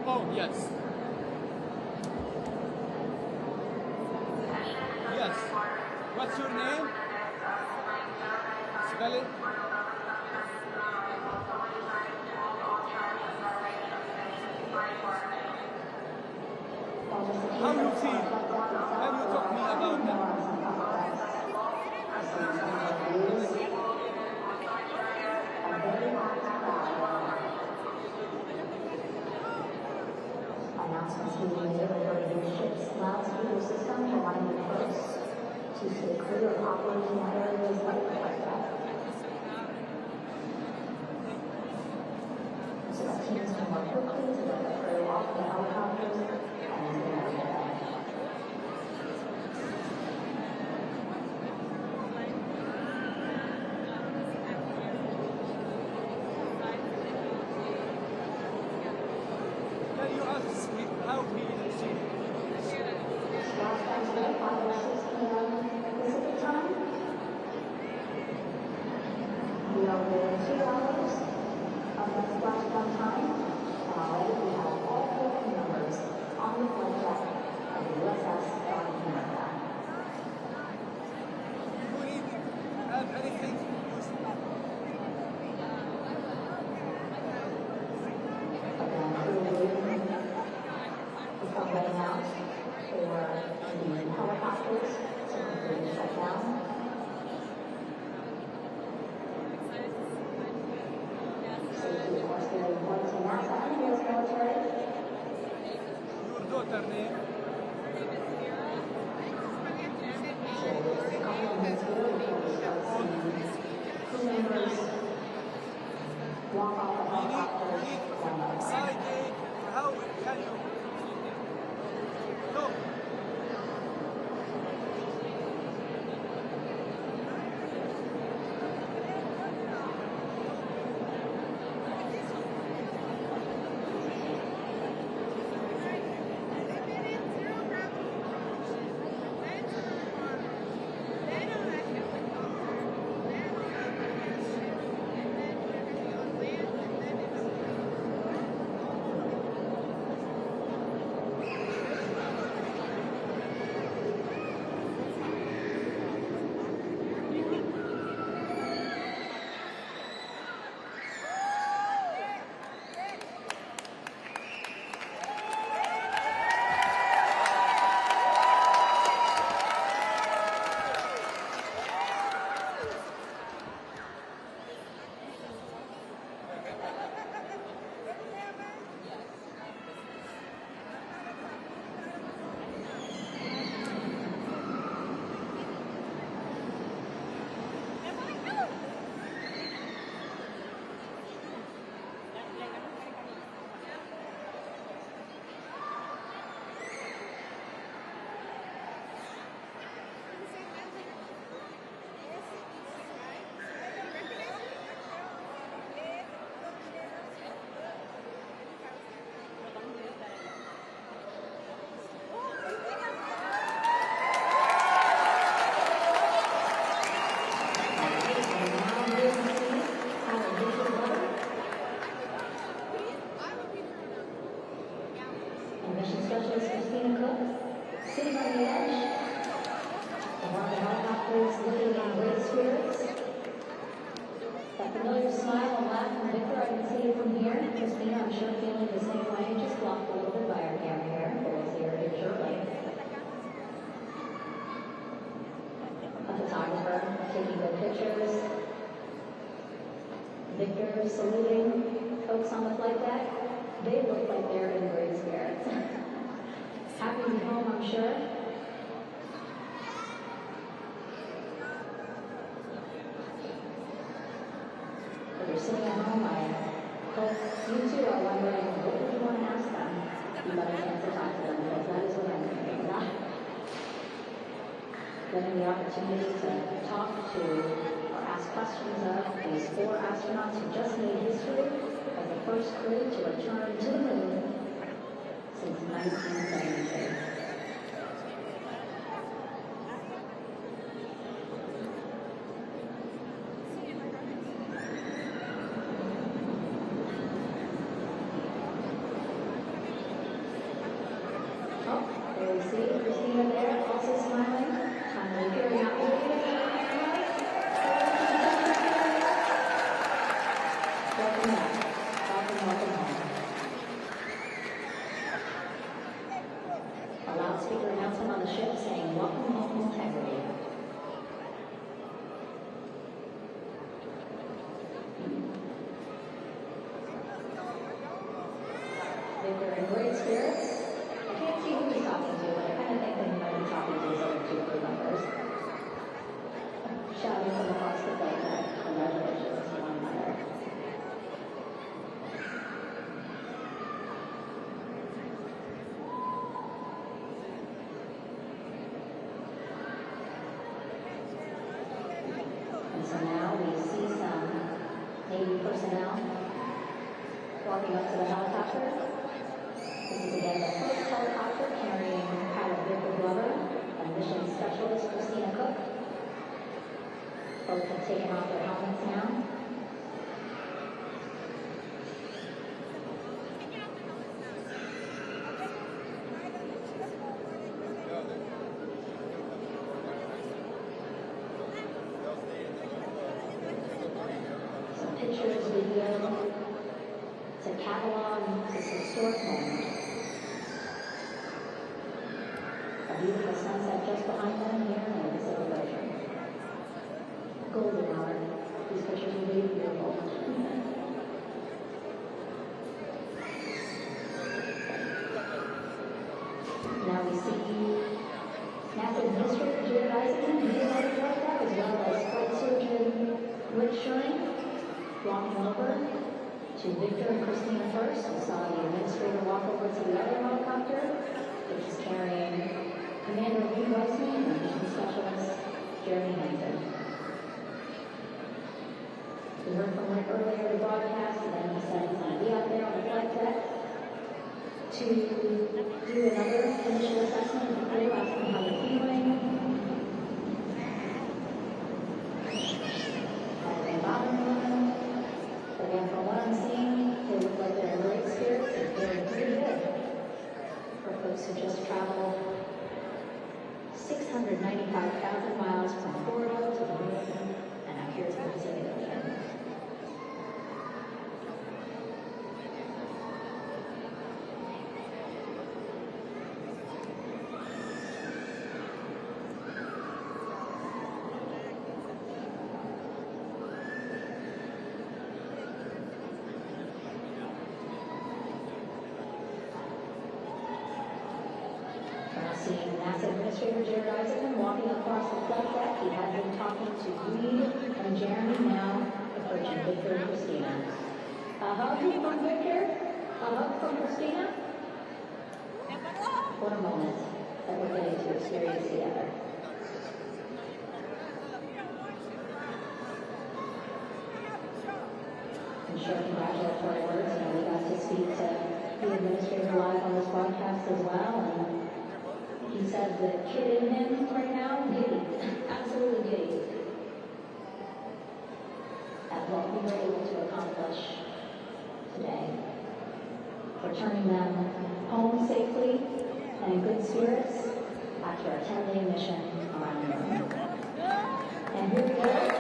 Oh, yes. Yes. What's your name? Spell it. How you feel? Have you talked me about that?
Announcements being made regarding the ship's loudspeaker system for one of the first to stay clear of operational areas like the lifeboat. So that teams can work quickly to get the crew off the helicopters and into the medical bay.
How he received
Last Wednesday, 5 or 6 p.m. Pacific time. We are within 2 hours of that splashdown time, and already we have all 4 crew members on the flight deck spirits. That familiar smile and laugh from Victor, I can see it from here. Christina, I'm sure feeling the same way, just blocked a little bit by our camera here. We'll see her here shortly. A photographer taking good pictures. Victor saluting folks on the flight deck. They look like they're in great spirits. Happy to be home, I'm sure. If you're sitting at home, I hope you too are wondering, what would you want to ask them? You got a chance to talk to them, because that is what I'm thinking about. Getting the opportunity to talk to or ask questions of these 4 astronauts who just made history as the first crew to return to the moon since 1973. Oh, there we see Christina there, also smiling, trying to carry out the welcome back. Welcome home. A loudspeaker announcement on the ship saying, welcome home, integrity. They're in great spirits. I can't see who he's talking to, but I kind of think that he might be talking to his other 2 crew members. Shouting from across the flight deck, congratulations to one another. And so now we see some Navy personnel walking up to the helicopter. This is again the first helicopter carrying pilot Victor Glover and mission specialist Christina Cook. Both have taken off their helmets now. Some pictures, video, it's a catalog, it's a historic moment. A beautiful sunset just behind them here in the celebration. Golden hour. These pictures will be beautiful. Now we see NASA Administrator Jared Isaacson, he's already left out, as well as Flight Surgeon Rick Shuring, walking over to Victor and Christina first. We saw the administrator walk over to the other helicopter, which is carrying Commander Lee Weissman and Mission Specialist Jeremy Hampton. We heard from Rick earlier in the broadcast, and then he said he's going to be out there on the flight deck to do another initial assessment of the crew, asking how they're feeling. Anything bothering them? But again, from what I'm seeing, they look like they're in great spirits and feeling pretty good. For folks who just traveled 695,000 miles from Florida to the moon, and now here's the Pacific Ocean. Seeing NASA Administrator Jared Isaacson walking across the flight deck. He had been talking to Reed and Jeremy, now approaching Victor and Christina. A hug from Victor? A hug from Christina? What a moment that we're getting to experience together. I'm sure congratulatory words. You know, we got to speak to the administrator live on this broadcast as well, and he said the kid in him right now, giddy, absolutely giddy, at what we were able to accomplish today. Returning them home safely and in good spirits after a 10-day mission around the moon. And here we go.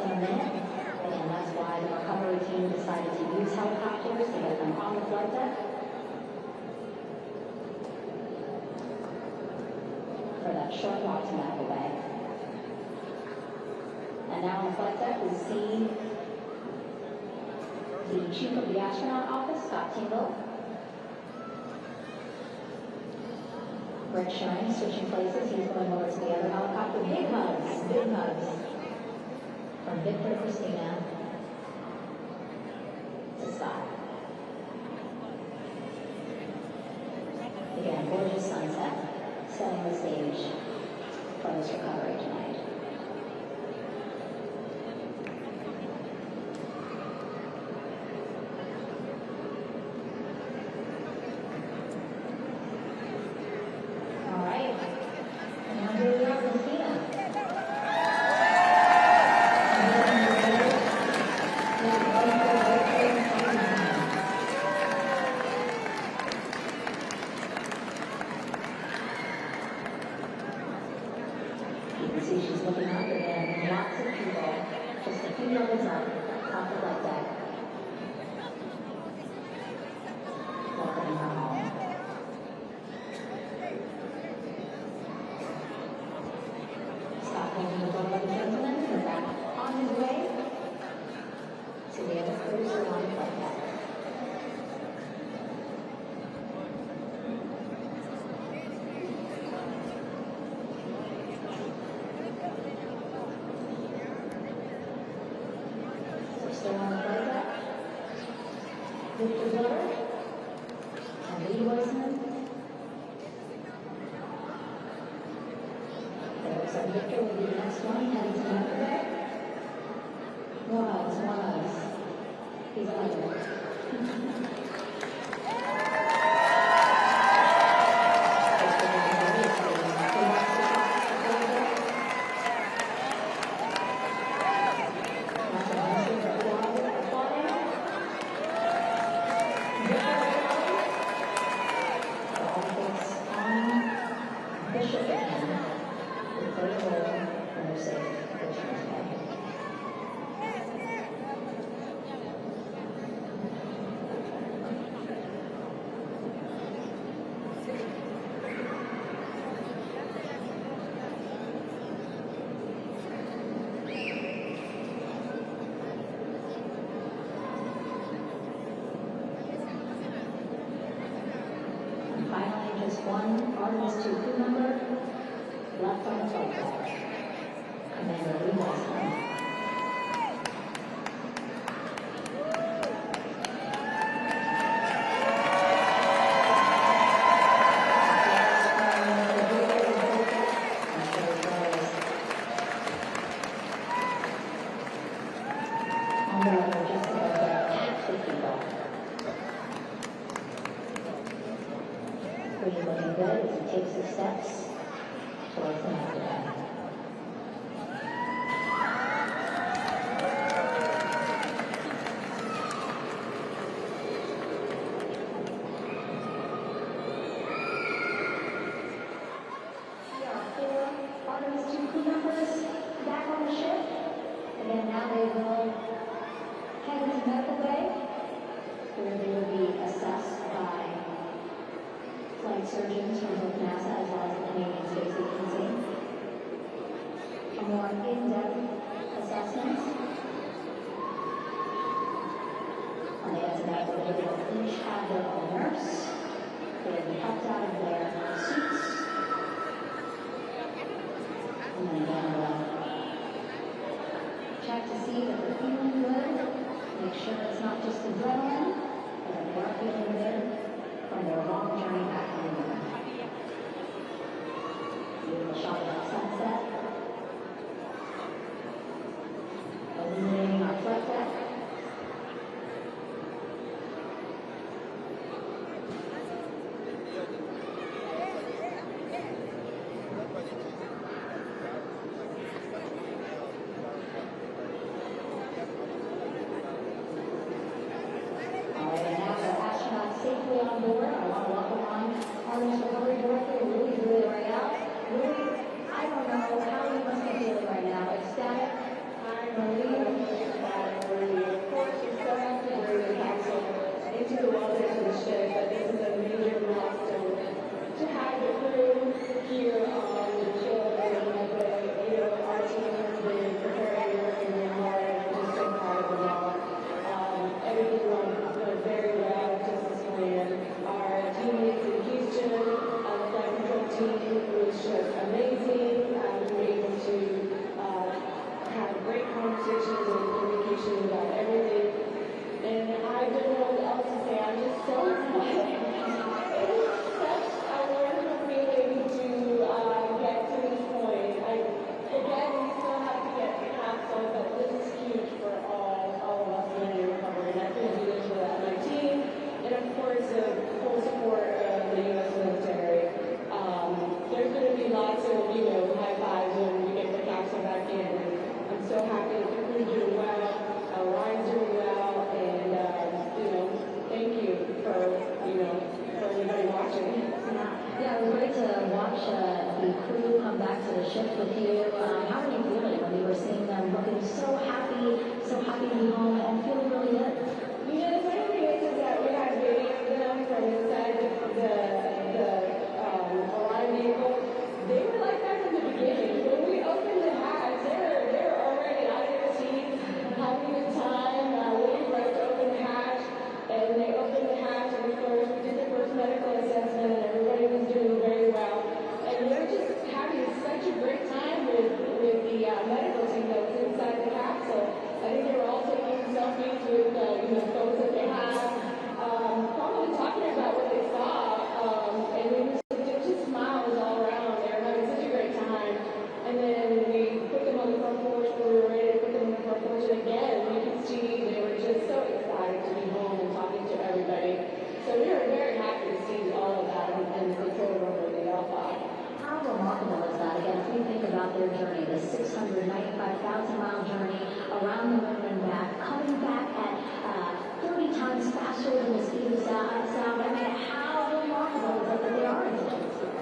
than a minute. And that's why the recovery team decided to use helicopters to get them on the flight deck for that short walk to Medical Bay. And now on the flight deck, we see the chief of the astronaut office, Scott Tingle. Rick Shine switching places. He's going over to the other helicopter. Big hugs, big hugs. From Victor Christina to Scott. Again, gorgeous sunset, setting the stage for this recovery tonight. All right. Now here we are, Christina. You can see she's looking up again. Lots of people, just a few levels up, off the flight deck. Welcoming her home. Scott holding the door, ladies and gentlemen. We're back on his way to the other crews who are on the flight deck. We're still on the flight deck. Victor Blower and Lee Weissman. It looks like Victor will be the next one heading to Medical Bay. More hugs, more hugs. He's a hugger. Bishop again, with their role and their safe return today. And finally, just one Artemis II crew member left on the flight deck. Commander Lee Weissman. On the other, just about packed with people. He's looking good as he takes his steps towards the Medical Bay. There are 4 Artemis II crew members back on the ship. Again, now they will head into Medical Bay, where they will be assessed by flight surgeons from both NASA as well as the Canadian Space Agency. A more in-depth assessment. When they get to Medical Bay, they will each have their own nurse. They will be helped out of their suits. And then again, we'll check to see that they're feeling good. Make sure it's not just adrenaline, but that they are feeling good from their long journey back home. Beautiful shot of that sunset. Illuminating our flight deck. All right, and now the astronauts safely on board. I want to welcome on Artemis Recovery Director Louis Royale. Louis, I don't
was just amazing. We were able to have great conversations and communication about everything. And I don't know what else to say. I'm just so excited. It was such a wonderful feeling to get to this point. Again, we still have to get the capsule, but this is huge for all of us in the recovery. And I couldn't do this without my team. And of course, the full support of the U.S. military. There's going to be lots of, high fives when we get the capsule back in. And I'm so happy that the crew's doing well, Ryan's doing well, and, thank you for everybody watching.
Yeah, it was great to watch the crew come back to the ship with you. How were you feeling when you were seeing them looking so happy to be home and feeling really good?
The funny thing is that we had video of them from inside the Orion vehicle. They were like that from the beginning. When we opened the hatch, they were already out of their seats, having a good time, waiting for us to open the hatch. And they opened the hatch, and of course, we did the first medical assessment, and everybody was doing very well. And they were just having such a great time with the medical team that was inside the capsule. I think they were all taking selfies with folks that they had, probably talking about what they saw. And it was just smiles all around. They were having such a great time. And then we put them on the front porch when we were ready to put them on the front porch. And again, you can see they were just so excited to be home and talking to everybody. So we were very happy to see all of that and the control room where they all thought.
How remarkable is that? Again, if we think about their journey, the 695,000-mile journey around the moon and back, coming back at 30 times faster than the speed of sound. I mean, how remarkable is it that they are in such a speed?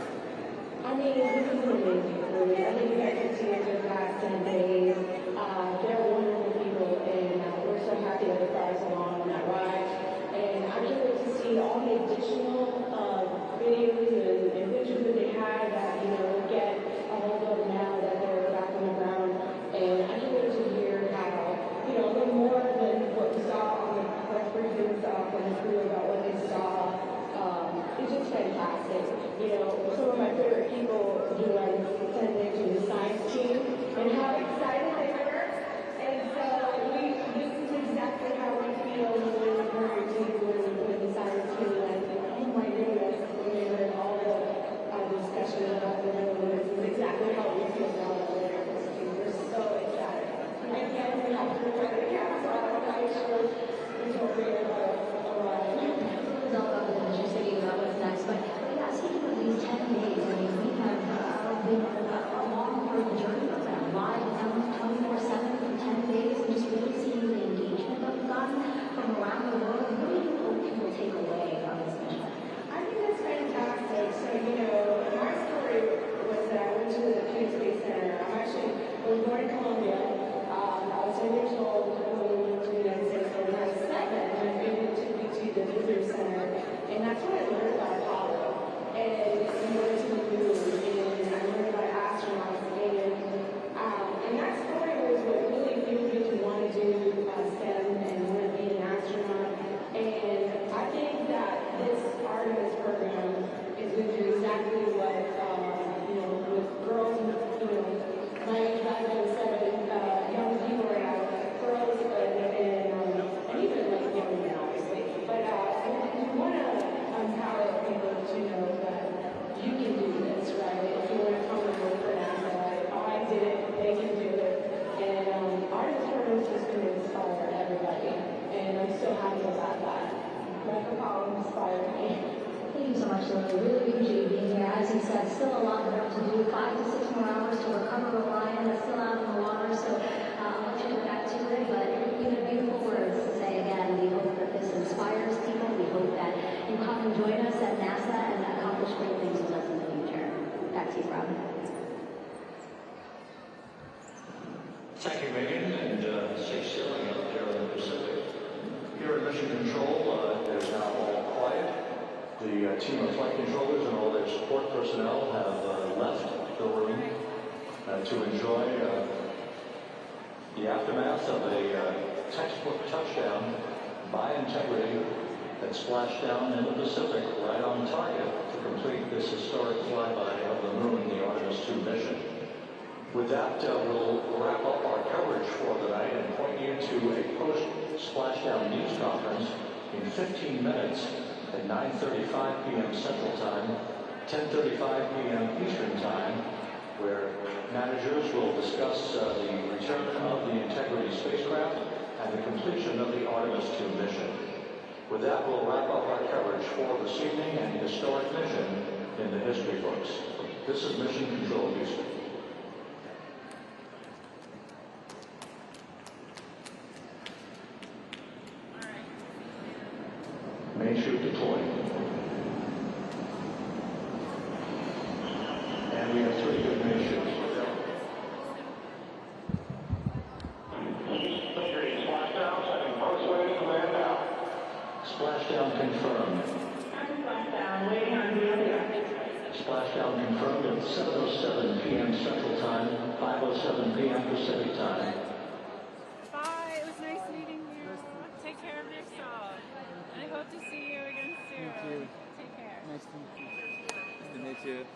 I mean, this is an amazing crew. I think you guys can see it the past 10 days. They're wonderful people, and we're so happy that they brought us along on that ride. And I can't wait to see all the additional videos and pictures that they had that, we'll get a hold of now that they're back on the ground. And I can't wait to hear how, a little more than what we saw on the press briefings from the crew about what they saw. It's just fantastic. Some of my favorite people who I was attending to the science team and how excited they were. And so this is exactly how we feel when we're referring to when the science team and oh my goodness, when they were in all the discussion about the moon, this is exactly how we feel now that we're in this team. We're so excited. And again, we have to refer to the capsule. I want to make sure we don't forget about Orion.
It's all about the just thinking about what's next. But yeah, speaking of these 10 days, I mean, we have been along for the journey of them, live with them 24/7 for 10 days, and just really seeing the engagement that we've gotten from around the world. What do you hope people take away from this mission?
I think that's fantastic. So, my story was that I went to the Kennedy Space Center. I was born in Colombia. I was 10 years old when we moved to the United States. When I was 7, my family took me to the visitor center, and that's when I learned about Apollo. And we went to the moon, and I learned about astronauts. And that story was what really fueled me to want to do STEM and want to be an astronaut. And I think that this Artemis program is going to do exactly what, with girls, my age back then, 7 young people right now, girls and even like young men, obviously. But we want to empower people to know that you can do this, right? If you want to come and work for NASA, I did it, they can do it. And Artemis program is just going to inspire everybody. And I'm so happy about that. Like Apollo inspired me.
Thank you so much, Lily. Really appreciate you being here. As you said, still a lot of work to do. 5 to 6 more hours to recover Orion. It's still out in the water, so I'll let you get back to it. But you have beautiful words to say again. We hope that this inspires people. We hope that you come and join us at NASA and accomplish great things with us in the future. Back to you, Rob.
Thank you, Megan, and safe sailing out there in the Pacific. Here at Mission Control, it is now all quiet. The team of flight controllers and all their support personnel have left the room to enjoy the aftermath of a textbook touchdown by integrity at Splashdown in the Pacific, right on target to complete this historic flyby of the moon, the With that, we'll wrap up our coverage for the night and point you to a post-Splashdown news conference in 15 minutes at 9:35 p.m. Central Time, 10:35 p.m. Eastern Time, where managers will discuss the return of the Integrity spacecraft and the completion of the Artemis II mission. With that, we'll wrap up our coverage for this evening and historic mission in the history books. This is Mission Control Houston. Main chute deployed. And we have 3 good main chutes. Splashdown confirmed.
Splashdown, waiting on the other.
Splashdown confirmed at 7:07 p.m. Central Time, 5:07 p.m. Pacific Time.
Bye. It was nice meeting you. Take care of yourself. And I hope to see you again soon.
Thank you.
Take care.
Nice to meet you. Nice to meet you.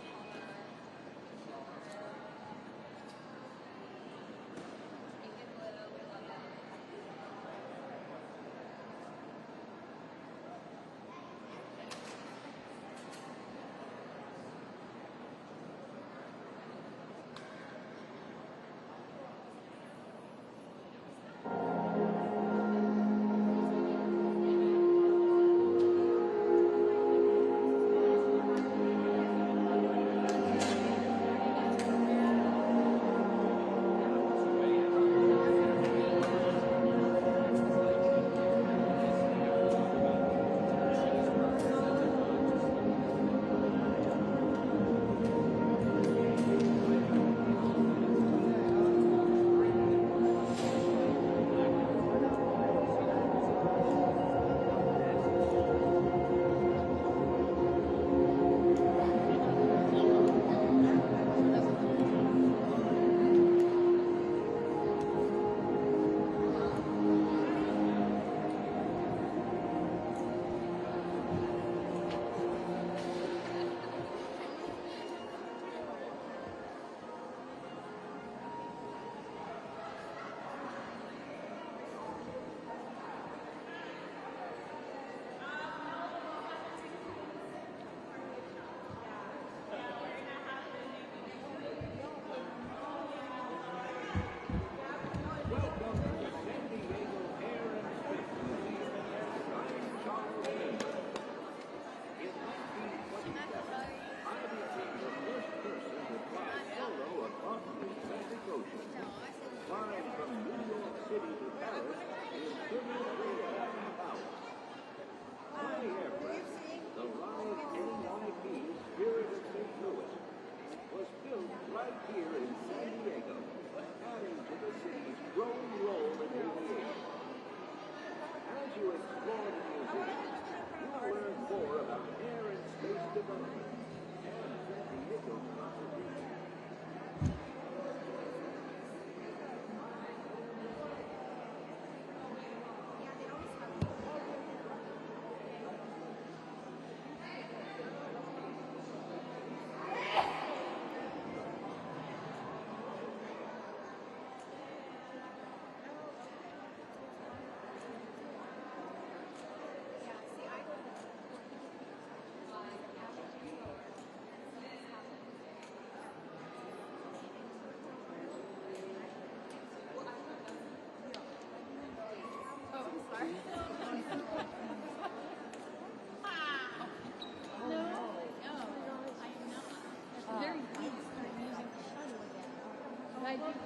I think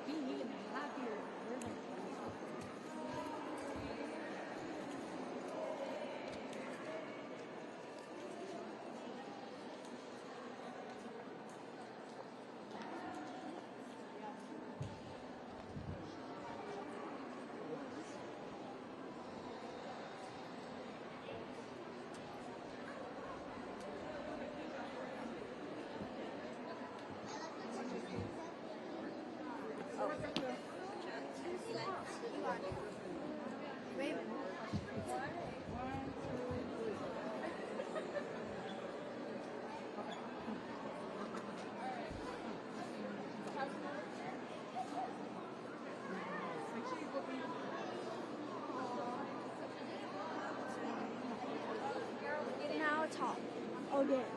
being even happier.
How's it going? again.